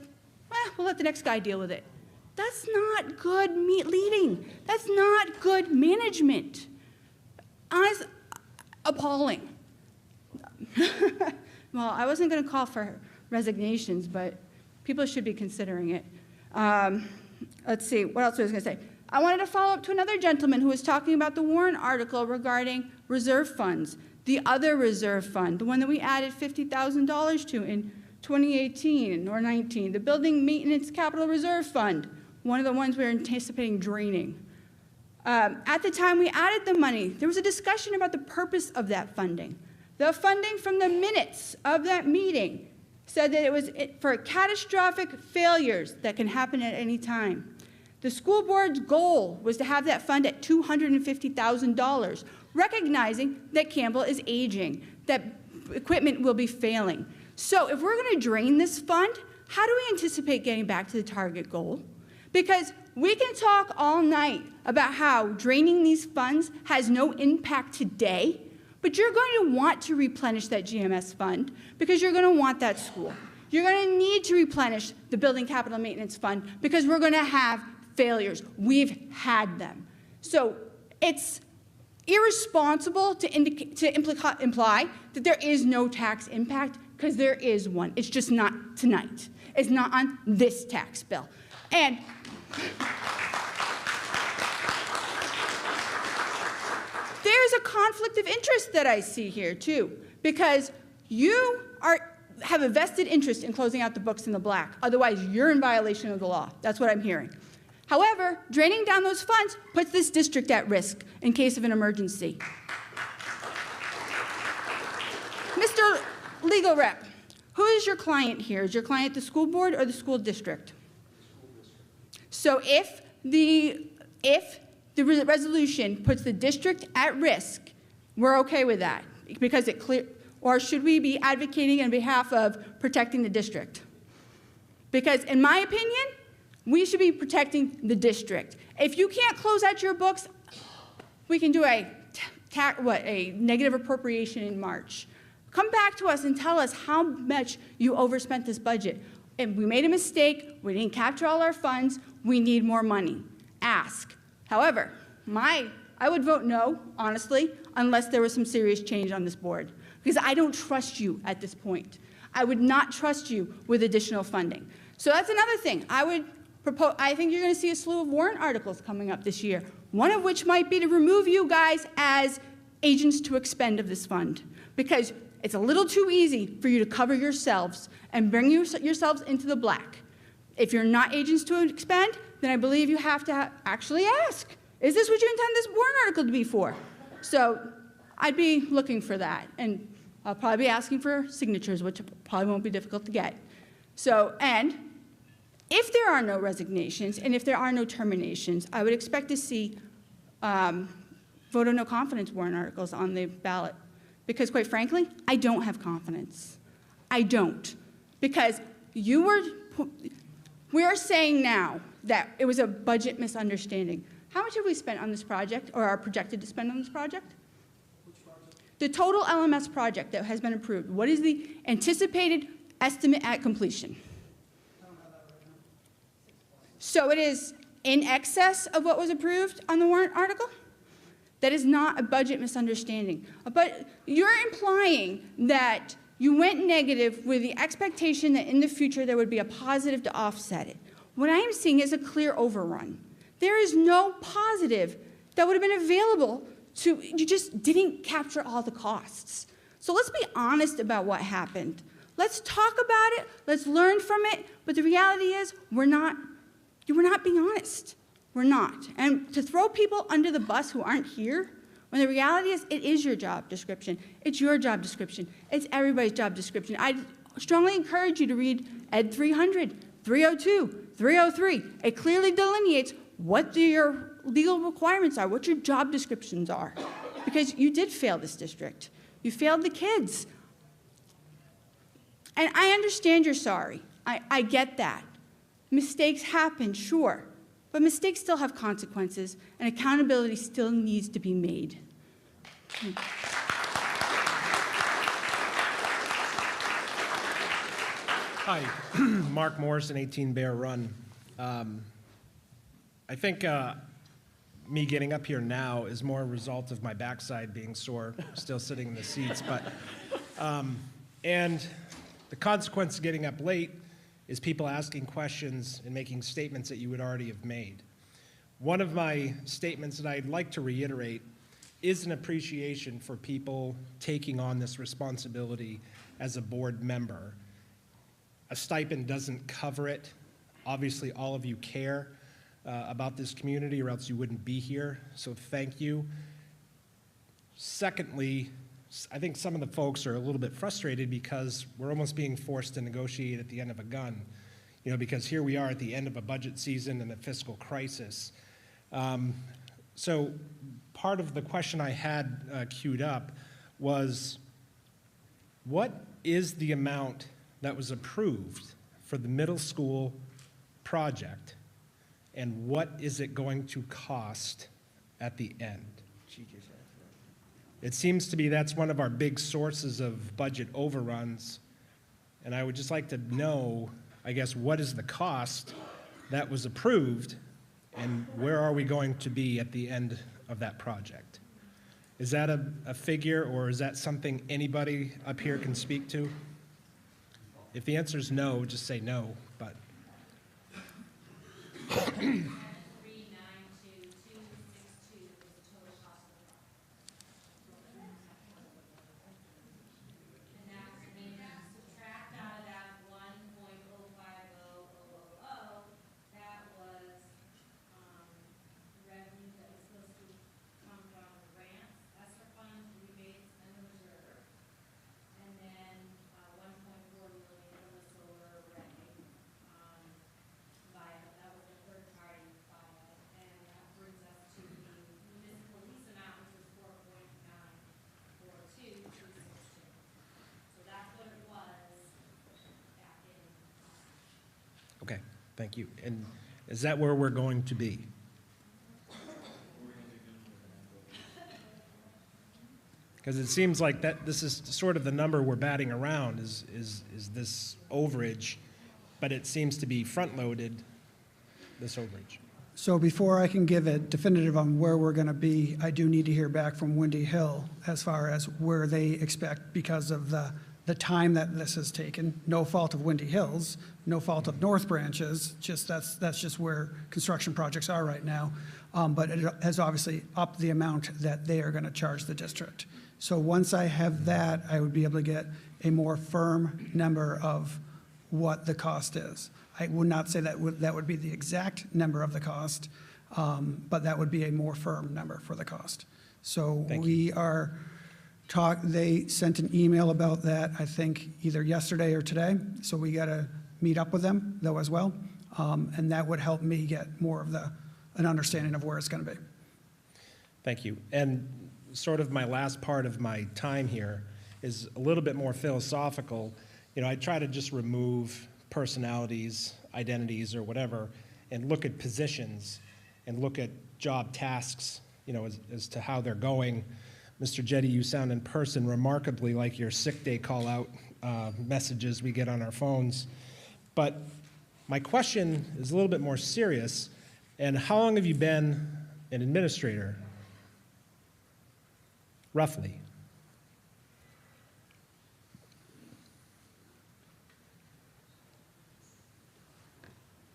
we'll let the next guy deal with it. That's not good leading. That's not good management. Appalling. Well, I wasn't going to call for resignations, but people should be considering it. Let's see, what else was I going to say? I wanted to follow up to another gentleman who was talking about the Warren article regarding reserve funds, the other reserve fund, the one that we added $50,000 to in 2018 or 19, the Building Maintenance Capital Reserve Fund, one of the ones we were anticipating draining. At the time we added the money, there was a discussion about the purpose of that funding. The funding from the minutes of that meeting said that it was for catastrophic failures that can happen at any time. The school board's goal was to have that fund at $250,000, recognizing that Campbell is aging, that equipment will be failing. So if we're going to drain this fund, how do we anticipate getting back to the target goal? Because we can talk all night about how draining these funds has no impact today, but you're going to want to replenish that GMS fund because you're going to want that school. You're going to need to replenish the Building Capital Maintenance Fund because we're going to have failures. We've had them. So it's irresponsible to imply that there is no tax impact, because there is one. It's just not tonight. It's not on this tax bill. And there's a conflict of interest that I see here too, because you have a vested interest in closing out the books in the black. Otherwise, you're in violation of the law. That's what I'm hearing. However, draining down those funds puts this district at risk in case of an emergency. Mr. Legal Rep, who is your client here? Is your client the school board or the school district? So if the resolution puts the district at risk, we're okay with that because it clear, or should we be advocating on behalf of protecting the district? Because in my opinion, we should be protecting the district. If you can't close out your books, we can do a negative appropriation in March. Come back to us and tell us how much you overspent this budget. If we made a mistake, we didn't capture all our funds, we need more money. Ask. However, I would vote no, honestly, unless there was some serious change on this board, because I don't trust you at this point. I would not trust you with additional funding. So that's another thing. I think you're going to see a slew of warrant articles coming up this year, one of which might be to remove you guys as agents to expend of this fund, because it's a little too easy for you to cover yourselves and bring yourselves into the black. If you're not agents to expend, then I believe you have to actually ask, is this what you intend this warrant article to be for? So I'd be looking for that, and I'll probably be asking for signatures, which probably won't be difficult to get. So, and if there are no resignations and if there are no terminations, I would expect to see vote of no confidence warrant articles on the ballot. Because quite frankly, I don't have confidence. I don't. Because we are saying now that it was a budget misunderstanding. How much have we spent on this project, or are projected to spend on this project? Which project? The total LMS project that has been approved. What is the anticipated estimate at completion? I don't have that right now. So it is in excess of what was approved on the warrant article? That is not a budget misunderstanding. But you're implying that you went negative with the expectation that in the future there would be a positive to offset it. What I am seeing is a clear overrun. There is no positive that would have been available to, you just didn't capture all the costs. So let's be honest about what happened. Let's talk about it, let's learn from it, but the reality is we're not being honest. We're not. And to throw people under the bus who aren't here, when the reality is it is your job description. It's your job description. It's everybody's job description. I strongly encourage you to read Ed 300, 302, 303. It clearly delineates what your legal requirements are, what your job descriptions are. Because you did fail this district. You failed the kids. And I understand you're sorry. I get that. Mistakes happen, sure. But mistakes still have consequences, and accountability still needs to be made. Hi, Mark Morrison, 18 Bear Run. I think me getting up here now is more a result of my backside being sore, still sitting in the seats. But and the consequence of getting up late is people asking questions and making statements that you would already have made. One of my statements that I'd like to reiterate is an appreciation for people taking on this responsibility as a board member. A stipend doesn't cover it. Obviously, all of you care about this community, or else you wouldn't be here, so thank you. Secondly, I think some of the folks are a little bit frustrated because we're almost being forced to negotiate at the end of a gun, because here we are at the end of a budget season and a fiscal crisis. So part of the question I had queued up was, what is the amount that was approved for the middle school project, and what is it going to cost at the end? It seems to be that's one of our big sources of budget overruns, and I would just like to know, I guess, what is the cost that was approved, and where are we going to be at the end of that project? Is that a figure, or is that something anybody up here can speak to? If the answer is no, just say no, but. Okay, thank you. And is that where we're going to be? Because it seems like that this is sort of the number we're batting around is this overage, but it seems to be front-loaded, this overage. So before I can give a definitive on where we're going to be, I do need to hear back from Windy Hill as far as where they expect, because of the time that this has taken. No fault of Windy Hills, no fault of North Branches, just that's just where construction projects are right now. But it has obviously upped the amount that they are going to charge the district. So once I have that, I would be able to get a more firm number of what the cost is. I would not say that would be the exact number of the cost, but that would be a more firm number for the cost. So we are they sent an email about that, I think, either yesterday or today. So we got to meet up with them, though, as well. And that would help me get more of an understanding of where it's going to be. Thank you. And sort of my last part of my time here is a little bit more philosophical. I try to just remove personalities, identities, or whatever, and look at positions and look at job tasks, as to how they're going. Mr. Jetty, you sound in person remarkably like your sick day call-out messages we get on our phones. But my question is a little bit more serious. And how long have you been an administrator, roughly?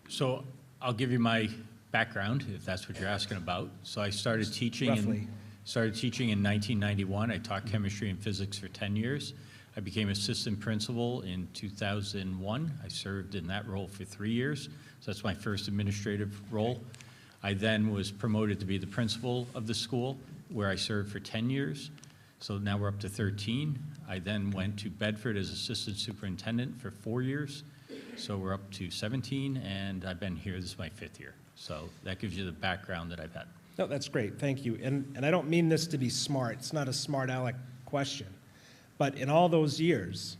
So I'll give you my background, if that's what you're asking about. So I started teaching Roughly. Started teaching in 1991. I taught chemistry and physics for 10 years. I became assistant principal in 2001. I served in that role for 3 years. So that's my first administrative role. I then was promoted to be the principal of the school, where I served for 10 years. So now we're up to 13. I then went to Bedford as assistant superintendent for 4 years. So we're up to 17, and I've been here, this is my 5th year. So that gives you the background that I've had. No, that's great, thank you. And I don't mean this to be smart, it's not a smart aleck question. But in all those years,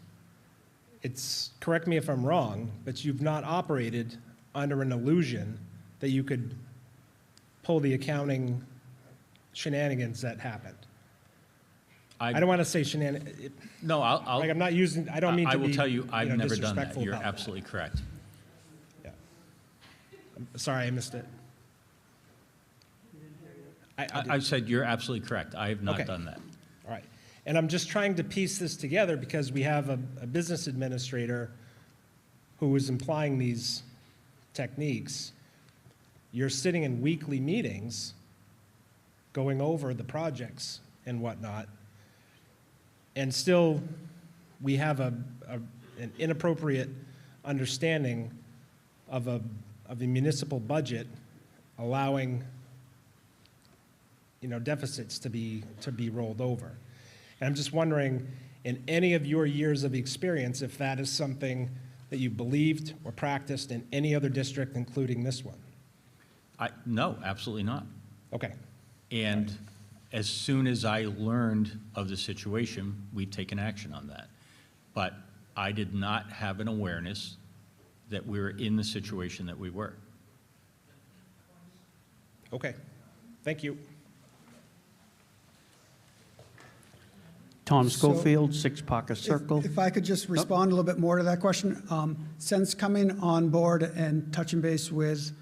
correct me if I'm wrong, but you've not operated under an illusion that you could pull the accounting shenanigans that happened. I don't want to say shenanigans. No, I'm not using, I don't mean to be, I will tell you, I've never done that. disrespectful You're about that. absolutely correct. Yeah. I'm sorry, I missed it. I said you're absolutely correct. I have not Okay. done that. All right. And I'm just trying to piece this together because we have a business administrator who is implying these techniques. You're sitting in weekly meetings going over the projects and whatnot, and still we have an inappropriate understanding of a municipal budget allowing, deficits to be rolled over. And I'm just wondering, in any of your years of experience, if that is something that you believed or practiced in any other district, including this one? No, absolutely not. Okay. And as soon as I learned of the situation, we've taken action on that. But I did not have an awareness that we were in the situation that we were. Okay. Thank you. Tom So- Schofield, 6 Parker Circle. If I could just respond a little bit more to that question. Since coming on board and touching base with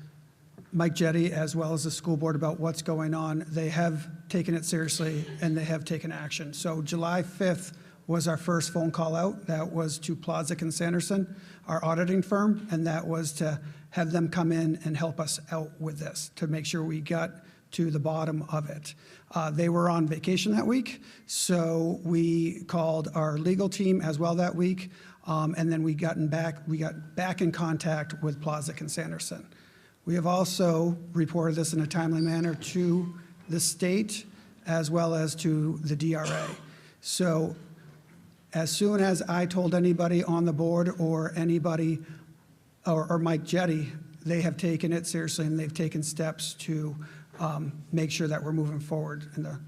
Mike Jetty as well as the school board about what's going on, they have taken it seriously and they have taken action. So July 5th was our first phone call out. That was to Plodzik and Sanderson, our auditing firm, and that was to have them come in and help us out with this to make sure we got to the bottom of it. They were on vacation that week, so we called our legal team as well that week, and then we got back in contact with Plodzik and Sanderson. We have also reported this in a timely manner to the state as well as to the DRA. So as soon as I told anybody on the board or anybody or Mike Jetty, they have taken it seriously and they've taken steps to make sure that we're moving forward in the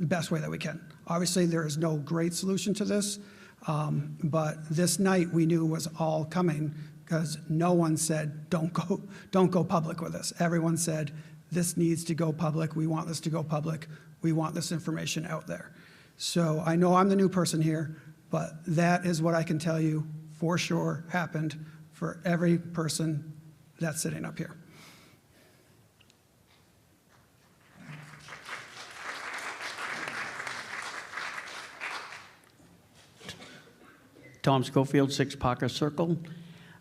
best way that we can. Obviously, there is no great solution to this, but this night we knew was all coming because no one said, don't go public with this. Everyone said, this needs to go public. We want this to go public. We want this information out there. So I know I'm the new person here, but that is what I can tell you for sure happened for every person that's sitting up here. Tom Schofield, 6 Parker Circle.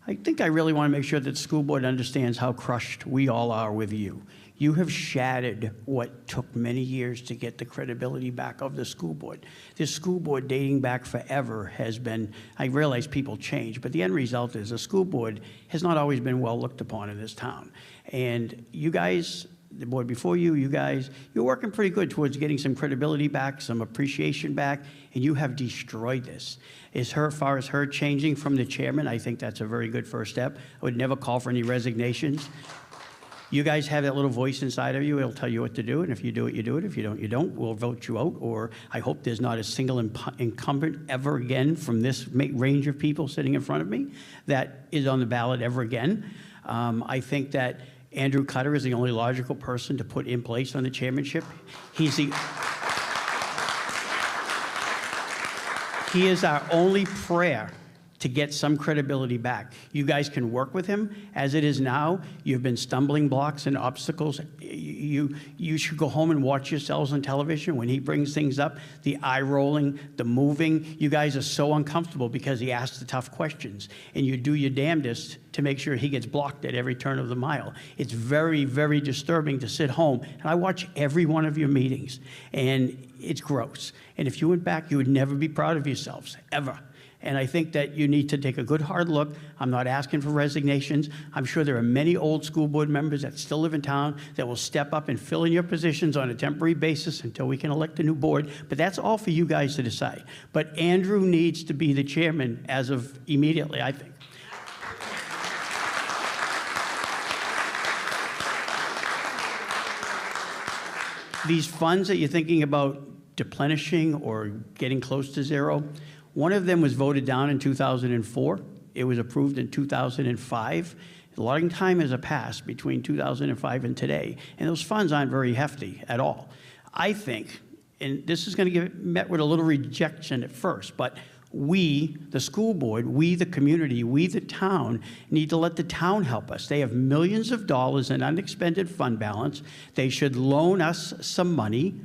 I think I really want to make sure that the school board understands how crushed we all are with you. You have shattered what took many years to get the credibility back of the school board. This school board dating back forever has been, I realize people change, but the end result is the school board has not always been well looked upon in this town. And you guys, the board before you, you guys, you're working pretty good towards getting some credibility back, some appreciation back, and you have destroyed this. As far as her changing from the chairman, I think that's a very good first step. I would never call for any resignations. You guys have that little voice inside of you. It'll tell you what to do, and if you do it, you do it. If you don't, you don't. We'll vote you out, or I hope there's not a single incumbent ever again from this range of people sitting in front of me that is on the ballot ever again. I think that Andrew Cutter is the only logical person to put in place on the chairmanship. He is our only prayer to get some credibility back. You guys can work with him. As it is now, you've been stumbling blocks and obstacles. You should go home and watch yourselves on television when he brings things up, the eye rolling, the moving. You guys are so uncomfortable because he asks the tough questions, and you do your damnedest to make sure he gets blocked at every turn of the mile. It's very, very disturbing to sit home, and I watch every one of your meetings, and it's gross. And if you went back, you would never be proud of yourselves, ever. And I think that you need to take a good hard look. I'm not asking for resignations. I'm sure there are many old school board members that still live in town that will step up and fill in your positions on a temporary basis until we can elect a new board. But that's all for you guys to decide. But Andrew needs to be the chairman as of immediately, I think. These funds that you're thinking about replenishing or getting close to zero, one of them was voted down in 2004. It was approved in 2005. A long time has passed between 2005 and today, and those funds aren't very hefty at all. I think, and this is going to get met with a little rejection at first, but We, the school board, we, the community, we, the town, need to let the town help us. They have millions of dollars in unexpended fund balance. They should loan us some money.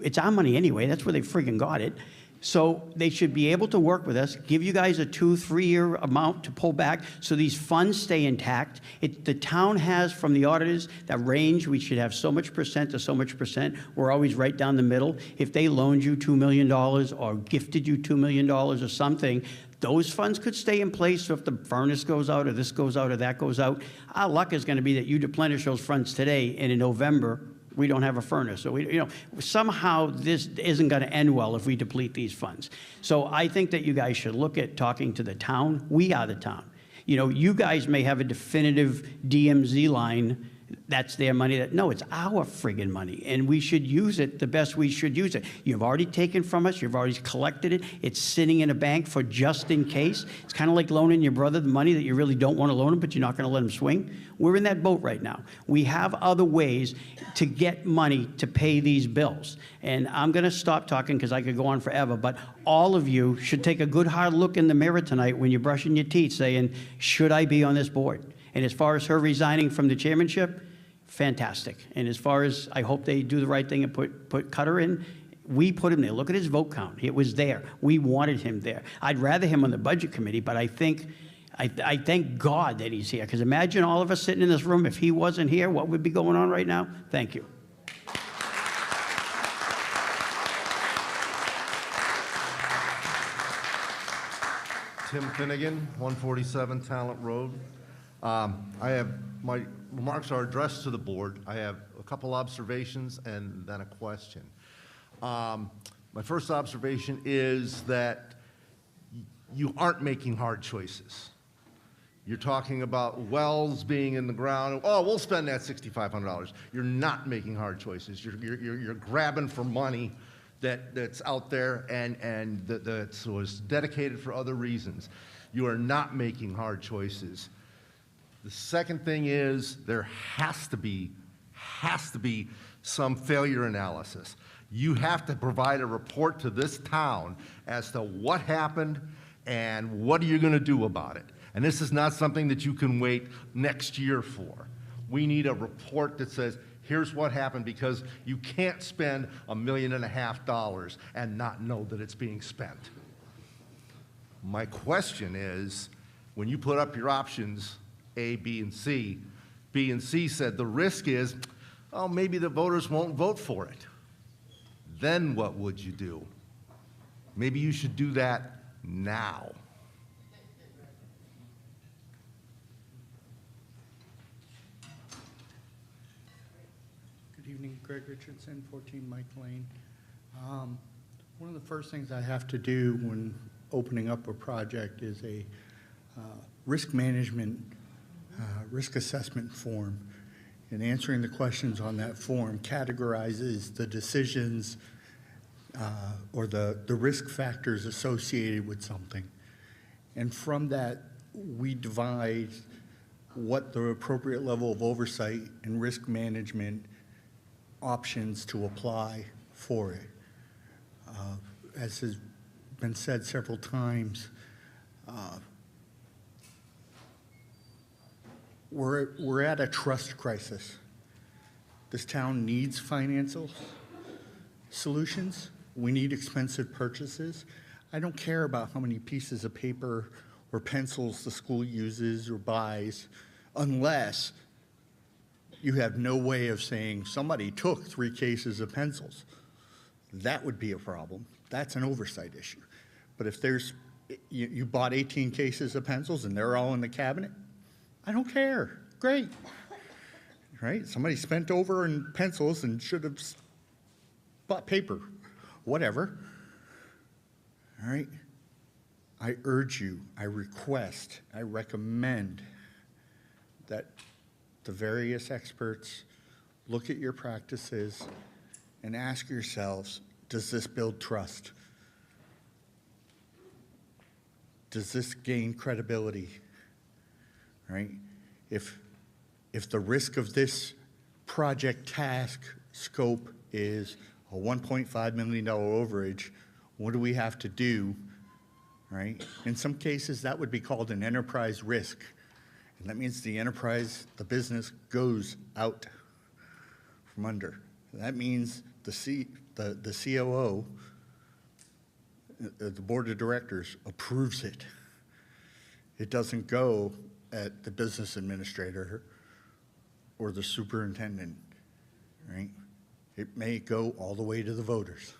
It's our money anyway. That's where they friggin' got it. So they should be able to work with us, give you guys a 2-3 year amount to pull back so these funds stay intact. The town has, from the auditors, that range, we should have so much percent to so much percent. We're always right down the middle. If they loaned you $2 million or gifted you $2 million or something, those funds could stay in place. So if the furnace goes out or this goes out or that goes out, our luck is going to be that you deplenish those funds today, and in November, we don't have a furnace. So somehow this isn't going to end well if we deplete these funds. So I think that you guys should look at talking to the town. We are the town. You guys may have a definitive DMZ line. That's their money. No, it's our friggin' money, and we should use it the best we should use it. You've already taken from us. You've already collected it. It's sitting in a bank for just in case. It's kind of like loaning your brother the money that you really don't want to loan him, but you're not going to let him swing. We're in that boat right now. We have other ways to get money to pay these bills. And I'm going to stop talking because I could go on forever, but all of you should take a good hard look in the mirror tonight when you're brushing your teeth saying, should I be on this board? And as far as her resigning from the chairmanship, fantastic. And as far as I hope they do the right thing and put Cutter in, we put him there. Look at his vote count. It was there. We wanted him there. I'd rather him on the budget committee, but I thank God that he's here. Because imagine all of us sitting in this room, if he wasn't here, what would be going on right now? Thank you. Tim Finnegan, 147 Talent Road. My remarks are addressed to the board. I have a couple observations and then a question. My first observation is that you aren't making hard choices. You're talking about wells being in the ground. Oh, we'll spend that $6,500. You're not making hard choices. You're grabbing for money that's out there and that was dedicated for other reasons. You are not making hard choices. The second thing is there has to be some failure analysis. You have to provide a report to this town as to what happened and what are you going to do about it. And this is not something that you can wait next year for. We need a report that says, here's what happened, because you can't spend $1.5 million and not know that it's being spent. My question is, when you put up your options, A, B, and C said the risk is, oh, maybe the voters won't vote for it. Then what would you do? Maybe you should do that now. Good evening, Greg Richardson, 14 Mike Lane. One of the first things I have to do when opening up a project is a risk management, risk assessment form. And answering the questions on that form categorizes the decisions or the risk factors associated with something. And from that, we divide what the appropriate level of oversight and risk management options to apply for it. As has been said several times, we're at a trust crisis. This town needs financial solutions. We need expensive purchases. I don't care about how many pieces of paper or pencils the school uses or buys, unless you have no way of saying somebody took 3 cases of pencils. That would be a problem. That's an oversight issue. But if you bought 18 cases of pencils and they're all in the cabinet, I don't care. Great. Right? Somebody spent over in pencils and should have bought paper. Whatever. All right? I urge you, I request, I recommend that the various experts look at your practices and ask yourselves, does this build trust? Does this gain credibility? Right? If the risk of this project task scope is a $1.5 million overage, what do we have to do right? In some cases, that would be called an enterprise risk. And that means the enterprise, the business goes out from under. That means the COO, the board of directors approves it. It doesn't go at the business administrator or the superintendent, right? It may go all the way to the voters.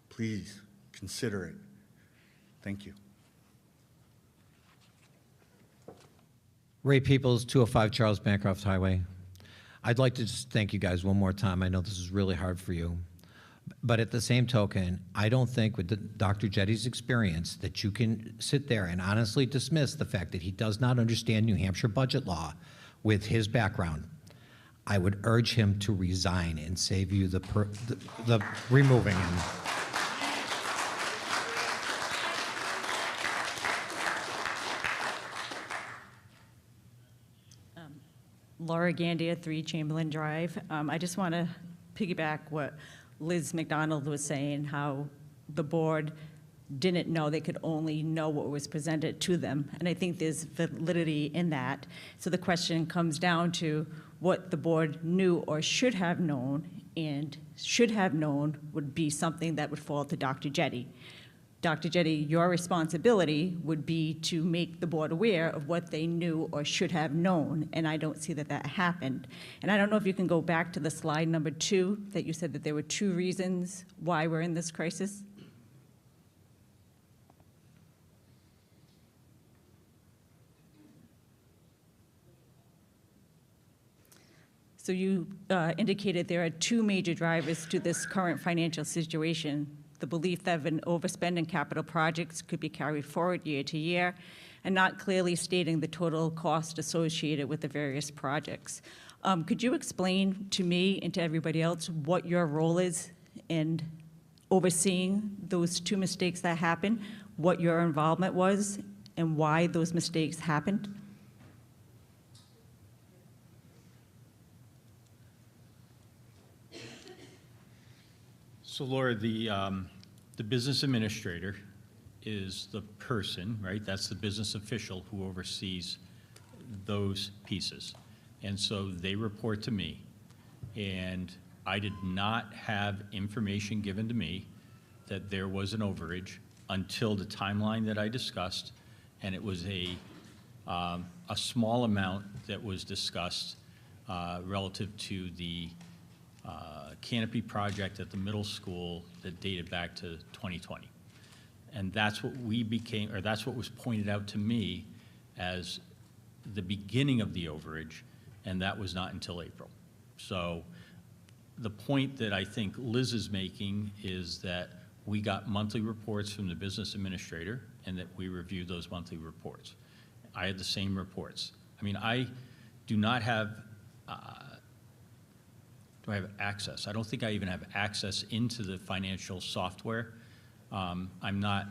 Please consider it. Thank you. Ray Peoples, 205 Charles Bancroft Highway. I'd like to just thank you guys one more time. I know this is really hard for you. But at the same token, I don't think with Dr. Jetty's experience that you can sit there and honestly dismiss the fact that he does not understand New Hampshire budget law with his background. I would urge him to resign and save you the removing him. Laura Gandia, 3 Chamberlain Drive. I just want to piggyback what Liz McDonald was saying, how the board didn't know, they could only know what was presented to them. And I think there's validity in that. So the question comes down to what the board knew or should have known, and should have known would be something that would fall to Dr. Jetty. Dr. Jetty, your responsibility would be to make the board aware of what they knew or should have known, and I don't see that that happened. And I don't know if you can go back to the slide number 2, that you said that there were 2 reasons why we're in this crisis. So you indicated there are 2 major drivers to this current financial situation: the belief that an overspend in capital projects could be carried forward year to year, and not clearly stating the total cost associated with the various projects. Could you explain to me and to everybody else what your role is in overseeing those 2 mistakes that happened, what your involvement was, and why those mistakes happened? So Laura, the business administrator is the person, right? That's the business official who oversees those pieces. And so they report to me. And I did not have information given to me that there was an overage until the timeline that I discussed. And it was a small amount that was discussed relative to the canopy project at the middle school that dated back to 2020. And that's what that's what was pointed out to me as the beginning of the overage, and that was not until April. So the point that I think Liz is making is that we got monthly reports from the business administrator and that we reviewed those monthly reports. I had the same reports. I mean, I do not have do I have access? I don't think I even have access into the financial software. I'm not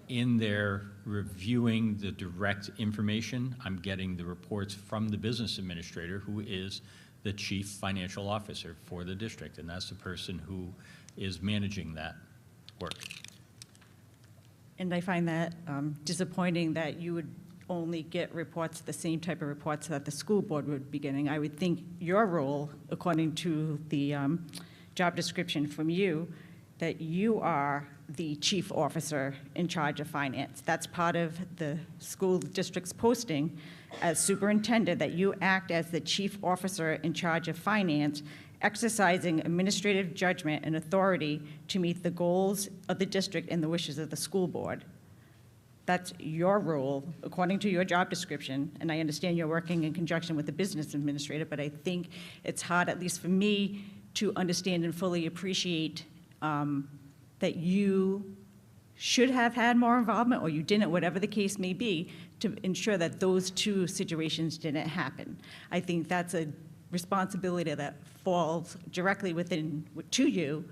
in there reviewing the direct information. I'm getting the reports from the business administrator, who is the chief financial officer for the district, and that's the person who is managing that work. And I find that disappointing that you would only get reports, the same type of reports that the school board would be getting. I would think your role, according to the job description from you, that you are the chief officer in charge of finance. That's part of the school district's posting as superintendent, that you act as the chief officer in charge of finance, exercising administrative judgment and authority to meet the goals of the district and the wishes of the school board. That's your role, according to your job description, and I understand you're working in conjunction with the business administrator, but I think it's hard, at least for me, to understand and fully appreciate that you should have had more involvement, or you didn't, whatever the case may be, to ensure that those 2 situations didn't happen. I think that's a responsibility that falls directly to you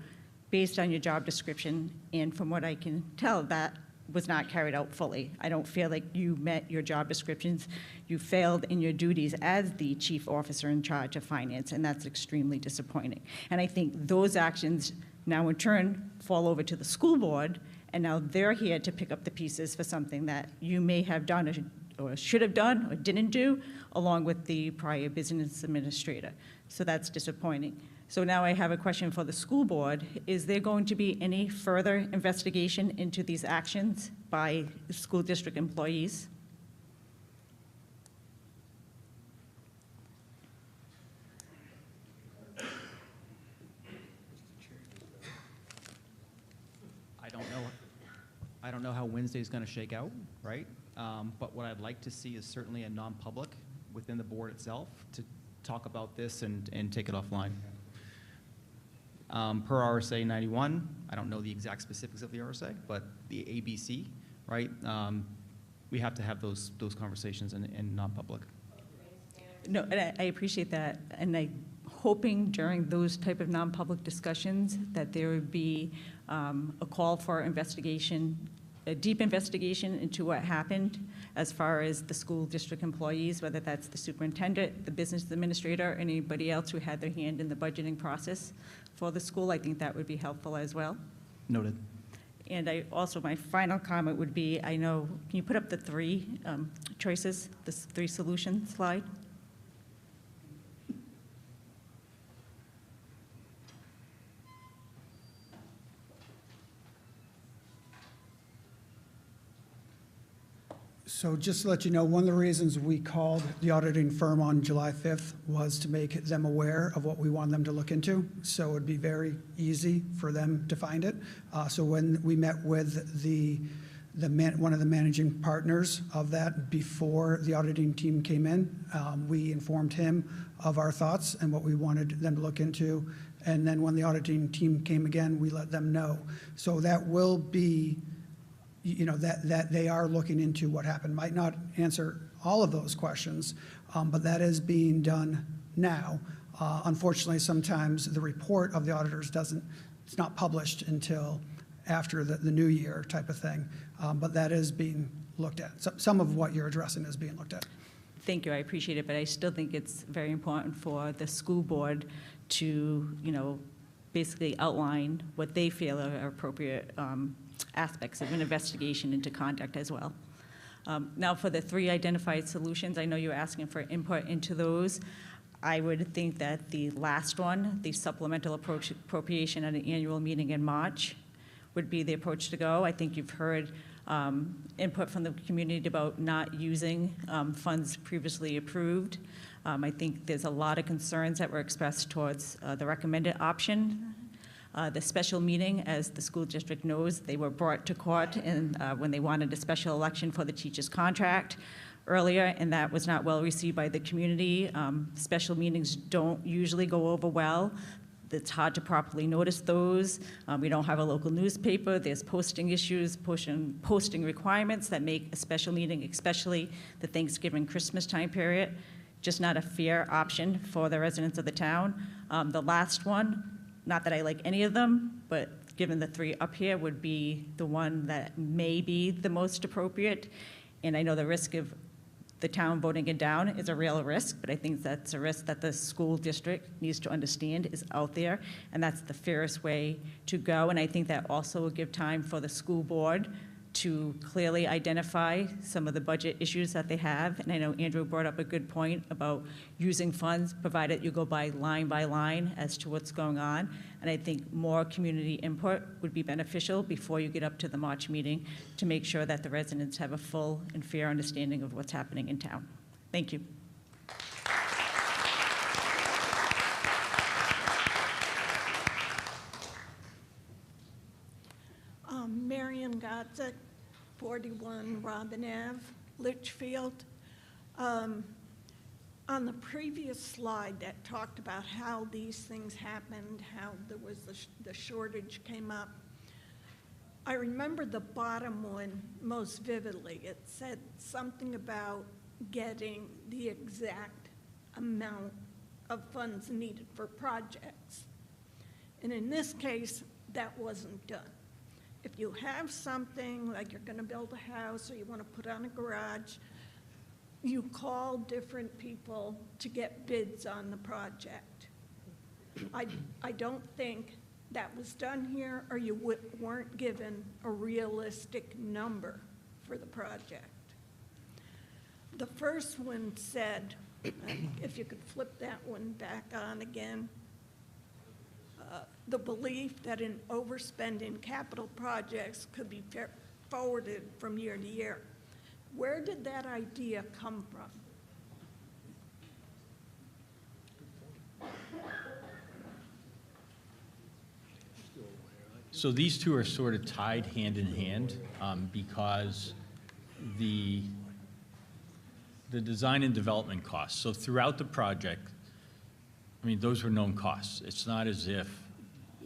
based on your job description, and from what I can tell, that was not carried out fully. I don't feel like you met your job descriptions. You failed in your duties as the chief officer in charge of finance, and that's extremely disappointing. And I think those actions now in turn fall over to the school board, And now they're here to pick up the pieces for something that you may have done or should have done or didn't do, along with the prior business administrator. So that's disappointing. So now I have a question for the school board. Is there going to be any further investigation into these actions by school district employees? I don't know how Wednesday's going to shake out, right? But what I'd like to see is certainly a non-public within the board itself to talk about this and take it offline. Per RSA 91, I don't know the exact specifics of the RSA, but the ABC, right? We have to have those conversations in non-public. No, and I appreciate that, and I'm hoping during those type of non-public discussions that there would be a call for investigation, a deep investigation into what happened as far as the school district employees, whether that's the superintendent, the business administrator, anybody else who had their hand in the budgeting process for the school. I think that would be helpful as well. Noted. And I also, my final comment would be, I know, can you put up the three choices, the three solution slide? So just to let you know, one of the reasons we called the auditing firm on July 5th was to make them aware of what we want them to look into. So it'd be very easy for them to find it. So when we met with one of the managing partners of that before the auditing team came in, we informed him of our thoughts and what we wanted them to look into. And then when the auditing team came again, we let them know. So that will be, you know, that they are looking into what happened. Might not answer all of those questions, but that is being done now. Unfortunately, sometimes the report of the auditors it's not published until after the new year type of thing, but that is being looked at. So, some of what you're addressing is being looked at. Thank you, I appreciate it, but I still think it's very important for the school board to, you know, basically outline what they feel are appropriate aspects of an investigation into conduct as well. Now, for the three identified solutions, I know you're asking for input into those. I would think that the last one, the supplemental appropriation at an annual meeting in March, would be the approach to go. I think you've heard input from the community about not using funds previously approved. I think there's a lot of concerns that were expressed towards the recommended option. The special meeting, as the school district knows, they were brought to court when they wanted a special election for the teacher's contract earlier, and that was not well received by the community. Special meetings don't usually go over well. It's hard to properly notice those. We don't have a local newspaper. There's posting issues, posting requirements that make a special meeting, especially the Thanksgiving, Christmas time period, just not a fair option for the residents of the town. The last one, not that I like any of them, but given the three up here, would be the one that may be the most appropriate. And I know the risk of the town voting it down is a real risk, but I think that's a risk that the school district needs to understand is out there, and that's the fairest way to go. And I think that also will give time for the school board to clearly identify some of the budget issues that they have. And I know Andrew brought up a good point about using funds, provided you go by line as to what's going on. And I think more community input would be beneficial before you get up to the March meeting to make sure that the residents have a full and fair understanding of what's happening in town. Thank you. Marion Godzik, 41 Robin Ave, Litchfield. On the previous slide that talked about how these things happened, how there was the shortage came up, I remember the bottom one most vividly. It said something about getting the exact amount of funds needed for projects. And in this case, that wasn't done. If you have something, like you're gonna build a house or you wanna put on a garage, you call different people to get bids on the project. I don't think that was done here, or you weren't given a realistic number for the project. The first one said, if you could flip that one back on again, the belief that an overspend in capital projects could be forwarded from year to year. Where did that idea come from? So these two are sort of tied hand in hand because the design and development costs. So throughout the project, I mean, those were known costs. It's not as if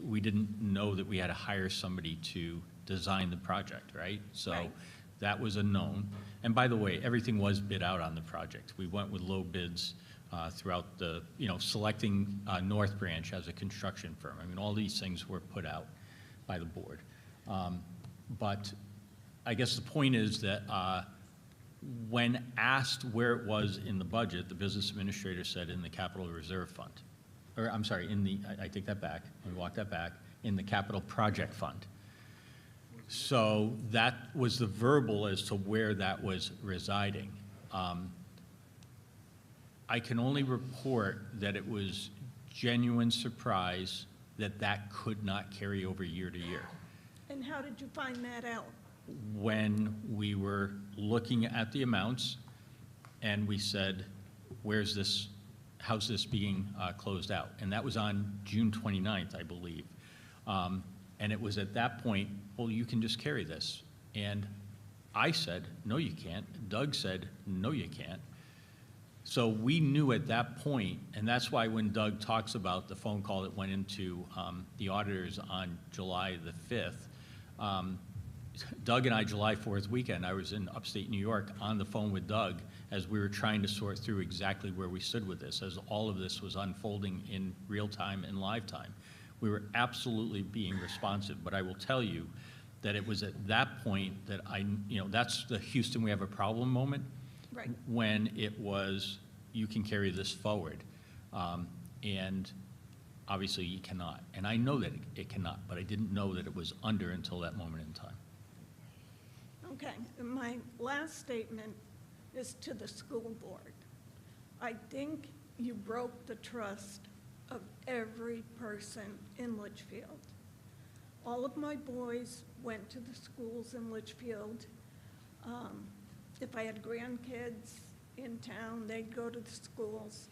we didn't know that we had to hire somebody to design the project, right? So that was a known. And by the way, everything was bid out on the project. We went with low bids throughout the, selecting North Branch as a construction firm. I mean, all these things were put out by the board. But I guess the point is that when asked where it was in the budget, the business administrator said in the capital reserve fund. Or I'm sorry, I take that back, let me walk that back, in the capital project fund. So that was the verbal as to where that was residing. I can only report that it was genuine surprise that that could not carry over year to year. And how did you find that out? When we were looking at the amounts and we said, how's this being closed out? And that was on June 29th, I believe. And it was at that point, well, you can just carry this. And I said, no, you can't. Doug said, no, you can't. So we knew at that point, and that's why when Doug talks about the phone call that went into the auditors on July the 5th, Doug and I, July 4th weekend, I was in upstate New York on the phone with Doug as we were trying to sort through exactly where we stood with this, as all of this was unfolding in real time and live time. We were absolutely being responsive, but I will tell you that it was at that point that that's the Houston we have a problem moment. Right. When it was, you can carry this forward. And obviously you cannot. And I know that it cannot, but I didn't know that it was under until that moment in time. Okay, and my last statement is to the school board. I think you broke the trust of every person in Litchfield. All of my boys went to the schools in Litchfield. If I had grandkids in town, they'd go to the schools.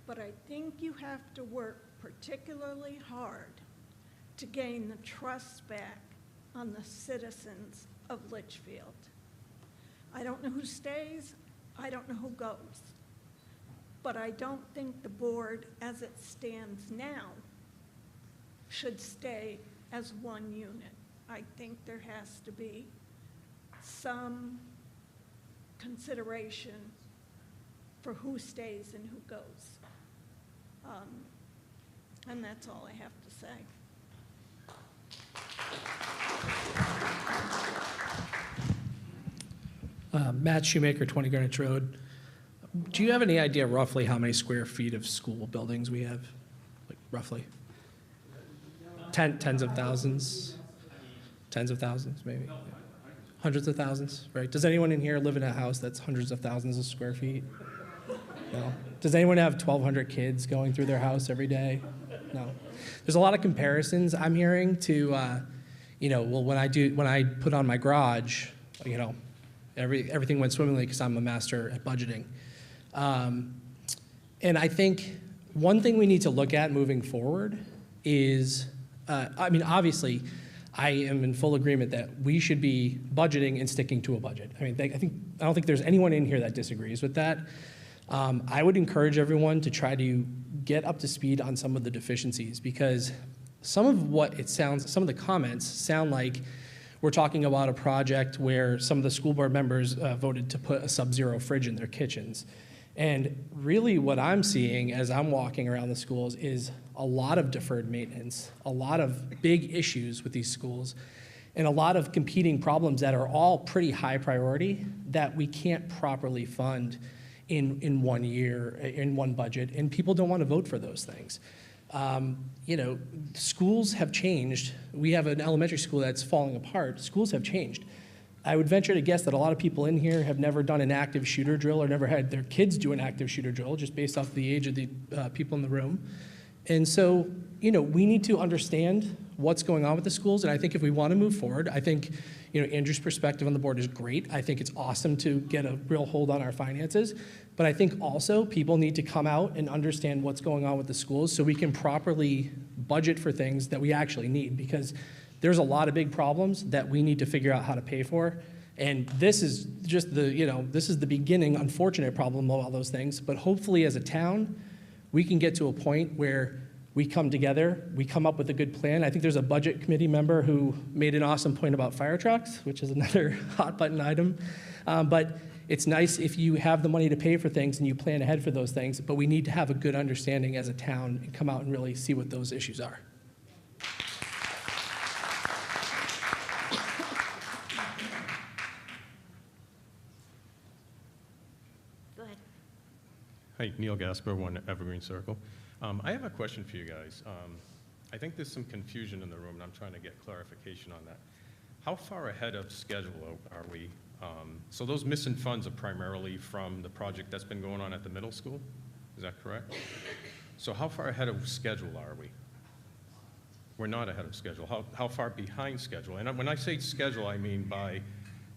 But I think you have to work particularly hard to gain the trust back on the citizens of Litchfield. I don't know who stays, I don't know who goes. But I don't think the board, as it stands now, should stay as one unit. I think there has to be some consideration for who stays and who goes. And that's all I have to say. Matt Shoemaker, 20 Greenwich Road. Do you have any idea roughly how many square feet of school buildings we have? Like roughly? Tens of thousands? Tens of thousands, maybe? Hundreds of thousands, right? Does anyone in here live in a house that's hundreds of thousands of square feet? No. Does anyone have 1,200 kids going through their house every day? No. There's a lot of comparisons I'm hearing to, well, when I put on my garage, everything went swimmingly because I'm a master at budgeting. And I think one thing we need to look at moving forward is, obviously, I am in full agreement that we should be budgeting and sticking to a budget. I don't think there's anyone in here that disagrees with that. I would encourage everyone to try to get up to speed on some of the deficiencies, because some of the comments sound like we're talking about a project where some of the school board members voted to put a sub-zero fridge in their kitchens. And really what I'm seeing as I'm walking around the schools is a lot of deferred maintenance, a lot of big issues with these schools, and a lot of competing problems that are all pretty high priority that we can't properly fund in 1 year, in one budget, and people don't want to vote for those things. You know, schools have changed. We have an elementary school that's falling apart. Schools have changed. I would venture to guess that a lot of people in here have never done an active shooter drill or never had their kids do an active shooter drill, just based off the age of the people in the room. And so, you know, we need to understand what's going on with the schools, and I think if we want to move forward, I think, you know, Andrew's perspective on the board is great. I think it's awesome to get a real hold on our finances, but I think also people need to come out and understand what's going on with the schools so we can properly budget for things that we actually need, because there's a lot of big problems that we need to figure out how to pay for. And this is just the, you know, this is the beginning, unfortunate problem of all those things, but hopefully as a town, we can get to a point where we come together, we come up with a good plan. I think there's a budget committee member who made an awesome point about fire trucks, which is another hot button item. But it's nice if you have the money to pay for things and you plan ahead for those things, but we need to have a good understanding as a town and come out and really see what those issues are. Go ahead. Hi, Neil Gasper, 1 Evergreen Circle. I have a question for you guys. I think there's some confusion in the room, and I'm trying to get clarification on that. How far ahead of schedule are we? So those missing funds are primarily from the project that's been going on at the middle school? Is that correct? So how far ahead of schedule are we? We're not ahead of schedule. How far behind schedule? And when I say schedule, I mean by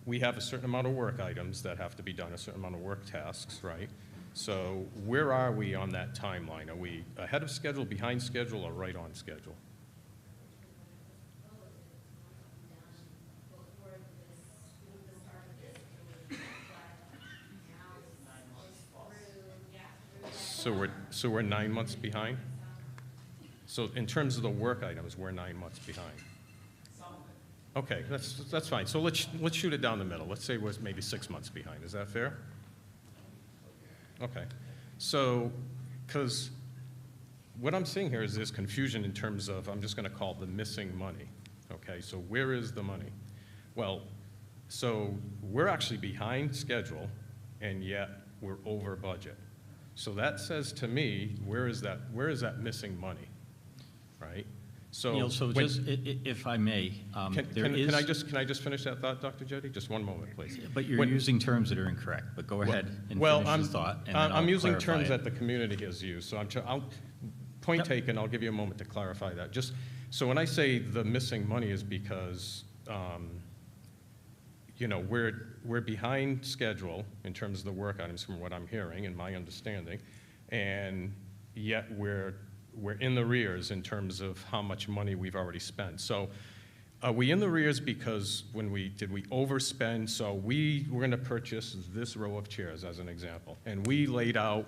we have a certain amount of work items that have to be done, a certain amount of work tasks, right? So where are we on that timeline? Are we ahead of schedule, behind schedule, or right on schedule? So we're 9 months behind? So in terms of the work items, we're 9 months behind. Okay, that's fine. So let's shoot it down the middle. Let's say we're maybe 6 months behind. Is that fair? Okay. So, because what I'm seeing here is this confusion in terms of, I'm just going to call it the missing money. Okay, so where is the money? Well, so we're actually behind schedule, and yet we're over budget. So that says to me, where is that missing money, right? So, Neil, so just, if I may, can I just finish that thought, Dr. Jody? Just one moment, please. But you're using terms that are incorrect, but go ahead and finish the thought, and then I'm using clarify terms it. that the community has used, so point taken, I'll give you a moment to clarify that. Just, so when I say the missing money is because, you know, we're behind schedule in terms of the work items from what I'm hearing and my understanding, and yet we're in the rears in terms of how much money we've already spent. So are we in the rears because did we overspend? So we were going to purchase this row of chairs as an example, and we laid out,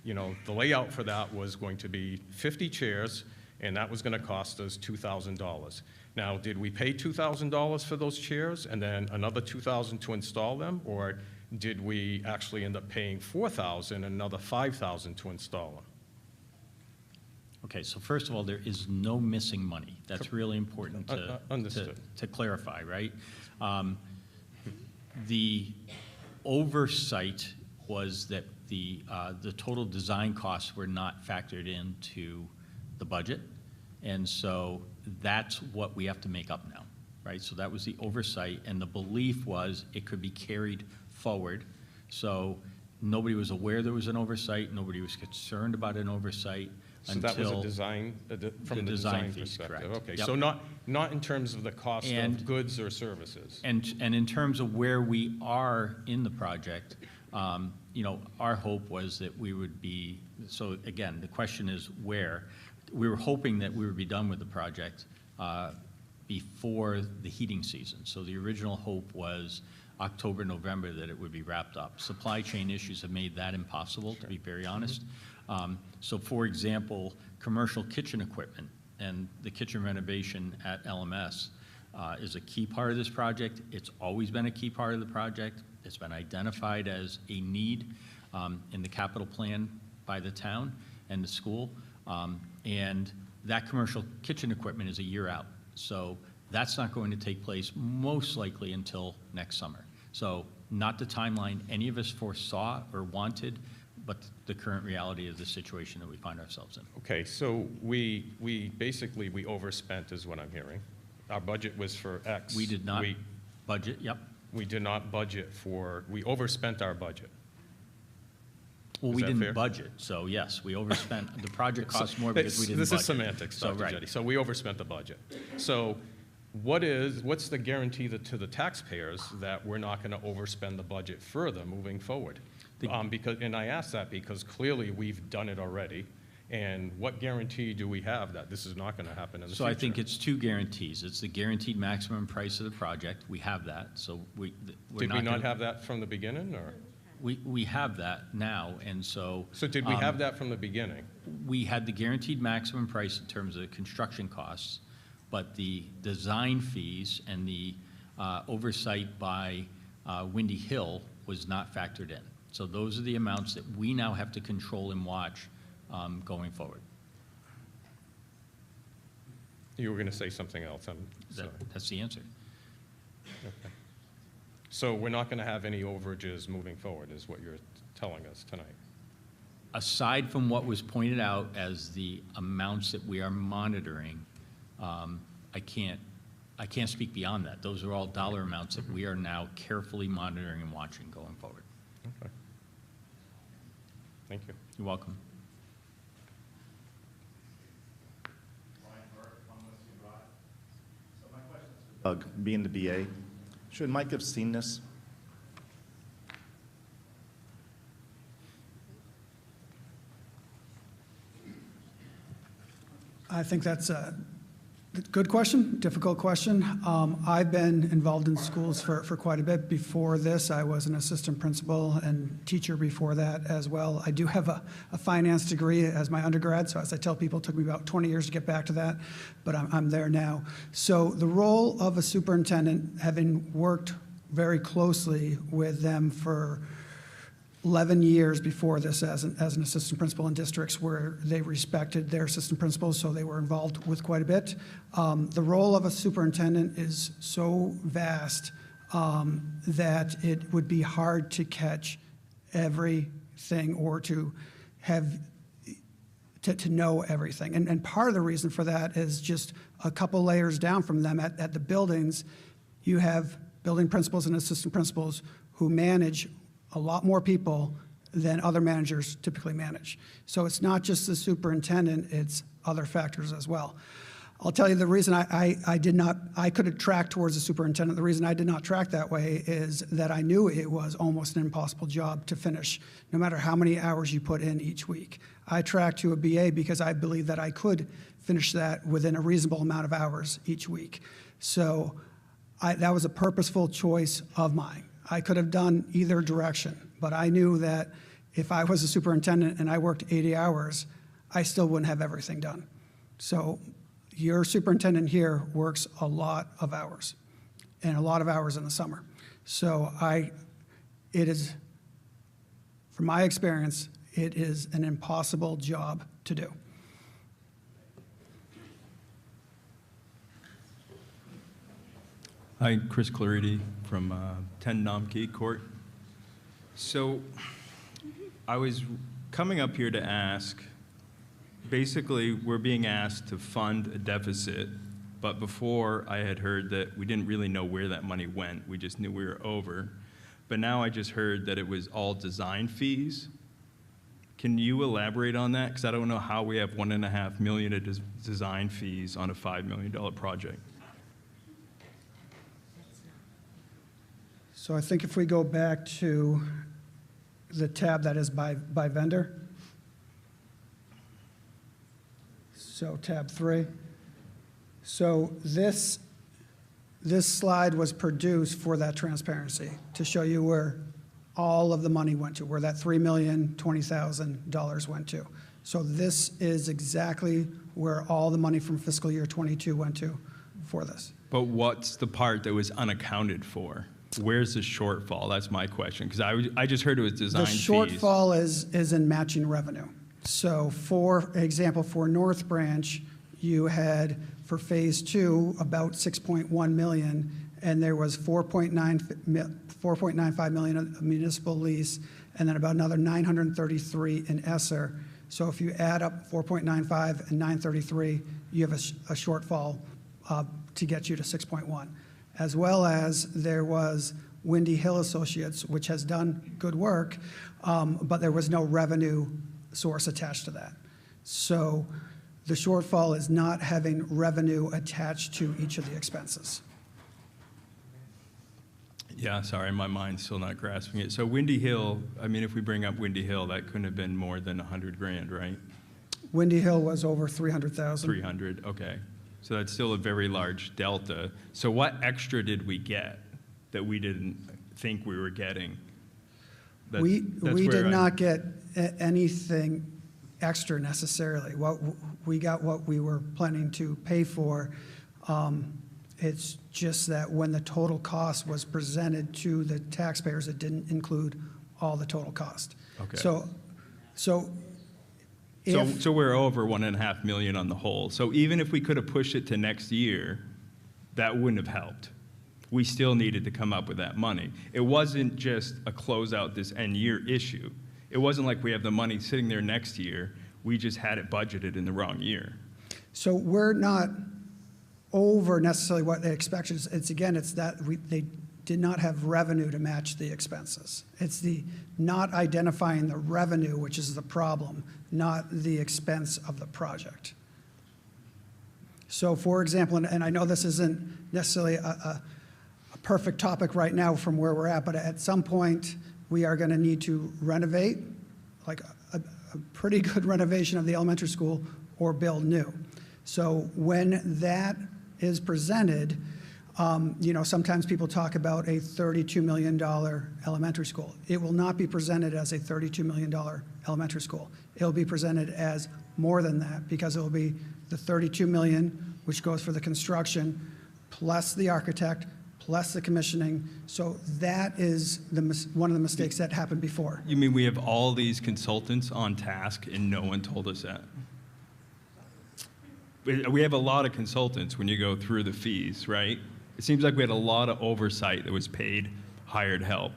you know, the layout for that was going to be 50 chairs, and that was going to cost us $2,000. Now, did we pay $2,000 for those chairs and then another $2,000 to install them, or did we actually end up paying $4,000 and another $5,000 to install them? Okay, so first of all, there is no missing money. That's really important to clarify, right? The oversight was that the total design costs were not factored into the budget, and so that's what we have to make up now, right? So that was the oversight, and the belief was it could be carried forward. So nobody was aware there was an oversight. Nobody was concerned about an oversight. So that was a design, from the design fees, perspective. correct. Okay, Yep. so not in terms of the cost of goods or services. And in terms of where we are in the project, you know, our hope was that we would be, so again, the question is where. We were hoping that we would be done with the project before the heating season. So the original hope was October, November, that it would be wrapped up. Supply chain issues have made that impossible, to be very honest. So for example, commercial kitchen equipment and the kitchen renovation at LMS is a key part of this project. It's always been a key part of the project. It's been identified as a need in the capital plan by the town and the school. And that commercial kitchen equipment is a year out. So that's not going to take place most likely until next summer. So not the timeline any of us foresaw or wanted, but the current reality of the situation that we find ourselves in. Okay, so we basically, we overspent is what I'm hearing. Our budget was for X. We did not budget, yep. We did not budget for, we overspent our budget. Well, Is we that didn't fair? budget, so yes, we overspent. The project So cost more because we didn't budget. This is semantics, So, Dr. right. Jetty. So we overspent the budget. So what's the guarantee to the taxpayers that we're not going to overspend the budget further moving forward? And I ask that because clearly we've done it already. And what guarantee do we have that this is not going to happen in the So future? I think it's two guarantees. It's the guaranteed maximum price of the project. We have that, so we're Did we not gonna- have that from the beginning, or? We have that now, and so. So did we have that from the beginning? We had the guaranteed maximum price in terms of the construction costs, but the design fees and the oversight by Windy Hill was not factored in. So those are the amounts that we now have to control and watch going forward. You were going to say something else, I'm sorry. That's the answer. Okay. So we're not going to have any overages moving forward, is what you're telling us tonight? Aside from what was pointed out as the amounts that we are monitoring, I can't speak beyond that. Those are all dollar amounts that we are now carefully monitoring and watching going forward. Okay. Thank you. You're welcome. Doug, being the BA, should Mike have seen this? I think that's a good question, difficult question. I've been involved in schools for quite a bit. Before this, I was an assistant principal and teacher before that as well. I do have a finance degree as my undergrad, so as I tell people, it took me about 20 years to get back to that, but I'm there now. So the role of a superintendent, having worked very closely with them for 11 years before this as an assistant principal in districts where they respected their assistant principals, so they were involved with quite a bit. The role of a superintendent is so vast that it would be hard to catch everything or to have to know everything. And part of the reason for that is just a couple layers down from them at the buildings, you have building principals and assistant principals who manage a lot more people than other managers typically manage. So it's not just the superintendent, it's other factors as well. I'll tell you the reason I could have tracked towards the superintendent. The reason I did not track that way is that I knew it was almost an impossible job to finish, no matter how many hours you put in each week. I tracked to a BA because I believed that I could finish that within a reasonable amount of hours each week. So that was a purposeful choice of mine. I could have done either direction, but I knew that if I was a superintendent and I worked 80 hours, I still wouldn't have everything done. So your superintendent here works a lot of hours, and a lot of hours in the summer. So it is, from my experience, it is an impossible job to do. Hi, Chris Clarity from 10 Namke Court. So I was coming up here to ask, basically we're being asked to fund a deficit, but before I had heard that we didn't really know where that money went. We just knew we were over. But now I just heard that it was all design fees. Can you elaborate on that? Because I don't know how we have $1.5 million of design fees on a $5 million project. So I think if we go back to the tab that is by vendor. So tab 3. So this slide was produced for that transparency to show you where all of the money went to, where that $3,020,000 went to. So this is exactly where all the money from fiscal year 22 went to for this. But what's the part that was unaccounted for? Where's the shortfall? That's my question, because I just heard it was design fees. The shortfall is in matching revenue. So for example, for North Branch, you had for phase 2 about 6.1 million, and there was 4.9 4.95 million of municipal lease, and then about another 933 in ESSER. So if you add up 4.95 and 933, you have a shortfall to get you to 6.1. As well as there was Windy Hill Associates, which has done good work, but there was no revenue source attached to that. So the shortfall is not having revenue attached to each of the expenses. Yeah, sorry, my mind's still not grasping it. So Windy Hill, I mean, if we bring up Windy Hill, that couldn't have been more than 100 grand, right? Windy Hill was over 300,000. 300, okay. So that's still a very large delta. So what extra did we get that we didn't think we were getting? We That's did where not get anything extra necessarily. We got what we were planning to pay for. It's just that when the total cost was presented to the taxpayers, it didn't include all the total cost. Okay. So if, So we're over 1.5 million on the whole. So even if we could have pushed it to next year, that wouldn't have helped. We still needed to come up with that money. It wasn't just a closeout this end year issue. It wasn't like we have the money sitting there next year. We just had it budgeted in the wrong year. so we're not over necessarily what they expected. It's again, it's that they did not have revenue to match the expenses. It's the not identifying the revenue, which is the problem, not the expense of the project. So for example, and I know this isn't necessarily a perfect topic right now from where we're at, but at some point, we are going to need to renovate, like a pretty good renovation of the elementary school, or build new. So when that is presented, sometimes people talk about a $32 million elementary school. It will not be presented as a $32 million elementary school. It'll be presented as more than that, because it will be the $32 million, which goes for the construction, plus the architect, plus the commissioning. So that is one of the mistakes that happened before. You mean we have all these consultants on task and no one told us that? We have a lot of consultants when you go through the fees, right? It seems like we had a lot of oversight that was paid hired help.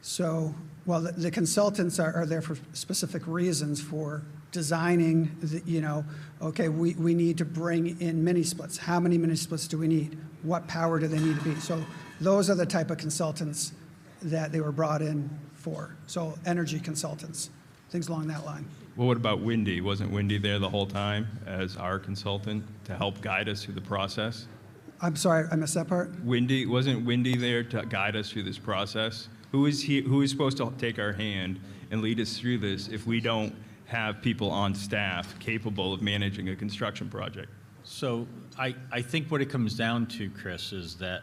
So, well, the consultants are there for specific reasons for designing, okay, we need to bring in mini splits. How many mini splits do we need? What power do they need to be? So those are the type of consultants that they were brought in for. So energy consultants, things along that line. Well, what about Wendy? Wasn't Wendy there the whole time as our consultant to help guide us through the process? I'm sorry, I missed that part. Wasn't Wendy there to guide us through this process? Who is supposed to take our hand and lead us through this if we don't have people on staff capable of managing a construction project? So I think what it comes down to, Chris, is that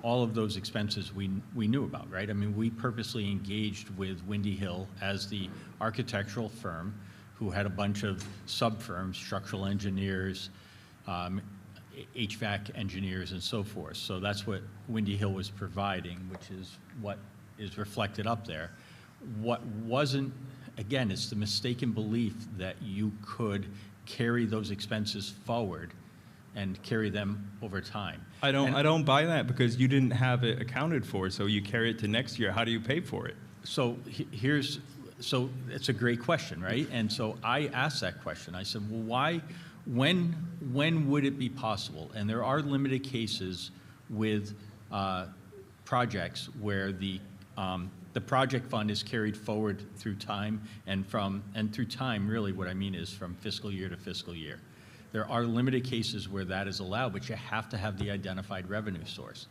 all of those expenses we knew about, right? I mean, we purposely engaged with Windy Hill as the architectural firm who had a bunch of sub-firms, structural engineers, HVAC engineers, and so forth. So that's what Windy Hill was providing, which is what is reflected up there. What wasn't, again, it's the mistaken belief that you could carry those expenses forward and carry them over time. I don't buy that, because you didn't have it accounted for, so you carry it to next year. How do you pay for it? So so it's a great question, right? And so I asked that question. I said, well, when would it be possible? And there are limited cases with projects where the project fund is carried forward through time, and through time, really what I mean is from fiscal year to fiscal year. There are limited cases where that is allowed, but you have to have the identified revenue source.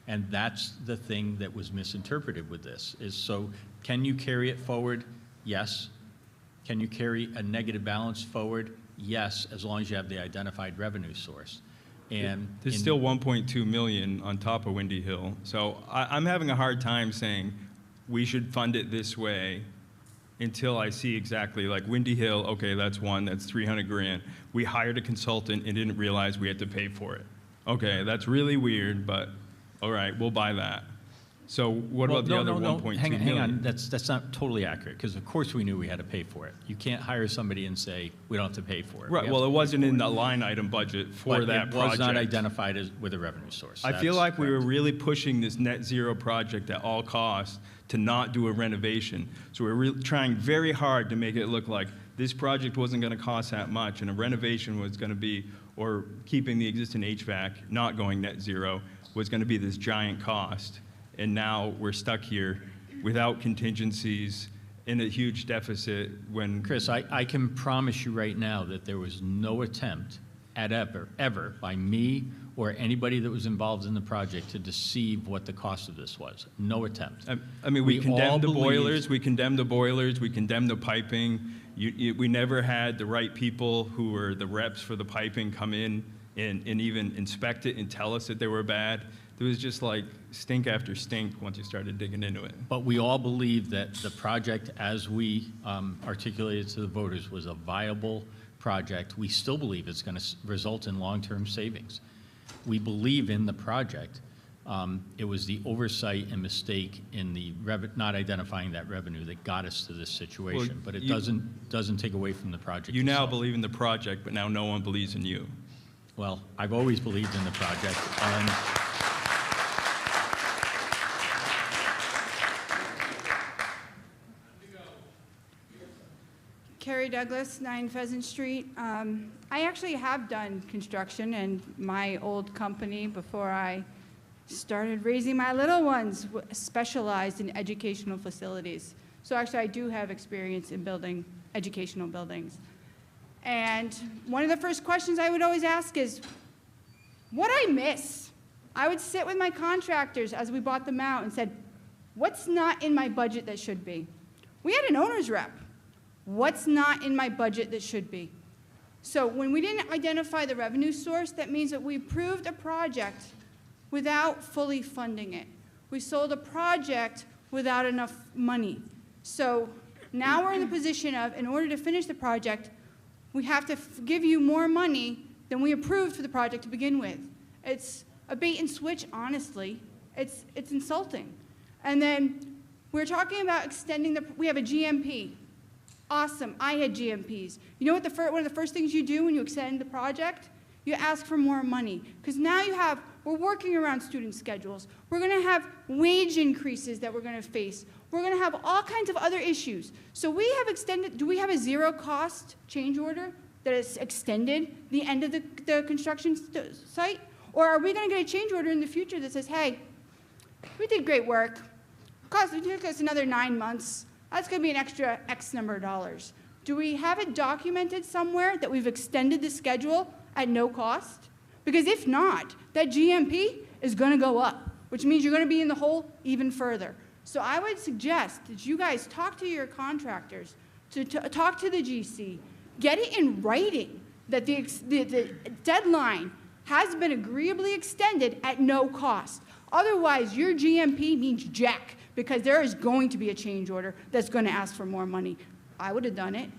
And that's the thing that was misinterpreted with this, is so can you carry it forward? Yes. Can you carry a negative balance forward? Yes, as long as you have the identified revenue source. And there's still 1.2 million on top of Windy Hill. So I'm having a hard time saying we should fund it this way until I see exactly, like Windy Hill, okay, that's 300 grand. We hired a consultant and didn't realize we had to pay for it. Okay, that's really weird, but all right, we'll buy that. So what Well, about the no, other no, 1.2 hang million? on, that's not totally accurate, because of course we knew we had to pay for it. You can't hire somebody and say, we don't have to pay for it. Right, We have well, to it pay wasn't for in it. the line item budget for But that it project. was not identified as, with a revenue source. I feel That's like we were correct. really pushing this net zero project at all costs to not do a renovation. So we're really trying very hard to make it look like this project wasn't going to cost that much, and a renovation was going to be, or keeping the existing HVAC, not going net zero, was going to be this giant cost. And now we're stuck here without contingencies in a huge deficit when... Chris, I can promise you right now that there was no attempt at ever by me or anybody that was involved in the project to deceive what the cost of this was. No attempt. I mean, we all condemned the believed- boilers, we condemned the boilers, we condemned the piping. We never had the right people who were the reps for the piping come in and even inspect it and tell us that they were bad. There was just like stink after stink once you started digging into it. But we all believed that the project, as we articulated to the voters, was a viable project. We still believe it's going to result in long-term savings. We believe in the project. It was the oversight and mistake in the not identifying that revenue that got us to this situation. Well, but it you- doesn't take away from the project You now itself. believe in the project, but now no one believes in you. Well, I've always believed in the project, and Carrie Douglas, 9 Pheasant Street. I actually have done construction, and my old company, before I started raising my little ones, specialized in educational facilities. So actually, I do have experience in building educational buildings. And one of the first questions I would always ask is, what did I miss? I would sit with my contractors as we bought them out and said, what's not in my budget that should be? We had an owner's rep. What's not in my budget that should be? So when we didn't identify the revenue source, that means that we approved a project without fully funding it. We sold a project without enough money. So now we're in the position of, in order to finish the project, we have to give you more money than we approved for the project to begin with. It's a bait and switch, honestly. It's insulting. And then we're talking about extending we have a GMP. Awesome, I had GMPs. You know what one of the first things you do when you extend the project? You ask for more money. Because now we're working around student schedules. We're gonna have wage increases that we're gonna face. We're gonna have all kinds of other issues. So we have extended, do we have a zero cost change order that has extended the end of the construction site? Or are we gonna get a change order in the future that says, hey, we did great work. It took us another 9 months. That's going to be an extra X number of dollars. Do we have it documented somewhere that we've extended the schedule at no cost? Because if not, that GMP is going to go up, which means you're going to be in the hole even further. So I would suggest that you guys talk to your contractors, to talk to the GC, get it in writing that the deadline has been agreeably extended at no cost. Otherwise, your GMP means jack, because there is going to be a change order that's going to ask for more money. I would have done it.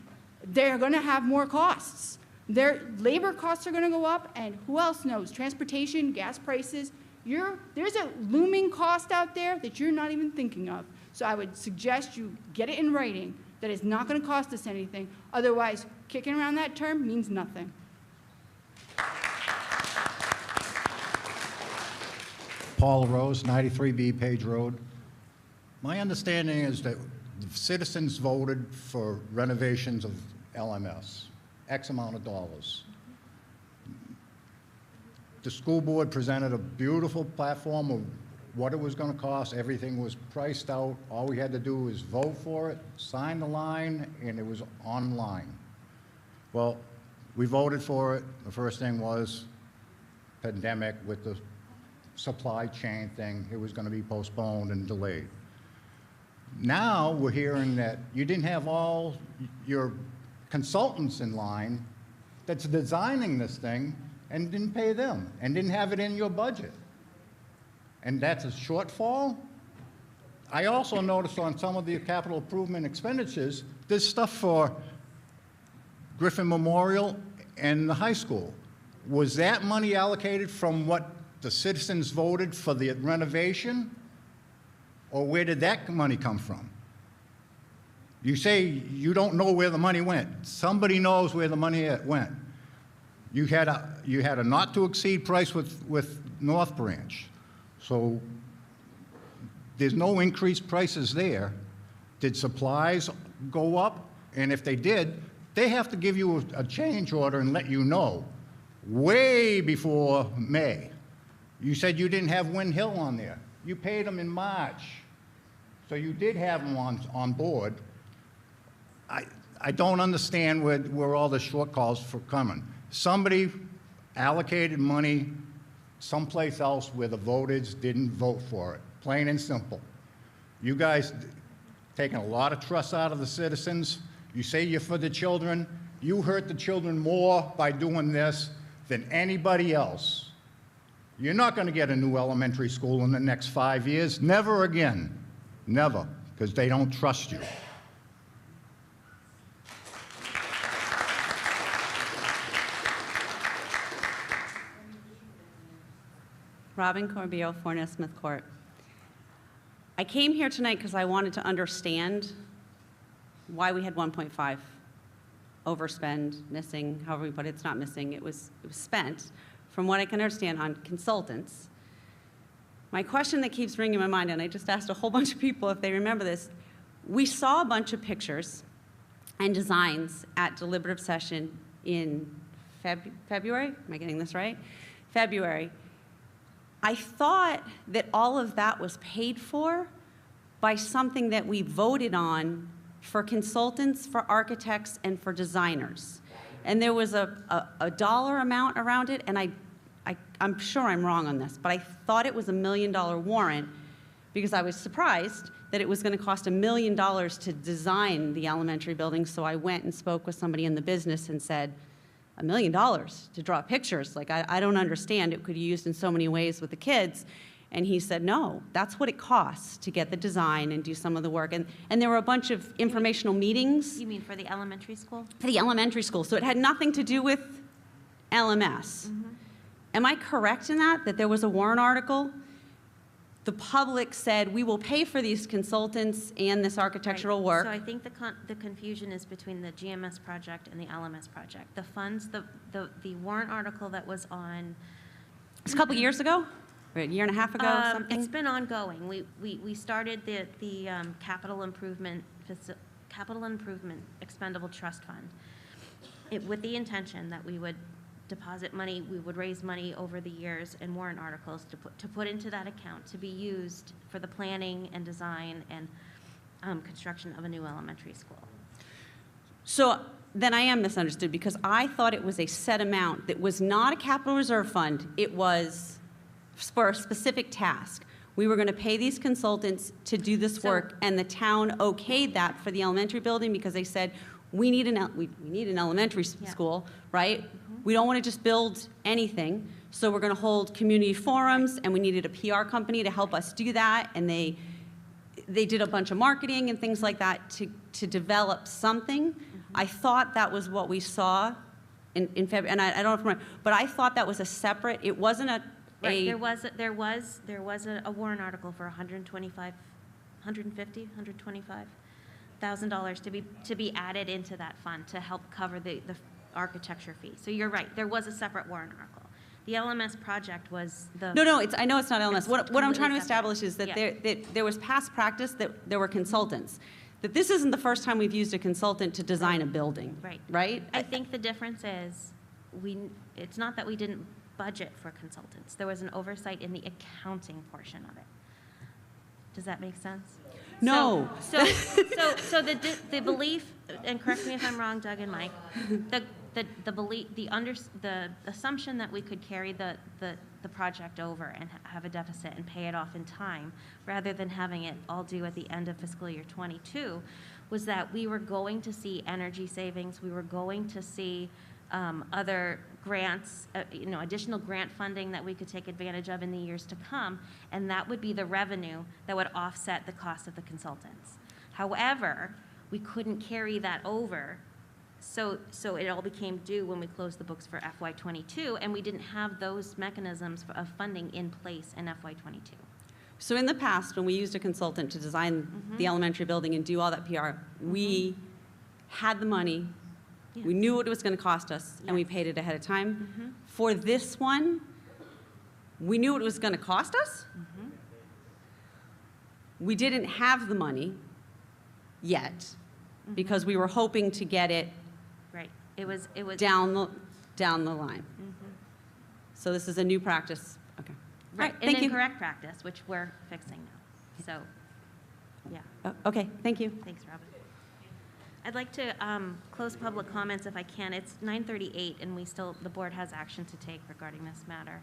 They're going to have more costs. Their labor costs are going to go up, and who else knows? Transportation, gas prices. There's a looming cost out there that you're not even thinking of. So I would suggest you get it in writing that it's not going to cost us anything. Otherwise, kicking around that term means nothing. Paul Rose, 93B Page Road. My understanding is that citizens voted for renovations of LMS, X amount of dollars. The school board presented a beautiful platform of what it was going to cost. Everything was priced out. All we had to do was vote for it, sign the line, and it was online. Well, we voted for it. The first thing was pandemic with the supply chain thing. It was going to be postponed and delayed. Now we're hearing that you didn't have all your consultants in line that's designing this thing and didn't pay them and didn't have it in your budget. And that's a shortfall? I also noticed on some of the capital improvement expenditures, there's stuff for Griffin Memorial and the high school. Was that money allocated from what the citizens voted for the renovation? Or where did that money come from? You say you don't know where the money went. Somebody knows where the money went. You had a not to exceed price with North Branch. So there's no increased prices there. Did supplies go up? And if they did, they have to give you a change order and let you know way before May. You said you didn't have Wind Hill on there. You paid them in March. So you did have them on board. I don't understand where all the shortfalls for coming. Somebody allocated money someplace else where the voters didn't vote for it, plain and simple. You guys taking a lot of trust out of the citizens. You say you're for the children. You hurt the children more by doing this than anybody else. You're not going to get a new elementary school in the next 5 years. Never again. Never, because they don't trust you. Robin Corbio, 4 Smith Court. I came here tonight because I wanted to understand why we had 1.5 overspend, missing, however we put it, it's not missing, it was spent, from what I can understand, on consultants. My question that keeps ringing in my mind, and I just asked a whole bunch of people if they remember this, we saw a bunch of pictures and designs at deliberative session in February, am I getting this right? February. I thought that all of that was paid for by something that we voted on for consultants, for architects, and for designers. And there was a dollar amount around it, and I'm sure I'm wrong on this, but I thought it was $1 million warrant because I was surprised that it was going to cost $1 million to design the elementary building, so I went and spoke with somebody in the business and said, $1 million to draw pictures? Like, I don't understand. It could be used in so many ways with the kids. And he said, no, that's what it costs to get the design and do some of the work. And there were a bunch of informational meetings. You mean for the elementary school? For the elementary school. So it had nothing to do with LMS. Mm-hmm. Am I correct in that there was a warrant article? The public said, we will pay for these consultants and this architectural work. So I think the confusion is between the GMS project and the LMS project. The funds, the warrant article that was on... It's a couple years ago? Or a year and a half ago, something? It's been ongoing. We started the capital improvement expendable trust fund with the intention that we would deposit money, we would raise money over the years in warrant articles to put into that account to be used for the planning and design and construction of a new elementary school. So then I am misunderstood because I thought it was a set amount that was not a capital reserve fund. It was for a specific task. We were going to pay these consultants to do this work, and the town okayed that for the elementary building because they said, we need an elementary school, right? We don't want to just build anything, so we're going to hold community forums, and we needed a PR company to help us do that, and they did a bunch of marketing and things like that to develop something. I thought that was what we saw in February, and I don't know if I'm right, but I thought that was a separate, it wasn't Right, there was a warrant article for $125,000 to be added into that fund to help cover the architecture fee. So you're right, there was a separate warrant article. The LMS project was the... No, I know it's not LMS. What I'm trying to establish is that, Yeah. that there was past practice that there were consultants. That this isn't the first time we've used a consultant to design a building. Right. Right? I think the difference is it's not that we didn't budget for consultants. There was an oversight in the accounting portion of it. Does that make sense? No. So the belief, and correct me if I'm wrong, Doug and Mike, the belief, the assumption that we could carry the project over and have a deficit and pay it off in time, rather than having it all due at the end of fiscal year 22, was that we were going to see energy savings, we were going to see other grants, additional grant funding that we could take advantage of in the years to come, and that would be the revenue that would offset the cost of the consultants. However, we couldn't carry that over, so it all became due when we closed the books for FY22, and we didn't have those mechanisms of funding in place in FY22. So in the past, when we used a consultant to design the elementary building and do all that PR, we had the money, we knew what it was going to cost us, and we paid it ahead of time. For this one, we knew what it was going to cost us. We didn't have the money yet because we were hoping to get it Right. It was down the line. So this is a new practice. Okay. right. Thank An you. incorrect practice, which we're fixing now. So, yeah. Okay, thank you. Thanks, Robin. I'd like to close public comments if I can. It's 9:38, and the board has action to take regarding this matter.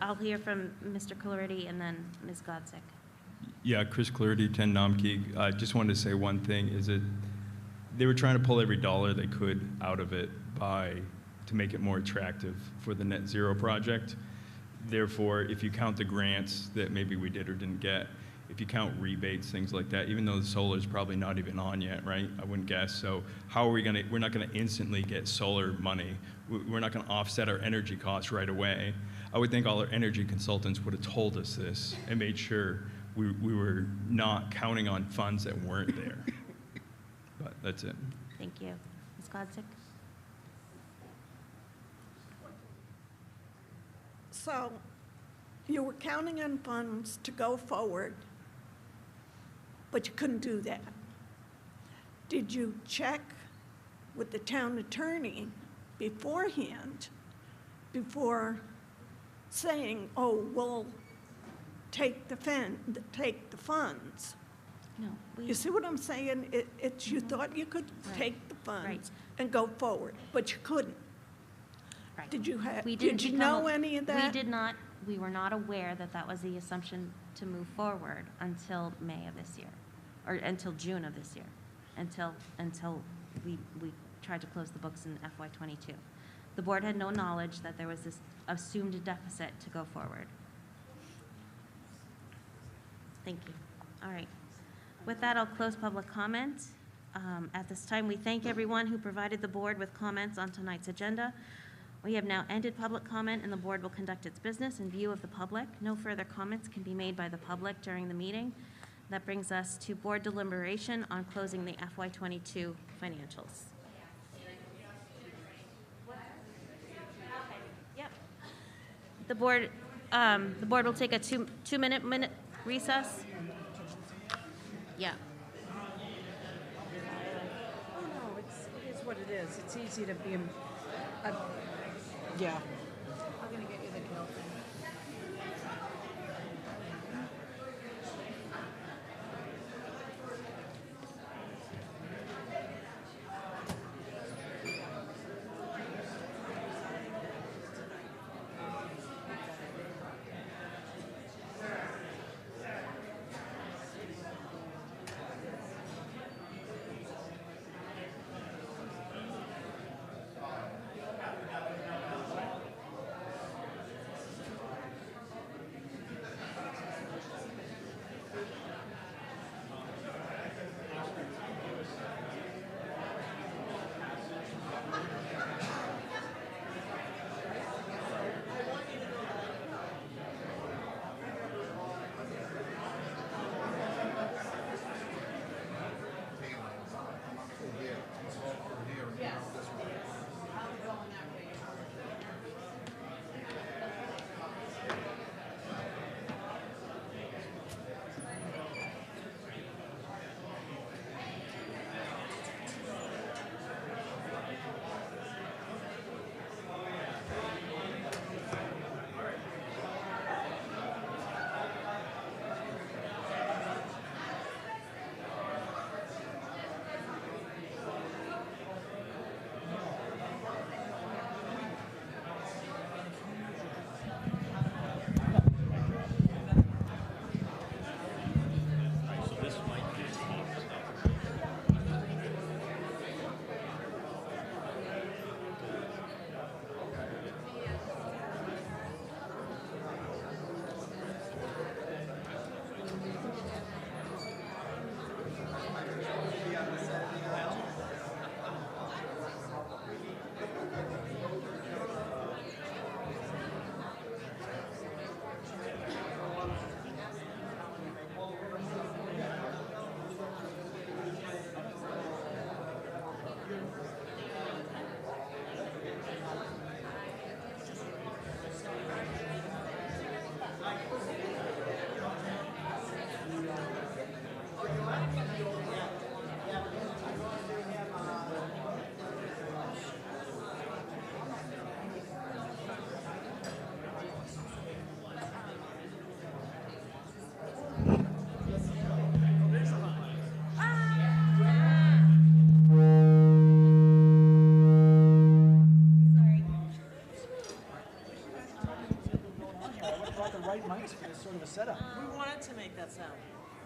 I'll hear from Mr. Clarity and then Ms. Godsick. Yeah, Chris Clarity, 10 Nomkey. I just wanted to say one thing, is that they were trying to pull every dollar they could out of it to make it more attractive for the net zero project. Therefore, if you count the grants that maybe we did or didn't get, if you count rebates, things like that, even though the solar is probably not even on yet, right? I wouldn't guess. So how are we going to, we're not going to instantly get solar money. We're not going to offset our energy costs right away. I would think all our energy consultants would have told us this and made sure we were not counting on funds that weren't there. But that's it. Thank you. Ms. Godsick? So you were counting on funds to go forward, but you couldn't do that. Did you check with the town attorney beforehand, before saying, oh, we'll take the funds? No. You see what I'm saying? You thought you could take the funds and go forward, but you couldn't. Right. Did you didn't know become- any of that? We did not. We were not aware that that was the assumption to move forward until May of this year, or until June of this year, until we tried to close the books in FY22. The board had no knowledge that there was this assumed deficit to go forward. Thank you. All right. With that, I'll close public comment. At this time, we thank everyone who provided the board with comments on tonight's agenda. We have now ended public comment, and the board will conduct its business in view of the public. No further comments can be made by the public during the meeting. That brings us to board deliberation on closing the FY22 financials. Yep. The board will take a two-minute recess. Yeah. Oh, no, it is what it is. It's easy to be, yeah. I'm gonna get you the kill thing. the setup. We wanted to make that sound.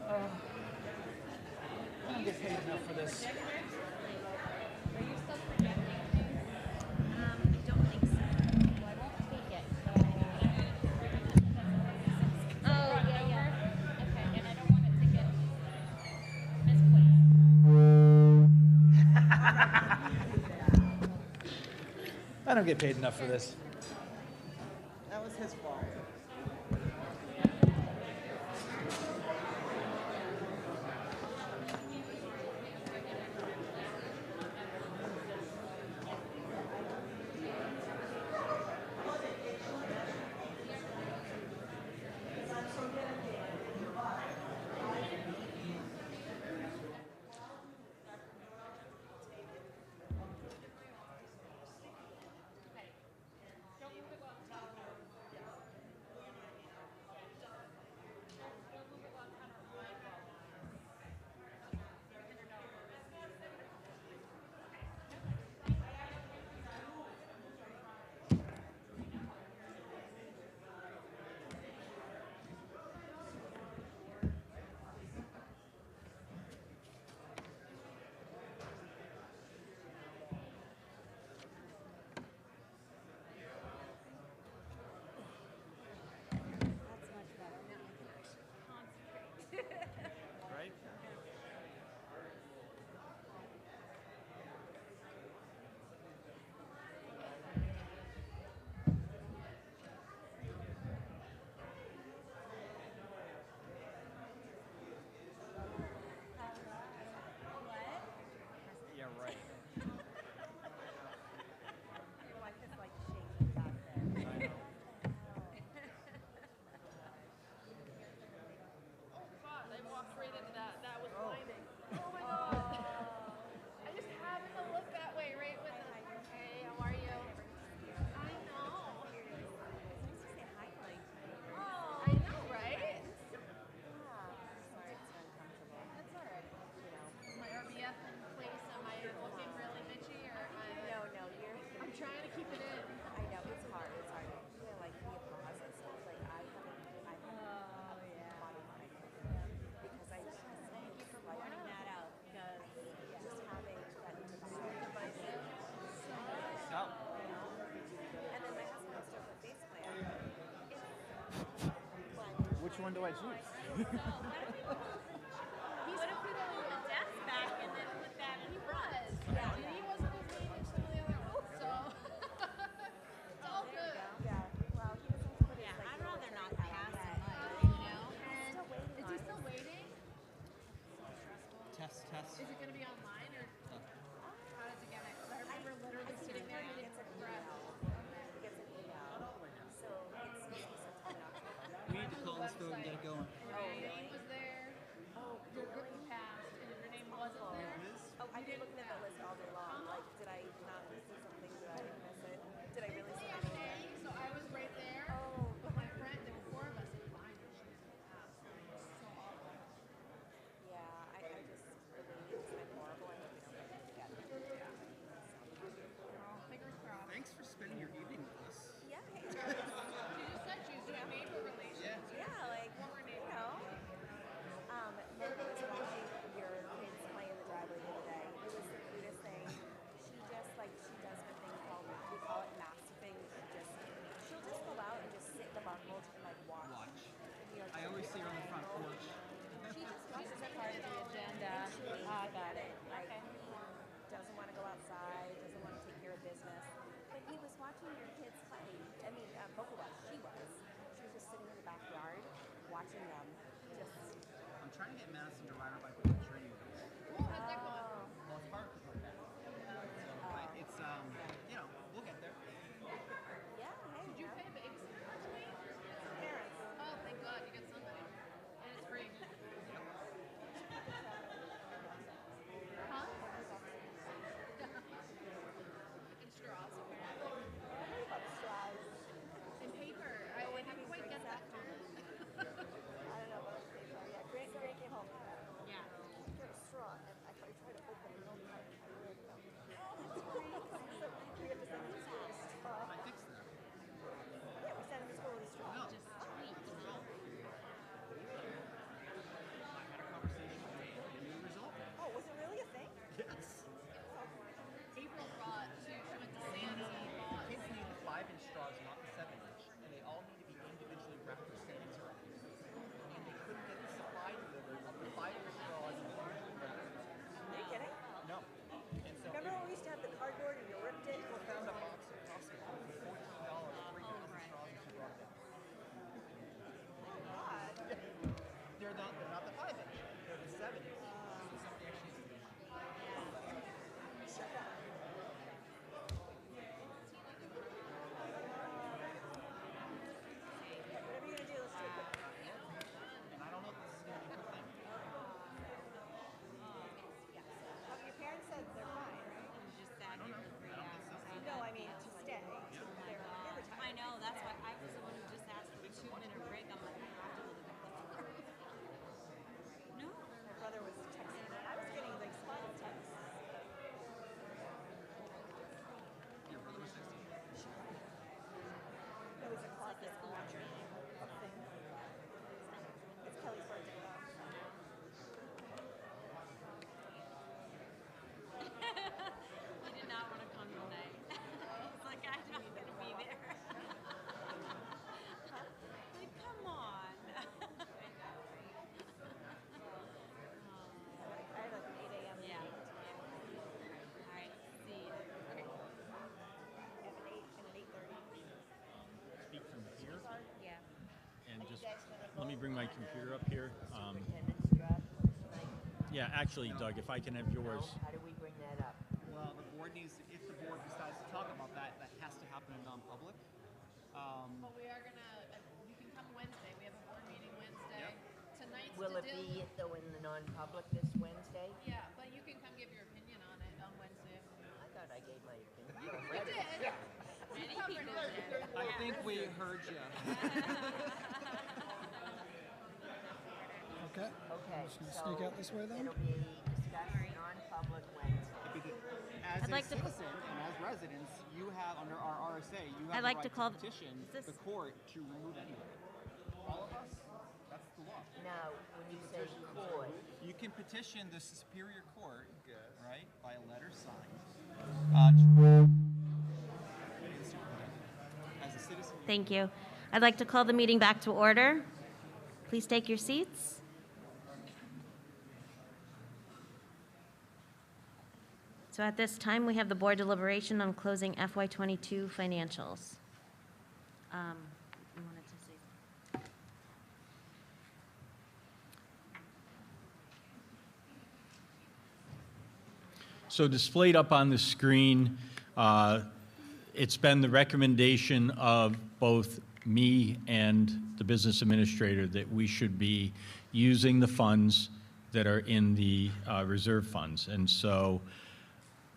I don't get paid enough for this. I don't get paid enough for this. That was his fault. Right? Yeah, right. I know. I walked right into that. That was blinding. Oh my god. I just happened to look that way right with it. Hey, how are you? I know. Oh, I know, right? Sorry, it's uncomfortable. That's all right. Is my RBF in place? Am I looking really bitchy or am I? No, you're. I'm trying to keep it in. I know, it's hard. It's hard. Yeah, like when you pause and stuff, like I haven't body mind because I just thank you for pointing that out because just having that device. Oh. And then my husband has to put face plant. Which one do I choose? What if we don't put the desk back and then put that in front? Yeah, and he wasn't as mean as some of the other ones, so it's all good. Yeah, well, he doesn't put it like I'd rather not pass it, you know? And is he still waiting? Test. Is it going to be online or how does it get it? 'Cause I remember literally sitting there and getting breath. He gets an email. So it's sent to me. We need to call this bill and get it going. Your name was there. Oh, you passed, and if your name wasn't there. Oh, I've been looking at the list all day long. Like, did I not see something? Did I miss it? Did I really see anything? So I was right there. Oh, But my friend, there were 4 of us in line, and she didn't pass. So awful. yeah, I just really, it's been horrible. I hope we don't get it again. Well, fingers crossed. Thanks for spending your evening with us. Yeah, hey, She just said she was doing neighbor relations. yeah, like, Former you neighbor. know. Megan was watching your kids play in the driveway the other day. It was the cutest thing. She just, like, she does her thing called, we call it massiving. She'll just go out and just sit in the barn mulch and, like, watch. You know, I always see her on the front porch. She just watches a part of the agenda. I got it. Like, he doesn't want to go outside, doesn't want to take care of business. But he was watching your kids play. I mean, both of us, she was. She was just sitting in the backyard, watching them. Just. I'm trying to get Madison to ride her bike with a tree. Ooh, how's that going? Well, it's hard to put that. So it's you know, we'll get there. Yeah, hey. Did you pay a babysitter last week? Parents. Oh, thank God, you got somebody. And it's free. Huh? And straws, apparently. And paper. I didn't quite get that comment. I don't know about paper. Yeah, Grant came home. Yeah. bring my computer up here. Yeah, actually, Doug, if I can have yours. How do we bring that up? Well, the board needs, if the board decides to talk about that, that has to happen in non-public. But we are gonna, you can come Wednesday, we have a board meeting Wednesday. Tonight's Will to it deal be with- though in the non-public this Wednesday? Yeah, but you can come give your opinion on it on Wednesday. I thought I gave my opinion. You already. did. Many people did. I think we heard you. Okay. Okay, Just gonna so sneak out this way then. it'll be discussed in non-public Wednesday. As I'd a like to- citizen and as residents, you have, under our RSA, you have I'd the like right to call- petition is this- the court to remove anyone. All of us, that's the law. Now, when you say court, You can petition the Superior Court, right, by a letter signed. As a citizen, Thank you. I'd like to call the meeting back to order. Please take your seats. So at this time, we have the board deliberation on closing FY22 financials. You wanted to say- So displayed up on the screen, it's been the recommendation of both me and the business administrator that we should be using the funds that are in the reserve funds. And so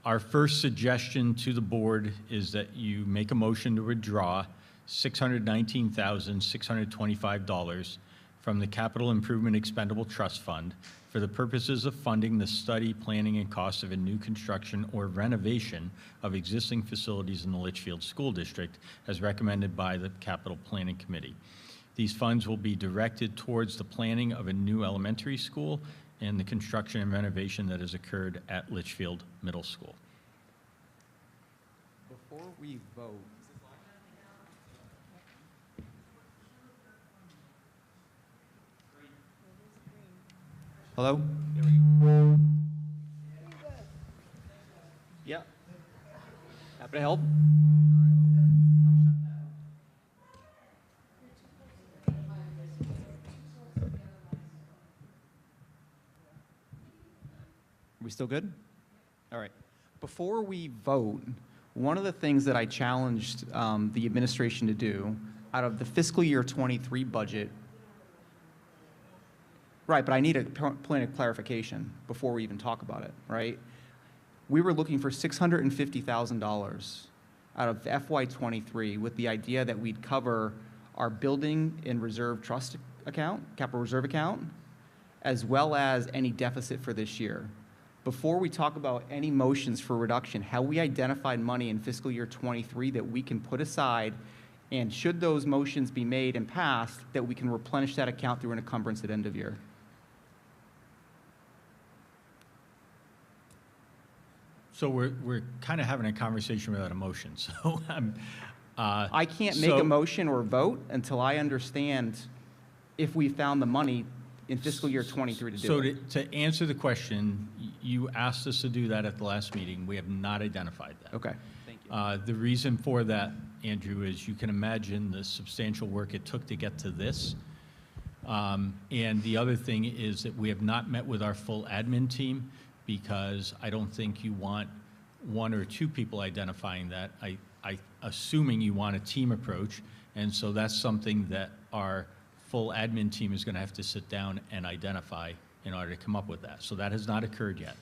our first suggestion to the board is that you make a motion to withdraw $619,625 from the Capital Improvement Expendable Trust Fund for the purposes of funding the study, planning, and cost of a new construction or renovation of existing facilities in the Litchfield School District, as recommended by the Capital Planning Committee. These funds will be directed towards the planning of a new elementary school and the construction and renovation that has occurred at Litchfield Middle School. Before we vote, hello? Yeah. Happy to help. Are we still good? All right. Before we vote, one of the things that I challenged the administration to do out of the fiscal year 23 budget, right, but I need a point of clarification before we even talk about it, right? We were looking for $650,000 out of FY23 with the idea that we'd cover our building and reserve trust account, capital reserve account, as well as any deficit for this year. Before we talk about any motions for reduction, have we identified money in fiscal year 23 that we can put aside, and should those motions be made and passed, that we can replenish that account through an encumbrance at end of year? So we're kind of having a conversation without a motion, so I can't make a motion or vote until I understand if we found the money in fiscal year 23 to do So it. to answer the question, you asked us to do that at the last meeting. We have not identified that. Okay. Thank you. The reason for that, Andrew, is you can imagine the substantial work it took to get to this. And the other thing is that we have not met with our full admin team, because I don't think you want one or two people identifying that. I assuming you want a team approach, and so that's something that our full admin team is going to have to sit down and identify in order to come up with that. So that has not occurred yet.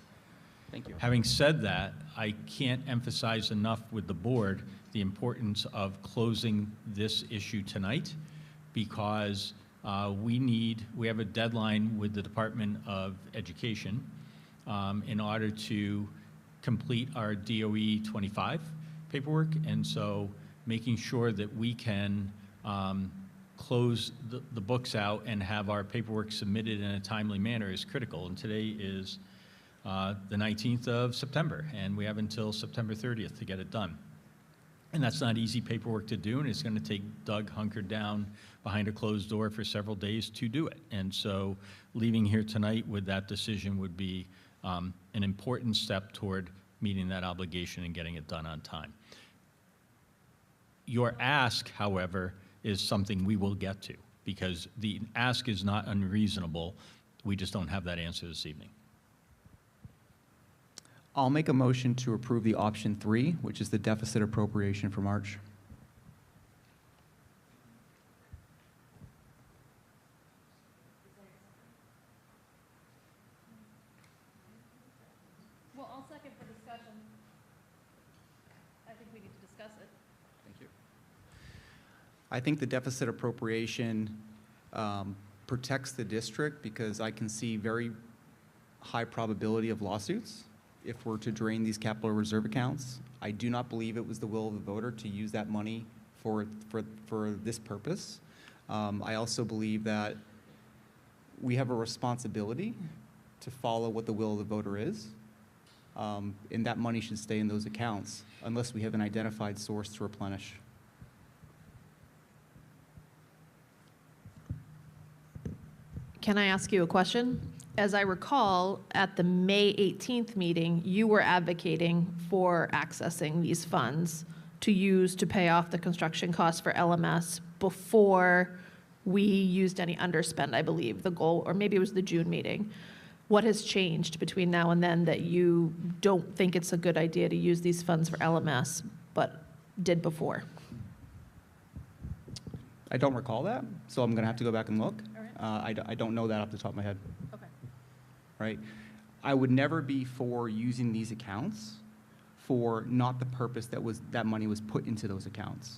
Thank you. Having said that, I can't emphasize enough with the board the importance of closing this issue tonight, because we have a deadline with the Department of Education in order to complete our DOE 25 paperwork, and so making sure that we can close the books out and have our paperwork submitted in a timely manner is critical. And today is the 19th of September, and we have until September 30th to get it done. And that's not easy paperwork to do, and it's going to take Doug hunkered down behind a closed door for several days to do it. And so leaving here tonight with that decision would be an important step toward meeting that obligation and getting it done on time. Your ask, however, is something we will get to, because the ask is not unreasonable. We just don't have that answer this evening. I'll make a motion to approve the option 3, which is the deficit appropriation for March. Well, I'll second for discussion. I think we need to discuss it. Thank you. I think the deficit appropriation protects the district because I can see very high probability of lawsuits if we're to drain these capital reserve accounts. I do not believe it was the will of the voter to use that money for this purpose. I also believe that we have a responsibility to follow what the will of the voter is, and that money should stay in those accounts unless we have an identified source to replenish. Can I ask you a question? As I recall, at the May 18th meeting, you were advocating for accessing these funds to use to pay off the construction costs for LMS before we used any underspend, I believe, the goal, or maybe it was the June meeting. What has changed between now and then that you don't think it's a good idea to use these funds for LMS, but did before? I don't recall that, so I'm going to have to go back and look. I don't know that off the top of my head. Okay. Right? I would never be for using these accounts for not the purpose that money was put into those accounts.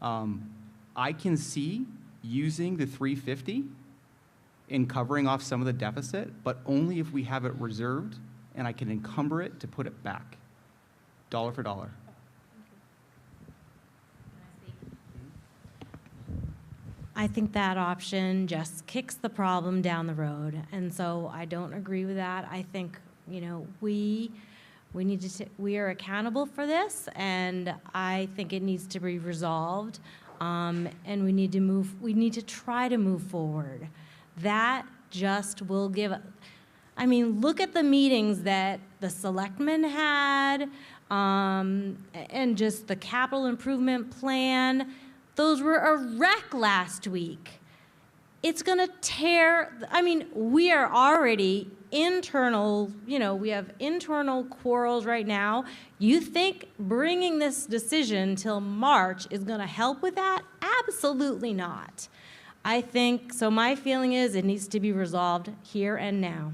I can see using the 350 in covering off some of the deficit, but only if we have it reserved and I can encumber it to put it back, dollar for dollar. I think that option just kicks the problem down the road, and so I don't agree with that. I think, you know, we are accountable for this, and I think it needs to be resolved, and we need to try to move forward. That just will give. I mean, look at the meetings that the selectmen had, and just the capital improvement plan. Those were a wreck last week. It's going to tear, I mean, we are already internal, you know, we have internal quarrels right now. You think bringing this decision till March is going to help with that? Absolutely not. I think, so my feeling is it needs to be resolved here and now.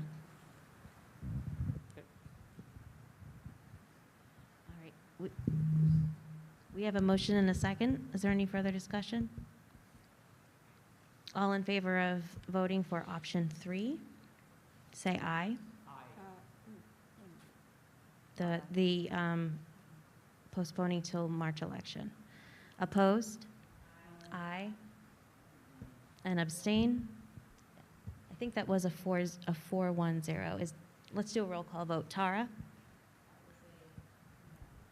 We have a motion and a second. Is there any further discussion? All in favor of voting for option 3, say aye. The postponing till March election. Opposed? Aye. And abstain? I think that was a 4-1-0. Let's do a roll call vote. Tara?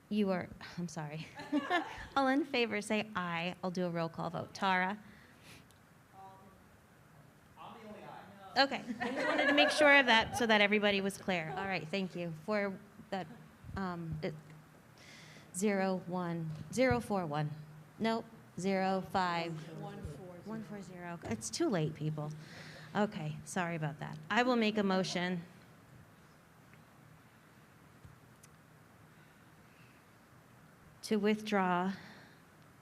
You are, I'm sorry. All in favor, say aye. I'll do a roll call vote. Tara? I'm the only aye. Okay, I just wanted to make sure of that so that everybody was clear. All right, thank you for that. 0-1-0-4-1. Nope, 0-5. 1-4-0. It's too late, people. Okay, sorry about that. I will make a motion to withdraw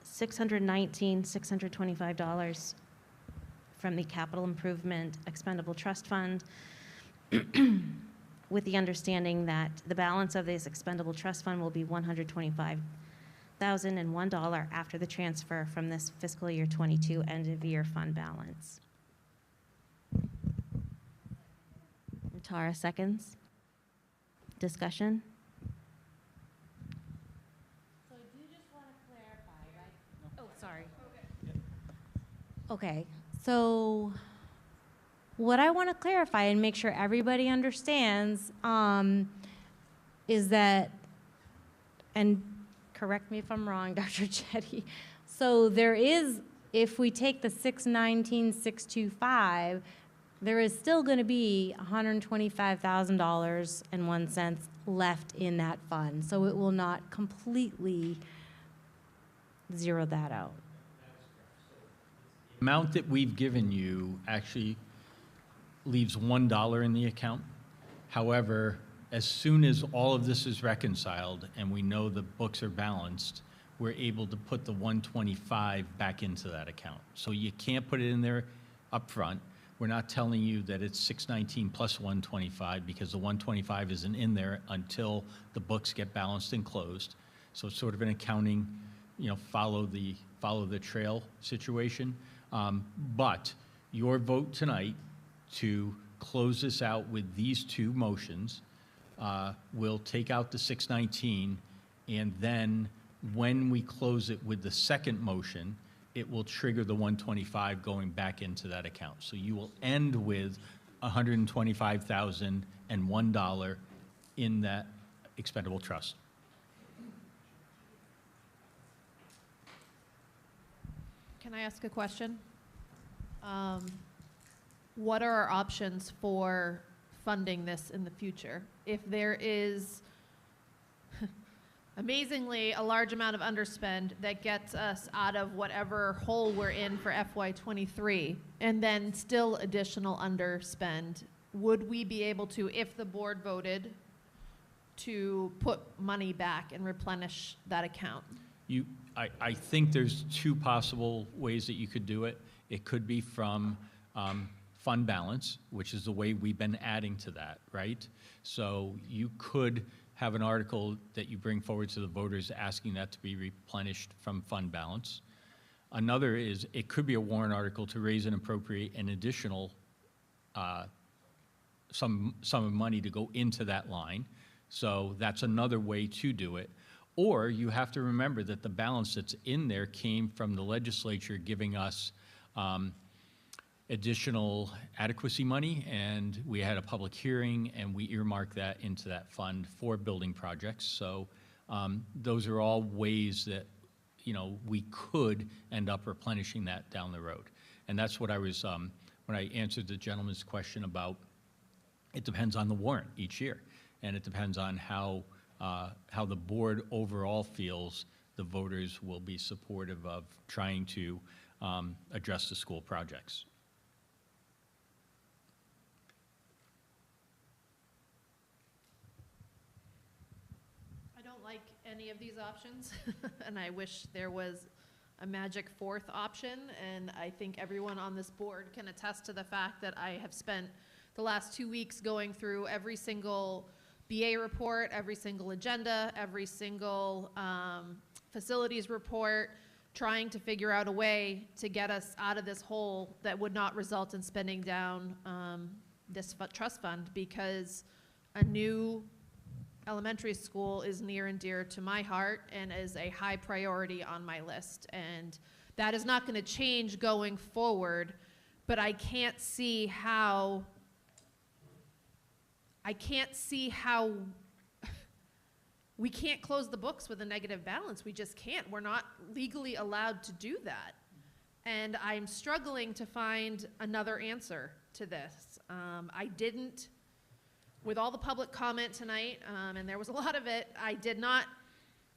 $625 from the Capital Improvement Expendable Trust Fund with the understanding that the balance of this expendable trust fund will be $125,001 after the transfer from this fiscal year 22 end of year fund balance. Tara seconds. Discussion? Sorry. Okay, so what I want to clarify and make sure everybody understands is that, and correct me if I'm wrong, Dr. Chetty, so there is, if we take the 619,625, there is still going to be $125,000.01 left in that fund, so it will not completely zero that out. Amount that we've given you actually leaves $1 in the account. However, as soon as all of this is reconciled and we know the books are balanced, we're able to put the 125 back into that account. So you can't put it in there up front. We're not telling you that it's 619 plus 125 because the 125 isn't in there until the books get balanced and closed. So it's sort of an accounting, follow the trail situation. But your vote tonight to close this out with these two motions will take out the 619, and then when we close it with the second motion, it will trigger the 125 going back into that account. So you will end with $125,001 in that expendable trust. Can I ask a question? What are our options for funding this in the future? If there is amazingly a large amount of underspend that gets us out of whatever hole we're in for FY23, and then still additional underspend, would we be able to, if the board voted, to put money back and replenish that account? I think there's two possible ways that you could do it. It could be from fund balance, which is the way we've been adding to that, right? So you could have an article that you bring forward to the voters asking that to be replenished from fund balance. Another is it could be a warrant article to raise and appropriate an additional sum of money to go into that line. So that's another way to do it. Or you have to remember that the balance that's in there came from the legislature giving us additional adequacy money, and we had a public hearing, and we earmarked that into that fund for building projects. So those are all ways that, we could end up replenishing that down the road. And that's what I was, when I answered the gentleman's question about, it depends on the warrant each year, and it depends on how the board overall feels the voters will be supportive of trying to address the school projects. I don't like any of these options, and I wish there was a magic fourth option, and I think everyone on this board can attest to the fact that I have spent the last 2 weeks going through every single BA report, every single agenda, every single facilities report, trying to figure out a way to get us out of this hole that would not result in spending down this trust fund, because a new elementary school is near and dear to my heart and is a high priority on my list. And that is not going to change going forward, but I can't see how we can't close the books with a negative balance. We just can't. We're not legally allowed to do that. And I'm struggling to find another answer to this. I didn't, with all the public comment tonight, and there was a lot of it, I did not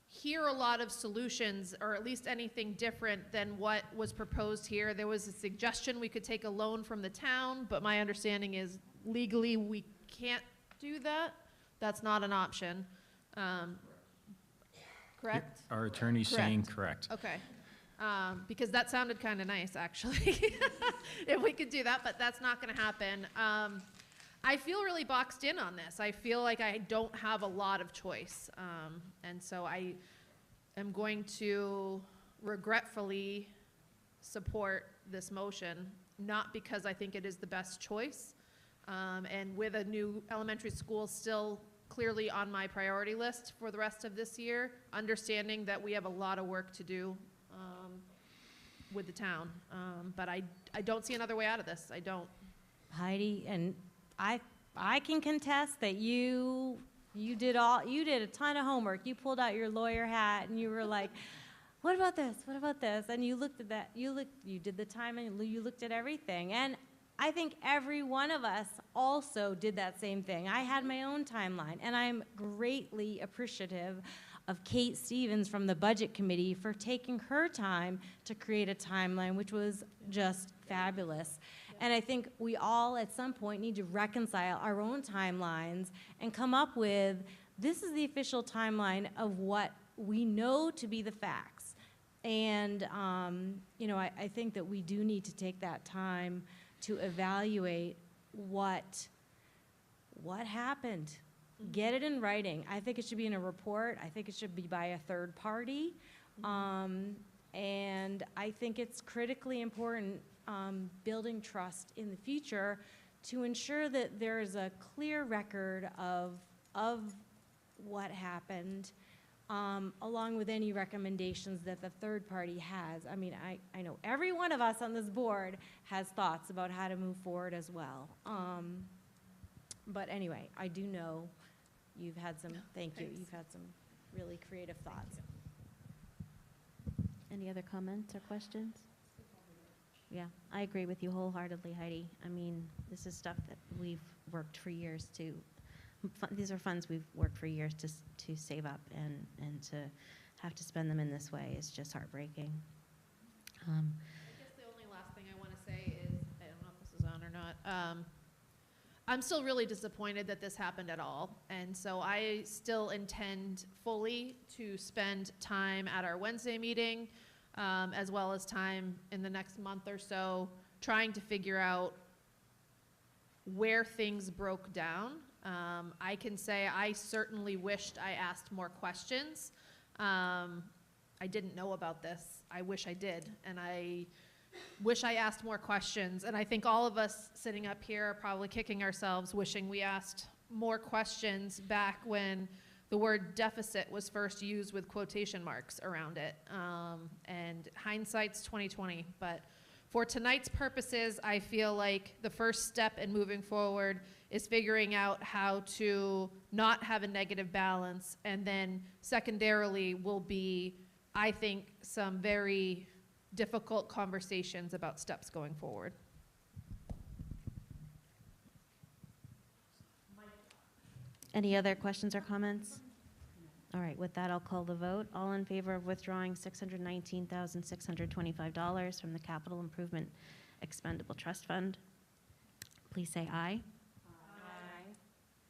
hear a lot of solutions, or at least anything different than what was proposed here. There was a suggestion we could take a loan from the town, but my understanding is legally we can't do that. That's not an option. Correct? Our attorney's saying correct. Okay. Because that sounded kind of nice, actually, if we could do that, but that's not going to happen. I feel really boxed in on this. I feel like I don't have a lot of choice. And so I am going to regretfully support this motion, not because I think it is the best choice. And with a new elementary school still clearly on my priority list for the rest of this year, understanding that we have a lot of work to do with the town. But I don't see another way out of this. I don't. Heidi, and I can contest that you did a ton of homework. You pulled out your lawyer hat and you were like, what about this? What about this? And you looked at that. You did the time and you looked at everything. And I think every one of us also did that same thing. I had my own timeline, and I'm greatly appreciative of Kate Stevens from the Budget Committee for taking her time to create a timeline, which was just fabulous. And I think we all, at some point, need to reconcile our own timelines and come up with, this is the official timeline of what we know to be the facts. And, you know, I think that we do need to take that time to evaluate what happened. Get it in writing. I think it should be in a report. I think it should be by a third party. And I think it's critically important, building trust in the future, to ensure that there is a clear record of what happened, along with any recommendations that the third party has. I mean, I know every one of us on this board has thoughts about how to move forward as well. But anyway, I do know you've had some, thank you, you've had some really creative thoughts. Any other comments or questions? Yeah, I agree with you wholeheartedly, Heidi. I mean, this is stuff that we've worked for years to, these are funds we've worked for years to save up, and to have to spend them in this way is just heartbreaking. I guess the only last thing I want to say is, I don't know if this is on or not, I'm still really disappointed that this happened at all. And so I still intend fully to spend time at our Wednesday meeting, as well as time in the next month or so, trying to figure out where things broke down. I can say I certainly wished I asked more questions. I didn't know about this. I wish I did. And I wish I asked more questions. And I think all of us sitting up here are probably kicking ourselves wishing we asked more questions back when the word deficit was first used with quotation marks around it. And hindsight's 20/20. But for tonight's purposes, I feel like the first step in moving forward is figuring out how to not have a negative balance. And then secondarily will be, I think, some very difficult conversations about steps going forward. Any other questions or comments? All right, with that, I'll call the vote. All in favor of withdrawing $619,625 from the Capital Improvement Expendable Trust Fund, please say aye. Aye.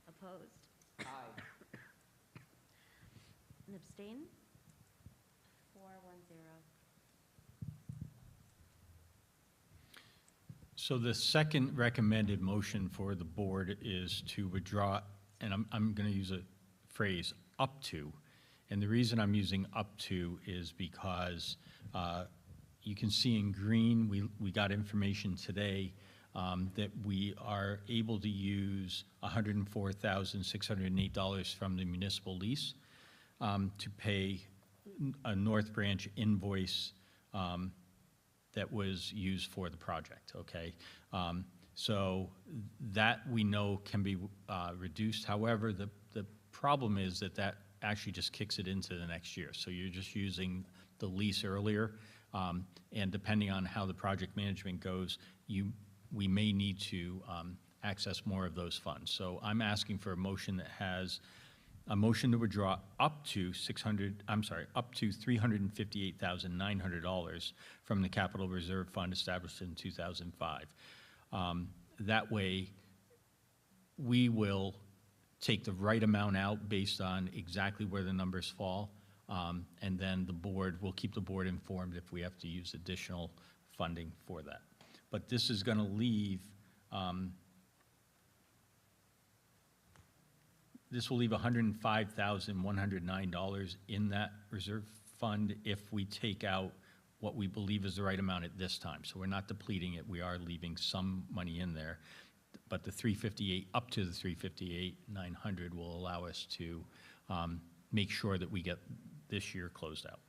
Opposed? Aye. And abstain? 410. So the second recommended motion for the board is to withdraw, and I'm going to use a phrase, up to. And the reason I'm using up to is because you can see in green, we got information today that we are able to use $104,608 from the municipal lease to pay a North Branch invoice that was used for the project, okay? So that we know can be reduced. However, the problem is that actually just kicks it into the next year. So you're just using the lease earlier, and depending on how the project management goes, we may need to access more of those funds. So I'm asking for a motion that has a motion to withdraw up to $358,900 from the Capital Reserve Fund established in 2005. That way, we will take the right amount out based on exactly where the numbers fall, and then the board will keep the board informed if we have to use additional funding for that. But this is going to leave. This will leave $105,109 in that reserve fund if we take out what we believe is the right amount at this time. So we're not depleting it. We are leaving some money in there. But the 358, up to the 358,900 will allow us to make sure that we get this year closed out.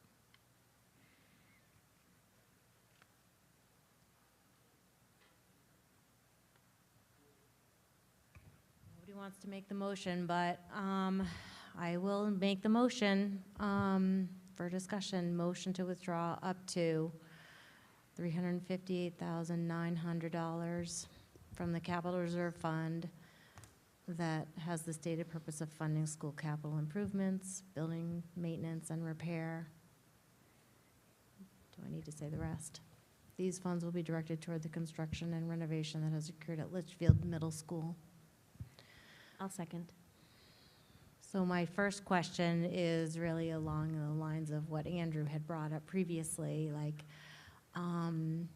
Nobody wants to make the motion, but I will make the motion for discussion. Motion to withdraw up to $358,900 from the Capital Reserve Fund that has the stated purpose of funding school capital improvements, building maintenance and repair. Do I need to say the rest? These funds will be directed toward the construction and renovation that has occurred at Litchfield Middle School. I'll second. So my first question is really along the lines of what Andrew had brought up previously, like, you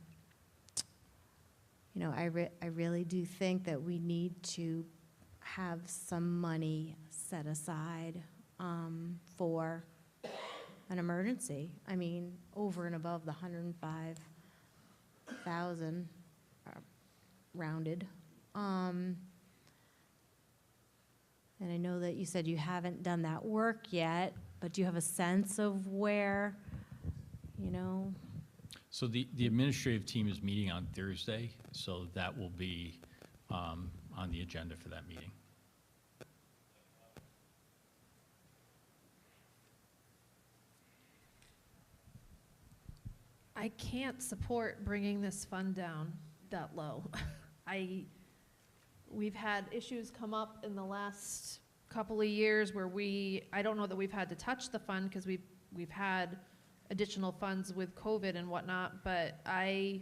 know, I really do think that we need to have some money set aside for an emergency. I mean, over and above the 105,000 rounded. And I know that you said you haven't done that work yet, but do you have a sense of where, you know? So the administrative team is meeting on Thursday, so that will be on the agenda for that meeting. I can't support bringing this fund down that low. We've had issues come up in the last couple of years where I don't know that we've had to touch the fund because we've had additional funds with COVID and whatnot, but I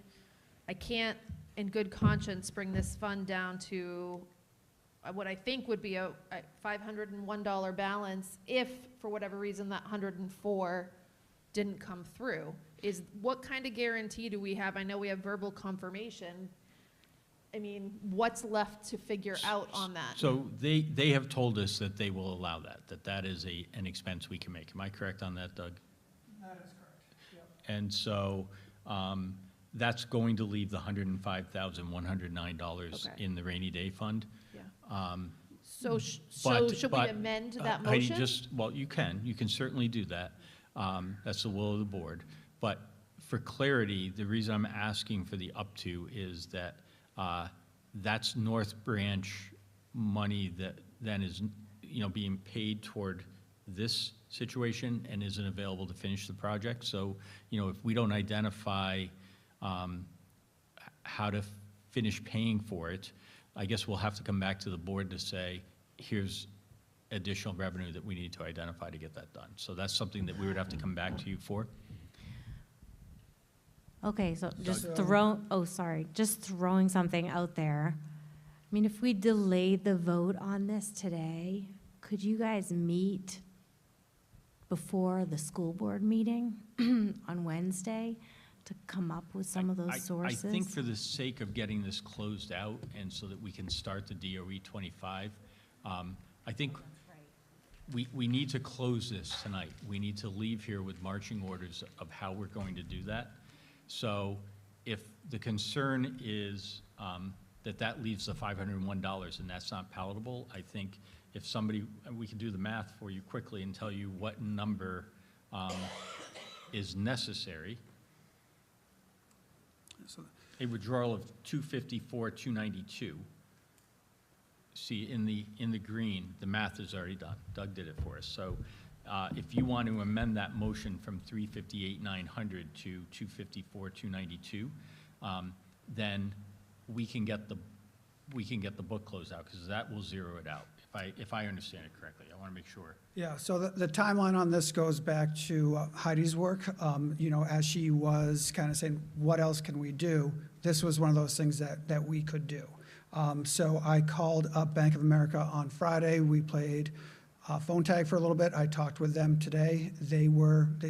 can't in good conscience bring this fund down to what I think would be a $501 balance if, for whatever reason, that 104 didn't come through. What kind of guarantee do we have? I know we have verbal confirmation. I mean, what's left to figure out on that? So they have told us that they will allow that is an expense we can make. Am I correct on that, Doug? That is correct, yep. And so that's going to leave the $105,109 Okay. in the rainy day fund. Yeah. So should we amend that Heidi, motion? well, you can certainly do that. That's the will of the board. But for clarity, the reason I'm asking for the up to is that that's North Branch money that then is, being paid toward this situation and isn't available to finish the project. So, if we don't identify how to finish paying for it, I guess we'll have to come back to the board to say, here's additional revenue that we need to identify to get that done. So that's something that we would have to come back to you for. Okay, so just So- just throwing something out there. I mean, if we delayed the vote on this today, could you guys meet before the school board meeting on Wednesday to come up with some of those sources? I think for the sake of getting this closed out and so that we can start the DOE 25, I think we need to close this tonight. We need to leave here with marching orders of how we're going to do that. So if the concern is that leaves the $501 and that's not palatable, I think if we can do the math for you quickly and tell you what number is necessary. A withdrawal of $254,292. See, in the green, the math is already done. Doug did it for us. So if you want to amend that motion from $358,900 to $254,292, then we can get the book closed out because that will zero it out. If I understand it correctly, I want to make sure. Yeah, so the timeline on this goes back to Heidi's work. As she was kind of saying, what else can we do? This was one of those things that we could do. So I called up Bank of America on Friday. We played phone tag for a little bit. I talked with them today. They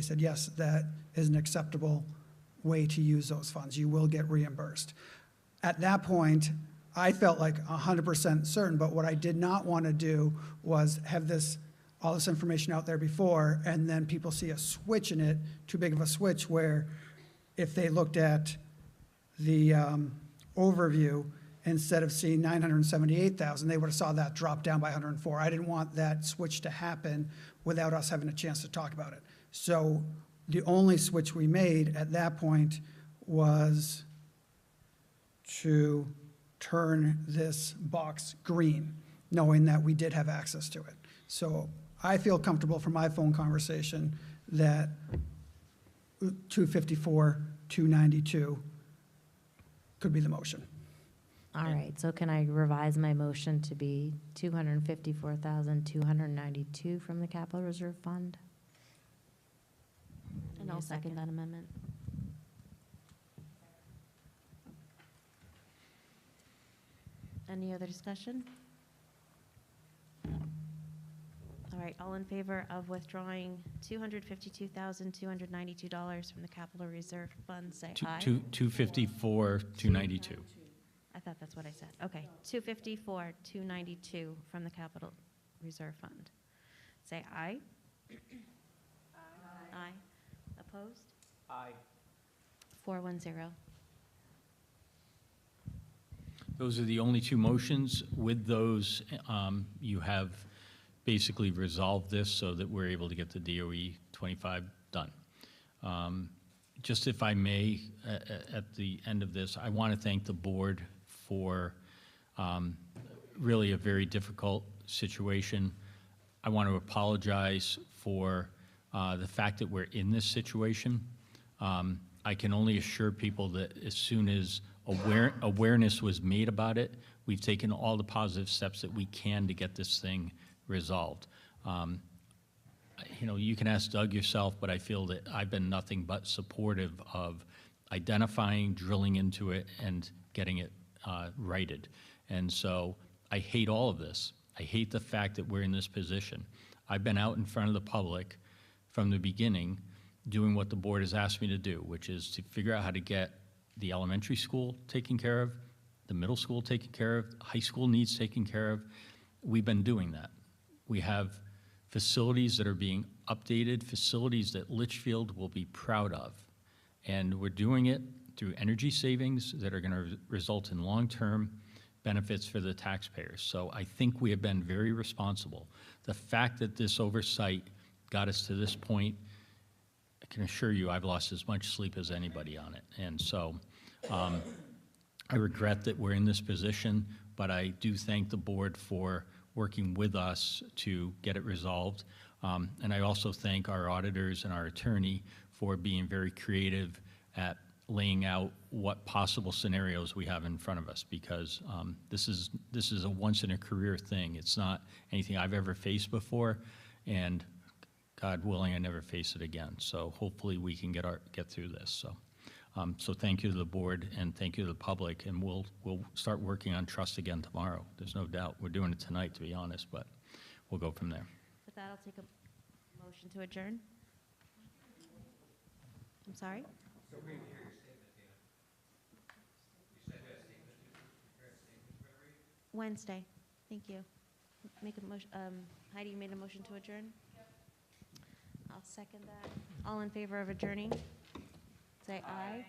said, yes, that is an acceptable way to use those funds. You will get reimbursed. At that point, I felt like 100% certain, but what I did not want to do was have all this information out there before, and then people see a switch in it, too big of a switch, where if they looked at the overview, instead of seeing 978,000, they would have saw that drop down by 104. I didn't want that switch to happen without us having a chance to talk about it. So the only switch we made at that point was to turn this box green, knowing that we did have access to it. So I feel comfortable from my phone conversation that 254, 292 could be the motion. All right, so can I revise my motion to be 254,292 from the capital reserve fund? And I'll second that amendment. Any other discussion? All right, all in favor of withdrawing $252,292 from the capital reserve fund, say aye. 254, 292. I thought that's what I said. Okay, 254, 292 from the capital reserve fund. Say aye. Aye. Opposed? Aye. 410. Those are the only two motions. With those, you have basically resolved this so that we're able to get the DOE 25 done. Just if I may, at the end of this, I want to thank the board for really a very difficult situation. I want to apologize for the fact that we're in this situation. I can only assure people that as soon as awareness was made about it, we've taken all the positive steps that we can to get this thing resolved. You know, you can ask Doug yourself, but I feel that I've been nothing but supportive of identifying, drilling into it, and getting it righted. And so I hate all of this. I hate the fact that we're in this position. I've been out in front of the public from the beginning doing what the board has asked me to do, which is to figure out how to get the elementary school taken care of, the middle school taken care of, high school needs taken care of. We've been doing that. We have facilities that are being updated, facilities that Litchfield will be proud of. And we're doing it through energy savings that are going to result in long-term benefits for the taxpayers. So I think we have been very responsible. The fact that this oversight got us to this point, I can assure you I've lost as much sleep as anybody on it. And so I regret that we're in this position, but I do thank the board for working with us to get it resolved. And I also thank our auditors and our attorney for being very creative at laying out what possible scenarios we have in front of us, because this is a once-in-a-career thing. It's not anything I've ever faced before, and God willing, I never face it again. So hopefully we can get through this. So thank you to the board and thank you to the public, and we'll start working on trust again tomorrow. There's no doubt. We're doing it tonight, to be honest, but we'll go from there. With that, I'll take a motion to adjourn. I'm sorry? So we didn't hear your statement, Dana. You said you had a statement, prepared a statement for the read? Wednesday. Thank you. Make a motion. Heidi, you made a motion to adjourn? Yep. I'll second that. All in favor of adjourning? Say aye.